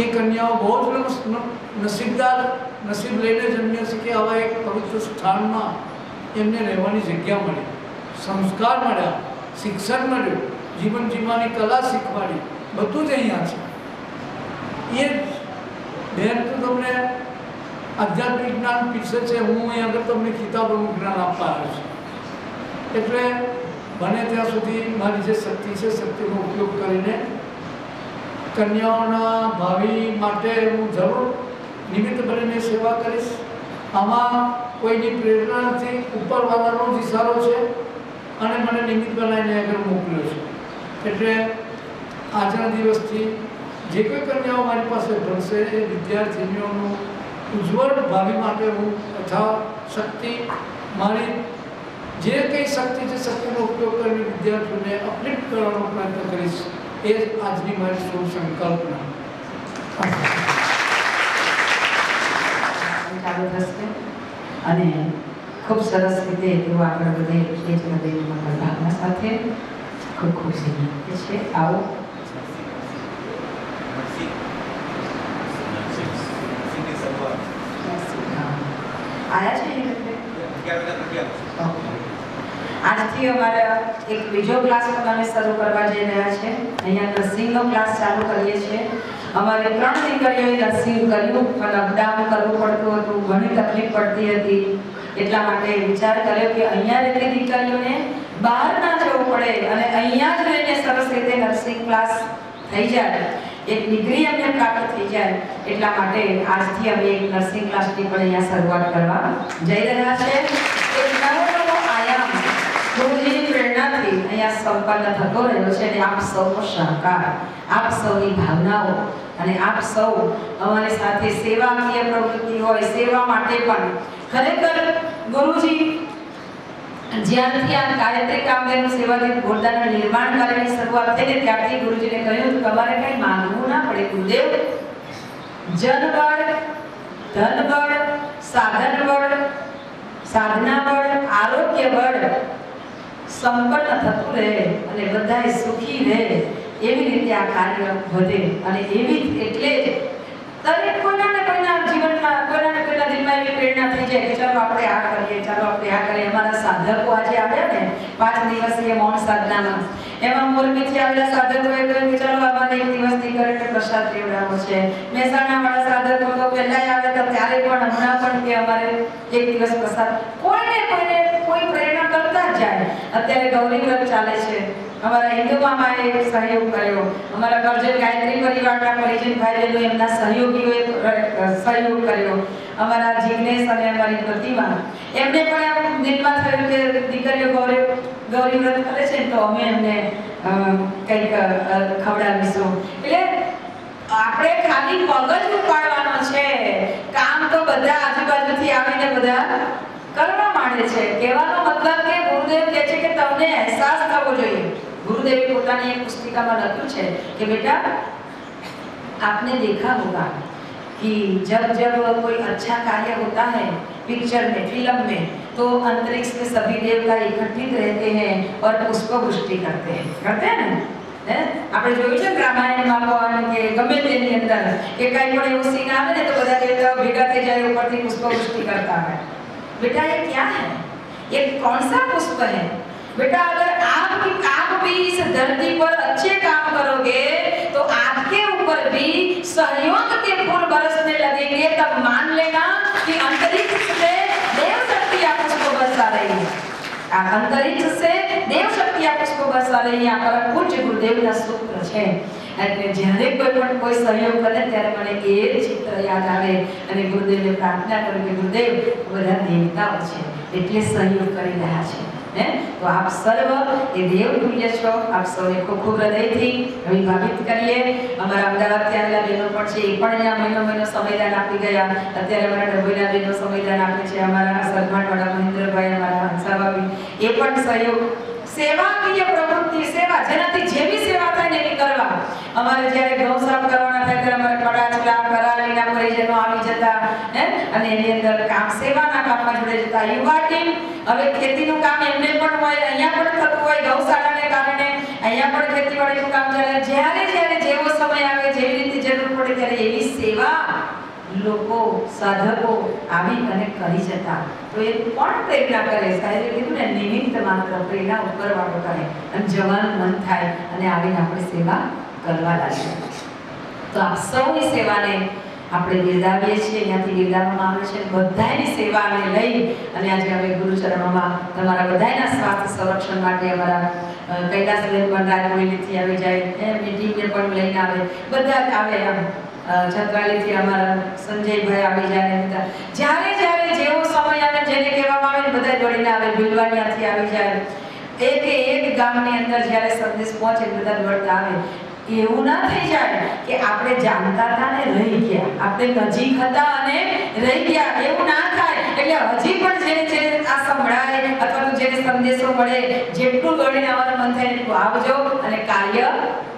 એ કન્યાઓ બહુ જ નસીબ લઈને જન્મ્યા છે કે આવા એક પવિત્ર સ્થાનમાં એમને રહેવાની જગ્યા મળી, સંસ્કાર મળ્યા, શિક્ષણ મળ્યું, જીવન જીવવાની કલા શીખવાડી, બધું જ અહીંયા છે. એ બેન તો તમને આધ્યાત્મિક જ્ઞાન પીરસે છે, હું અહીં આગળ તમને કિતાબોનું જ્ઞાન આપવા આવ્યો છું. એટલે બને ત્યાં સુધી મારી જે શક્તિ છે, શક્તિનો ઉપયોગ કરીને કન્યાઓના ભાવિ માટે હું જરૂર નિમિત્ત બનીને સેવા કરીશ. આમાં કોઈની પ્રેરણા નથી, ઉપરવાળાનો જ ઇશારો છે અને મને નિમિત્ત બનાવીને આગળ મોકલ્યો છે. એટલે આજના દિવસથી જે કોઈ કન્યાઓ મારી પાસે ભણશે એ વિદ્યાર્થીનીઓનું ઉજ્જવળ ભાવિ માટે હું શક્તિ, મારી જે કંઈ શક્તિ છે, શક્તિનો ઉપયોગ કરીને વિદ્યાર્થીઓને અપલિફ્ટ કરવાનો પ્રયત્ન કરીશ. એ જ આજની મારી શુભ સંકલ્પના. ચાલુ થશે અને ખૂબ સરસ રીતે તેઓ આગળ વધે એ જ હૃદયમાં ભાવના સાથે ખૂબ ખુશી નાખે છે. આવો આયા છે. આજથી અમારા એક બીજો ક્લાસ અમે શરૂ કરવા જઈ રહ્યા છે. અહીંયા નર્સિંગનો ક્લાસ ચાલુ કરીએ છીએ. અમારે 3 દીકરીઓએ નર્સિંગ કર્યું, પણ અપડાઉન કરવું પડતું હતું, ઘણી તકલીફ પડતી હતી. એટલા માટે વિચાર કર્યો કે અહીંયા રહેતી દીકરીઓને બહાર ના જવું પડે અને અહીંયા જ રહીને સરસ રીતે નર્સિંગ ક્લાસ થઈ જાય, એક ડિગ્રી અમને પ્રાપ્ત થઈ જાય. એટલા માટે આજથી અમે એક નર્સિંગ ક્લાસની પણ અહીંયા શરૂઆત કરવા જઈ રહ્યા છે. એક નવો આયામ ગુરુજીની પ્રેરણાથી અહીંયા સંપન્ન થતો રહ્યો છે અને આપ સૌનો સહકાર, આપ સૌની ભાવનાઓ અને આપ સૌ અમારી સાથે સેવાકીય પ્રવૃત્તિ હોય, સેવા માટે પણ ખરેખર ગુરુજી જ્યારથી આ ગાયત્રી કામધેનુ સેવાદીપ બોરદાના નિર્માણ કાર્યની શરૂઆત થઈ ને ત્યારથી ગુરુજીને કહ્યું તમારે કંઈ માંગવું ના પડે ગુરુદેવ, જનબળ, ધનબળ, સાધનબળ, સાધનાબળ, આરોગ્યબળ સંપન્ન થતું રહે અને બધાએ સુખી રહે એવી રીતે આ કાર્ય વધે. અને એવી એટલે દરેક કોઈના ને કોઈના જીવનમાં, કોઈના ને કોઈના દિલમાં એવી પ્રેરણા થઈ જાય કે ચાલો આપણે આ કરીએ, ચાલો આપણે આ કરીએ. અમારા સાધકો આજે આવ્યા ને 5 દિવસીય મૌન સાધનામાં, એમાં મોરબીથી આવેલા સાધકોએ કહ્યું કે ચાલો અમારે 1 દિવસથી કરીને પ્રસાદ લેવડાવવો છે. મહેસાણાવાળા સાધકો તો પહેલા આવ્યા હતા ત્યારે પણ હમણાં પણ કે અમારે 1 દિવસ પ્રસાદ. કોઈને કોઈ પ્રેરણા કરતા જાય. અત્યારે ગૌરી વ્રત ચાલે છે. અમારા હિન્દુ મામાએ સહયોગ કર્યો, અમારા કરજણ ગાયત્રી પરિવારના પરિજનભાઈ બહેનો એમના સહયોગીઓએ સહયોગ કર્યો, અમારા જીગ્નેશ અને અમારી પ્રતિમા એમને પણ દિલમાં થયું કે દીકરીઓ ગૌરી વ્રત કરે છે તો અમે એમને કંઈક ખવડાવીશું. એટલે આપણે ખાલી મગજ ઉપાડવાનો છે, કામ તો બધા આજુબાજુથી આવીને બધા કરવા માંડે છે. કહેવાનો મતલબ કે ગુરુદેવ કહે છે કે તમને અહેસાસ થવો જોઈએ. गुरुदेव પોતાની એક પુસ્તિકામાં લખ્યું છે કે બેટા आपने देखा होगा कि जब जब कोई अच्छा कार्य होता है पिक्चर में फिल्म में तो अंतरिक्ष में सभी देवता इकट्ठित रहते हैं और पुष्प वृष्टि करते हैं ने આપણે જોયું છે રામાયણમાં પણ કે ગમે તેની અંદર કે કઈ પણ એવો સીન આવે ને તો બધા દેવતાઓ ભેગા થઈ જાય ઉપરથી પુષ્પ વૃષ્ટિ करता है. बेटा ये क्या है? ये कौन सा पुष्प है? बेटा अगर आप भी इस धरती पर अच्छे काम करोगे तो आपके ऊपर भी सहयोग के फूल बरसने लगेंगे. तब मान लेना कि अंतरिक्ष से देव शक्ति आप उसको बरसा रही है. अंतरिक्ष से देव शक्ति आप उसको बरसा रही है. पर पूज्य गुरुदेव ना सूत्र है. એટલે જ્યારે કોઈ સહયોગ કરે ત્યારે મને એ ચિત્ર યાદ આવે અને ગુરુદેવને પ્રાર્થના કરું કે ગુરુદેવ બધા દેવતાઓ છે એટલે સહયોગ કરી રહ્યા છે. तो आप सर्व ये देव तुल्य છો. આપ સૌને ખૂબ ખૂબ હૃદયથી અભિવાદિત કરીએ. અમારા અમદાવાદથી આવેલા બહેનો પણ છે, એ પણ અહીંયા મહિનો સમયદાન આપી ગયા. અત્યારે અમારા ડભોઈના બહેનો સમયદાન આપે છે. અમારા સરમાણવાળા મહેન્દ્રભાઈ, અમારા હંસાભાભી એ પણ સહયોગ સેવાકીય પ્રવૃત્તિ સેવા જેનાથી જેવી સેવા થાય ને એની કરવા. અમારે જ્યારે ગૌ સાફ કરવાના થાય ત્યારે અમારે કડાચલા કરાલીના પરિજનો આવી જતા અને એની અંદર કામ સેવાના કામમાં જોડે જતા. યુવા ટીમ હવે ખેતીનું કામ એમને પણ હોય, અહીંયા પણ થતું હોય ગૌશાળાને કારણે અહીંયા પણ ખેતીવાડીનું કામ ચાલે. જ્યારે જ્યારે જેવો સમય આવે જેવી રીતે જરૂર પડે ત્યારે એવી સેવા લોકો સાધકો આવી અને કરી જતા. તો એ કોણ પ્રેરણા કરે? સાહેબે કીધું ને નિમિત્ત માત્ર પ્રેરણા ઉપરવાળો કરે અને જવાનું મન થાય અને આવીને આપણે સેવા કરવા લાગીએ. તો આપ સૌની સેવાને આપણે બિરદાવીએ છીએ. અહીંયાથી બિરદાવવામાં આવે છે. બધાની સેવાને લઈ અને આજે અમે ગુરુચરણોમાં તમારા બધાના સ્વાસ્થ્ય સંરક્ષણ માટે અમારા કૈલાસબેન પણ રાજકોટથી આવી જાય, એમની ટીમને પણ લઈને આવે, બધા જ આવે. આમ છત્રાલીથી અમારા સંજયભાઈ આવી જાય. બધા જ્યારે જ્યારે જેવો સમય આવે જેને કહેવામાં આવે બધા દોડીને આવે. ભીલવાડિયાથી આવી જાય. એક ગામની અંદર જ્યારે સંદેશ પહોંચે બધા દોડતા આવે. એવું ના થઈ જાય કે આપણે જાણતા હતા ને રહી ગયા, આપણે નજીક હતા અને રહી ગયા, એવું ના થાય. એટલે હજી પણ જેને આ સંભળાય અથવા તો જેને સંદેશો મળે જેટલું દોડીને આવવાનું મન થાય એટલું આવજો અને કાર્ય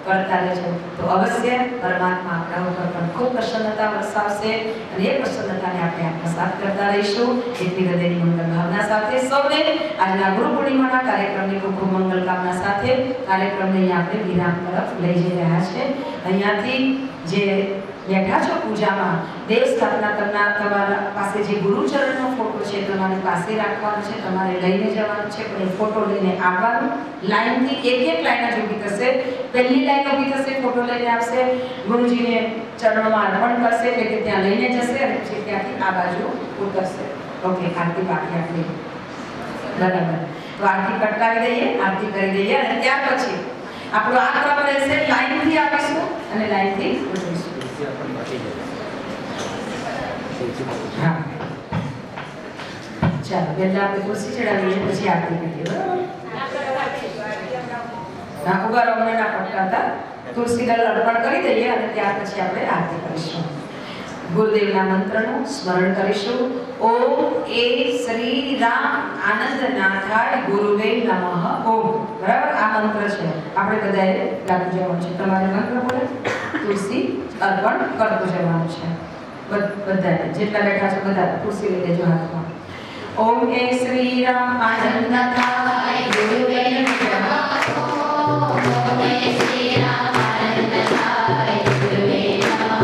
કરતા રહેજો. તો અવશ્ય પરમાત્મા આપણા ઉપર પણ ખૂબ પ્રસન્નતા વરસાવશે અને એ પ્રસન્નતાને આપણે આત્મસાત કરતા રહીશું. એટલી હૃદયની મંગલ ભાવના સાથે સૌને આજના ગુરુ પૂર્ણિમાના કાર્યક્રમની ખૂબ ખૂબ મંગલ કામના સાથે કાર્યક્રમને અહીંયા આપણે વિરામ તરફ લઈ જઈ રહ્યા છે. અહીંયાથી જે બેઠા છો પૂજામાં દેવ સ્થાપના કરનાર તમારા પાસે જે ગુરુચરણનો ફોટો છે તમારી પાસે રાખવાનો છે, તમારે લઈને જવાનો છે. પણ એ ફોટો લઈને આવવાનું. લાઈનથી એક લાઈન જ ઊભી થશે. પહેલી લાઈન ઊભી થશે, ફોટો લઈને આવશે, ગુરુજીને ચરણોમાં અર્પણ કરશે એટલે કે ત્યાં લઈને જશે અને પછી ત્યાંથી આ બાજુ ઉતરશે. ઓકે, આરતી બાકી આપણી બરાબર. તો આરતી પટકાવી દઈએ, આરતી કરી દઈએ અને ત્યાર પછી આપણો આ ક્રમ રહેશે. લાઈનથી આવીશું અને લાઈનથી ઉતરીશું. હા, ચાલો પહેલા આપણે ખુરશી ચડાવીએ પછી આરતી કરીએ. બરાબર? ના ઉભા રહો, અમને ના પટકાતા. તુલસી દળ અર્પણ કરી દઈએ અને ત્યાર પછી આપણે આરતી કરીશું. ગુરુદેવના મંત્રનું સ્મરણ કરીશું. ઓમ એ શ્રી રામ આનંદનાથાય ગુરુવે નમઃ ઓમ. બરાબર? આ મંત્ર છે, આપણે બધાએ લાગુ જવાનું છે. તમારે મંત્ર બોલે તુલસી અર્પણ કરતું જવાનું છે. બધા જેટલા બેઠા છે બધા તુલસી લઈ લેજો હાથમાં. ઓમ એ શ્રી રામ આનંદનાથાય ગુરુવે નમઃ ઓમ એ શ્રી રામ આનંદનાથાય ગુરુવે નમઃ.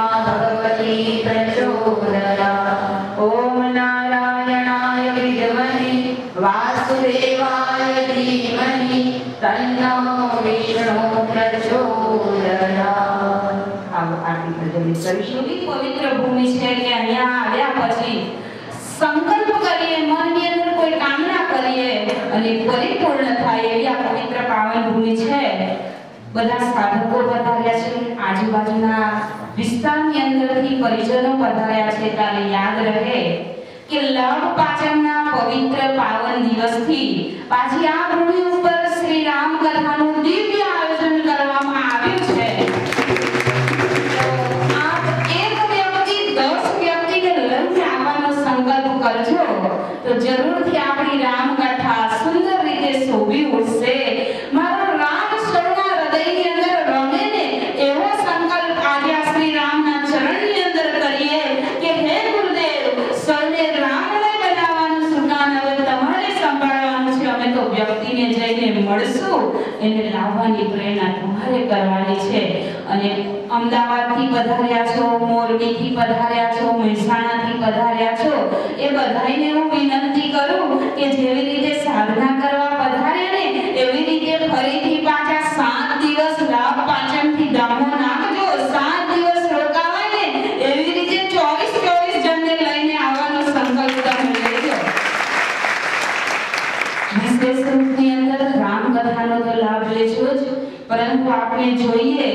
भगवती प्रचोदयात्। ॐ नारायणाय विद्महे वासुदेवाय धीमहि तन्नो विष्णु प्रचोदयात्। આરતી પ્રજ્વલિત કરીશું। એવી પવિત્ર ભૂમિ છે કે અહીંયા આવ્યા પછી સંકલ્પ કરીએ, મનની અંદર કોઈ કામના કરીએ અને પરિપૂર્ણ થાય એવી આ પવિત્ર પાવન ભૂમિ છે। બધા સાધકો પધાર્યા છે, આજુબાજુના વિસ્તારની અંદરથી પરિજનો પધાર્યા છે। ત્યારે યાદ રહે કે લાભ પાંચમના પવિત્ર પાવન દિવસથી પાછી આ ભૂમિ ઉપર શ્રી રામ કથાનું દિવ્ય આયોજન કરવામાં આવ્યું છે। કરજો તો જરૂરથી આપણી રામ કથા સુંદર રીતે શોભી ઉઠશે। મારો રામ સૌના હૃદયની અંદર રમે ને એવો સંકલ્પ આજે શ્રી રામના ચરણની અંદર કરીએ કે હે ગુરુદેવ, સૌને રામમય બનાવવાનું સુકાન હવે તમારે સંભાળવાનું છે। અમે તો વ્યક્તિને જઈને મળશું, એને લાવવાની પ્રેરણા તમારે કરવાની છે। અને અમદાવાદથી પધાર્યા છો, મોરબીથી પધાર્યા છો, મહેસાણાથી પધાર્યા છો, એ બધાઈને હું વિનંતી કરું કે જેવી રીતે સાધના કરવા પધાર્યા ને એવી રીતે ફરીથી પાછા 7 દિવસ લાભ પાંચમથી દામો નાખજો। 7 દિવસ રોકાવાય ને એવી રીતે 24 જણને લઈને આવવાનો સંકલ્પ તમે લેજો। વિશેષ રૂપની અંદર રામ કથાનો તો લાભ લેજો જ, પરંતુ આપણે જોઈએ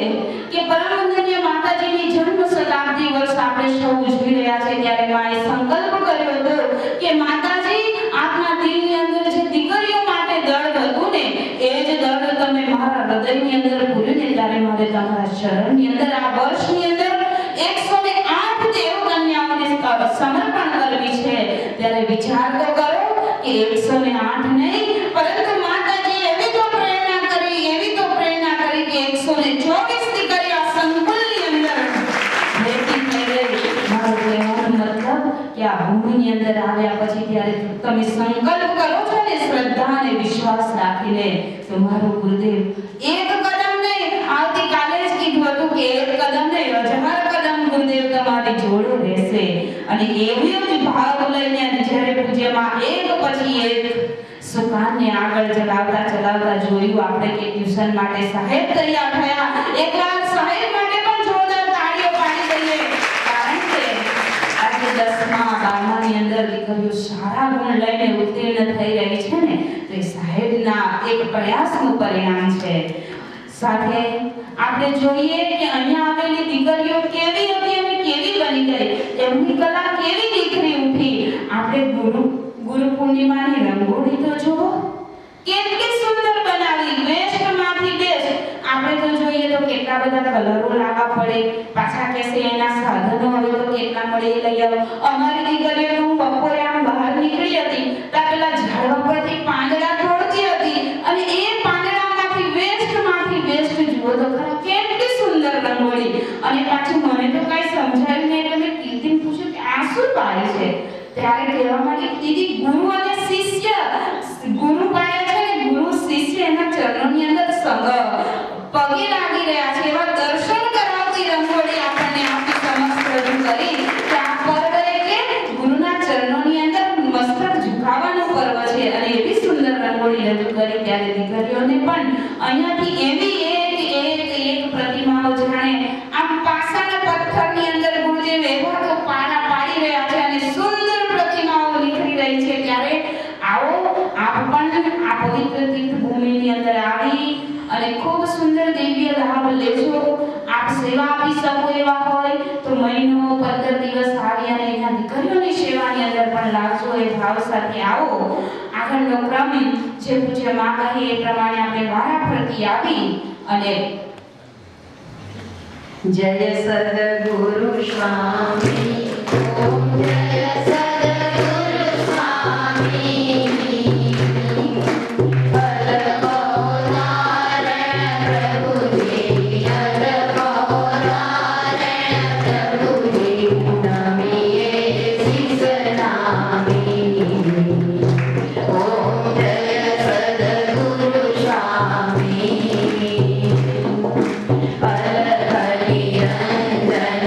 કે પરમવંદનીય માતાજીની જન્મ શતાબ્દી વર્ષ આપણે સૌ ઉજવી રહ્યા છે। ત્યારે માએ સંકલ્પ કર્યો હતો કે માતાજી, આપના દિલની અંદર જે દીકરીઓ માટે દર્દ હતું ને એ જ દર્દ તમે મારા હૃદયની અંદર પૂર્યું ને ત્યારે મારે તમારા શરણની અંદર આ વર્ષની અંદર 108 દેવ કન્યાઓને સમર્પણ કરવી છે। ત્યારે વિચાર તો કરો કે 108 નહીં, પરંતુ માતાજી એવી તો પ્રેરણા કરી કે 124 દીકરીઓ સંકુલની અંદર ભેટી થઈ ગઈ। મારો કહેવાનો મતલબ કે આ ભૂમિની અંદર આવ્યા પછી ત્યારે તમે સંકલ્પ કરો છો ને શ્રદ્ધા અને વિશ્વાસ રાખીને, તો મારો ગુરુદેવ એક કદમ નહીં, આવતીકાલે જ કીધું હતું કે એક કદમ નહીં 1000 કદમ ગુરુદેવ તમારી જોડે રહેશે। અને એવી જ ભાવ લઈને જ્યારે પૂજ્યમાં એક પછી એક સુકાનને આગળ ચલાવતા જોયું આપણે કે ટ્યુશન માટે સાહેબ તૈયાર થયા। એકવાર સાહેબ માટે પણ જોરદાર તાળીઓ પાડી દઈએ, કારણ કે આજે 10મા 12માની અંદર દીકરીઓ સારા ગુણ લઈને ઉત્તીર્ણ થઈ રહી છે ને, તો એ સાહેબના એક પ્રયાસનું પરિણામ છે। સાથે આપણે જોઈએ કે અહીંયા આવેલી દીકરીઓ કેવી હતી અને કેવી બની ગઈ, એમની કલા કેવી નીખરી ઉઠી। આપણે ગુરુ પૂર્ણિમાની રંગોળી તો જુઓ, કેટલી સુંદર બનાવી, વેસ્ટમાંથી બેસ્ટ। આપણે તો જોઈએ તો કેટલા બધા કલરો લાવવા પડે, પાછા કહેશે એના સાધનો હવે તો કેટલા મળે લઈ આવો। અમારી દીકરીઓ હું બપોરે આમ બહાર નીકળી હતી તો પેલા ઝાડવા પરથી પાંદડા તોડતી હતી અને એ પાંદડામાંથી વેસ્ટ જુઓ તો ખરા કેટલી સુંદર રંગોળી। અને પાછું મને તો કઈ સમજાયું નહીં એટલે મેં કીર્તિને પૂછ્યું કે આ શું પાડે છે? ત્યારે કહેવા માંડી, દીદી ગુરુ અને શિષ્ય, ગુરુ પાડે છે ને ગુરુ શિષ્ય એના ચરણોની અંદર પગે લાગી રહ્યા છે એવા દર્શન કરાવતી રંગોળી આપણને આપી સમક્ષ રજૂ કરી કે આ પર્વ એટલે ગુરુના ચરણોની અંદર મસ્તક ઝુકાવવાનું પર્વ છે। અને એવી સુંદર રંગોળી રજૂ કરી ત્યારે દીકરીઓને પણ અહીંયાથી એવી એક પ્રતિમાઓ જાણે આમ પાસાના પથ્થરની અંદર ગુરુદેવ એવા તો પાડા પાડી રહ્યા છે અને સુંદર પ્રતિમાઓ નીકળી રહી છે। ત્યારે આવો આપ પણ આ પવિત્ર તીર્થ ભૂમિની અંદર આવી અને ખૂબ સુંદર દિવ્ય લાભ લેજો। આપ સેવા આપી શકો એવા હોય તો મહિનો 15 દિવસ આવી અને એના દીકરીઓની સેવાની અંદર પણ લાગજો, એ ભાવ સાથે આવો। આગળનો ક્રમ જે પૂજ્ય માં કહે એ પ્રમાણે આપણે વારાફરતી આવી અને જય સદગુરુ સ્વામી, ઓમ જય સદગુરુ સ્વામી। Hare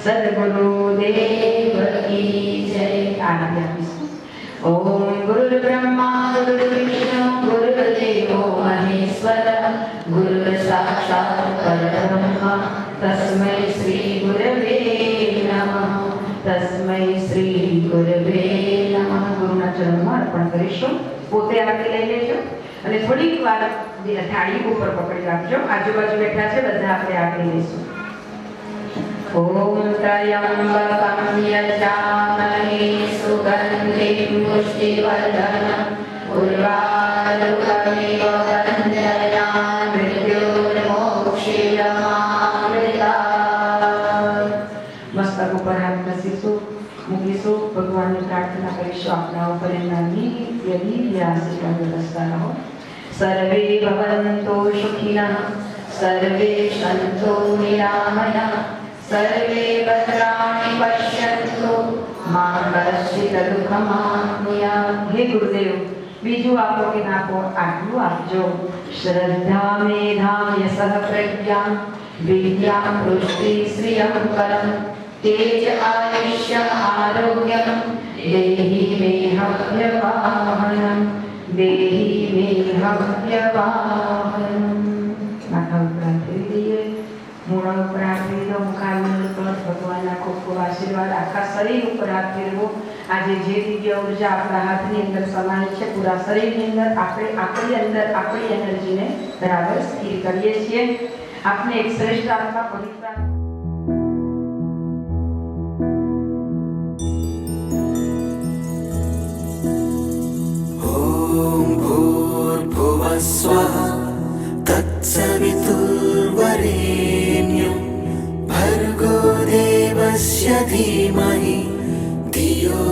સદગુરુદેવ કી જય. આરતી આપીશું. ઓમ ગુરુર્બ્રહ્મા ગુરુર્વિષ્ણુ ગુરુર્દેવો મહેશ્વર ગુરુ સાક્ષાત પરબ્રહ્મ તસ્મૈ શ્રી ગુરવે નમઃ. તસ્મૈ શ્રી ગુરવે નમઃ. ગુરુના ચરણમાં અર્પણ કરીશું. પોતે આરતી લઈ લેજો અને થોડીક વાર થાળી ઉપર પકડી રાખજો. આજુબાજુ બેઠા છે બધા આપણે આરતી લઈશું. ઓમ ત્રયંબકં યજામહે સુગંધિં પુષ્ટિવર્ધનં ઉર્વારુકમિવ વંદયામિ મૃત્યુર્મોક્ષિયમામૃતાत्. મસ્તક ઉપર હાથ મૂકીશું. ભગવાનની પ્રાર્થના કરીશું. આપના ઉપર એમના નિત્ય દિવ્ય આશીર્વાદ વરસતા રહો. સર્વે ભવન્તો સુખિનઃ સર્વે સન્તો નિરામયઃ સર્વે ભદ્રાણિ પશ્યન્તુ મા કશ્ચિત દુઃખમાપ્નુયાત. હે ગુરુદેવ, બીજું આપો કે નાખો, આટલું આપજો. શ્રદ્ધા મેધામ યસઃ પ્રજ્ઞા વિદ્યા પુષ્ટિ શ્રિયં પરમ તેજ આયુષ્યમ આરોગ્યમ દેહી મેહવ્યવાહનમ દેહી મેહવ્યવાહનમ. માથા ઉપર હાથ ફેરવી દઈએ. મૂળા ઉપર હાથ ફેરવી દો. મુખારવિંદ પર ભગવાનના ખૂબ ખૂબ આશીર્વાદ. આખા શરીર ઉપર હાથ ફેરવો. આજે જે દિવ્ય ઉર્જા આપણા હાથની અંદર સમાયેલ છે, પૂરા શરીરની અંદર આપણે આપણી અંદર આપણી એનર્જીને બરાબર સ્થિર કરીએ છીએ. આપને એક શ્રેષ્ઠ આત્મા પવિત્ર भूर्भुवस्वः तत्सवितुर्वरेण्यं भर्गो देवस्य धीमहि धियो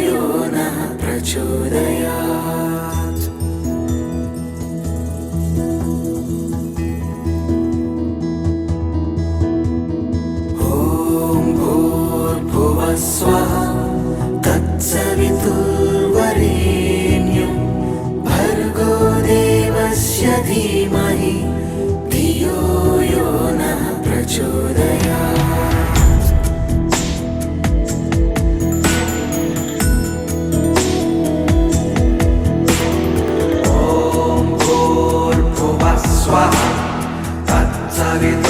यो नः प्रचोदयात्. ॐ भूर्भुवस्वः तत्सवितुर्वरेण्यं भर्गो देवस्य धीमहि धियो यो नः प्रचोदयात्. ॐ भूर्भुवस्वः तत्सवितुर्वरेण्यं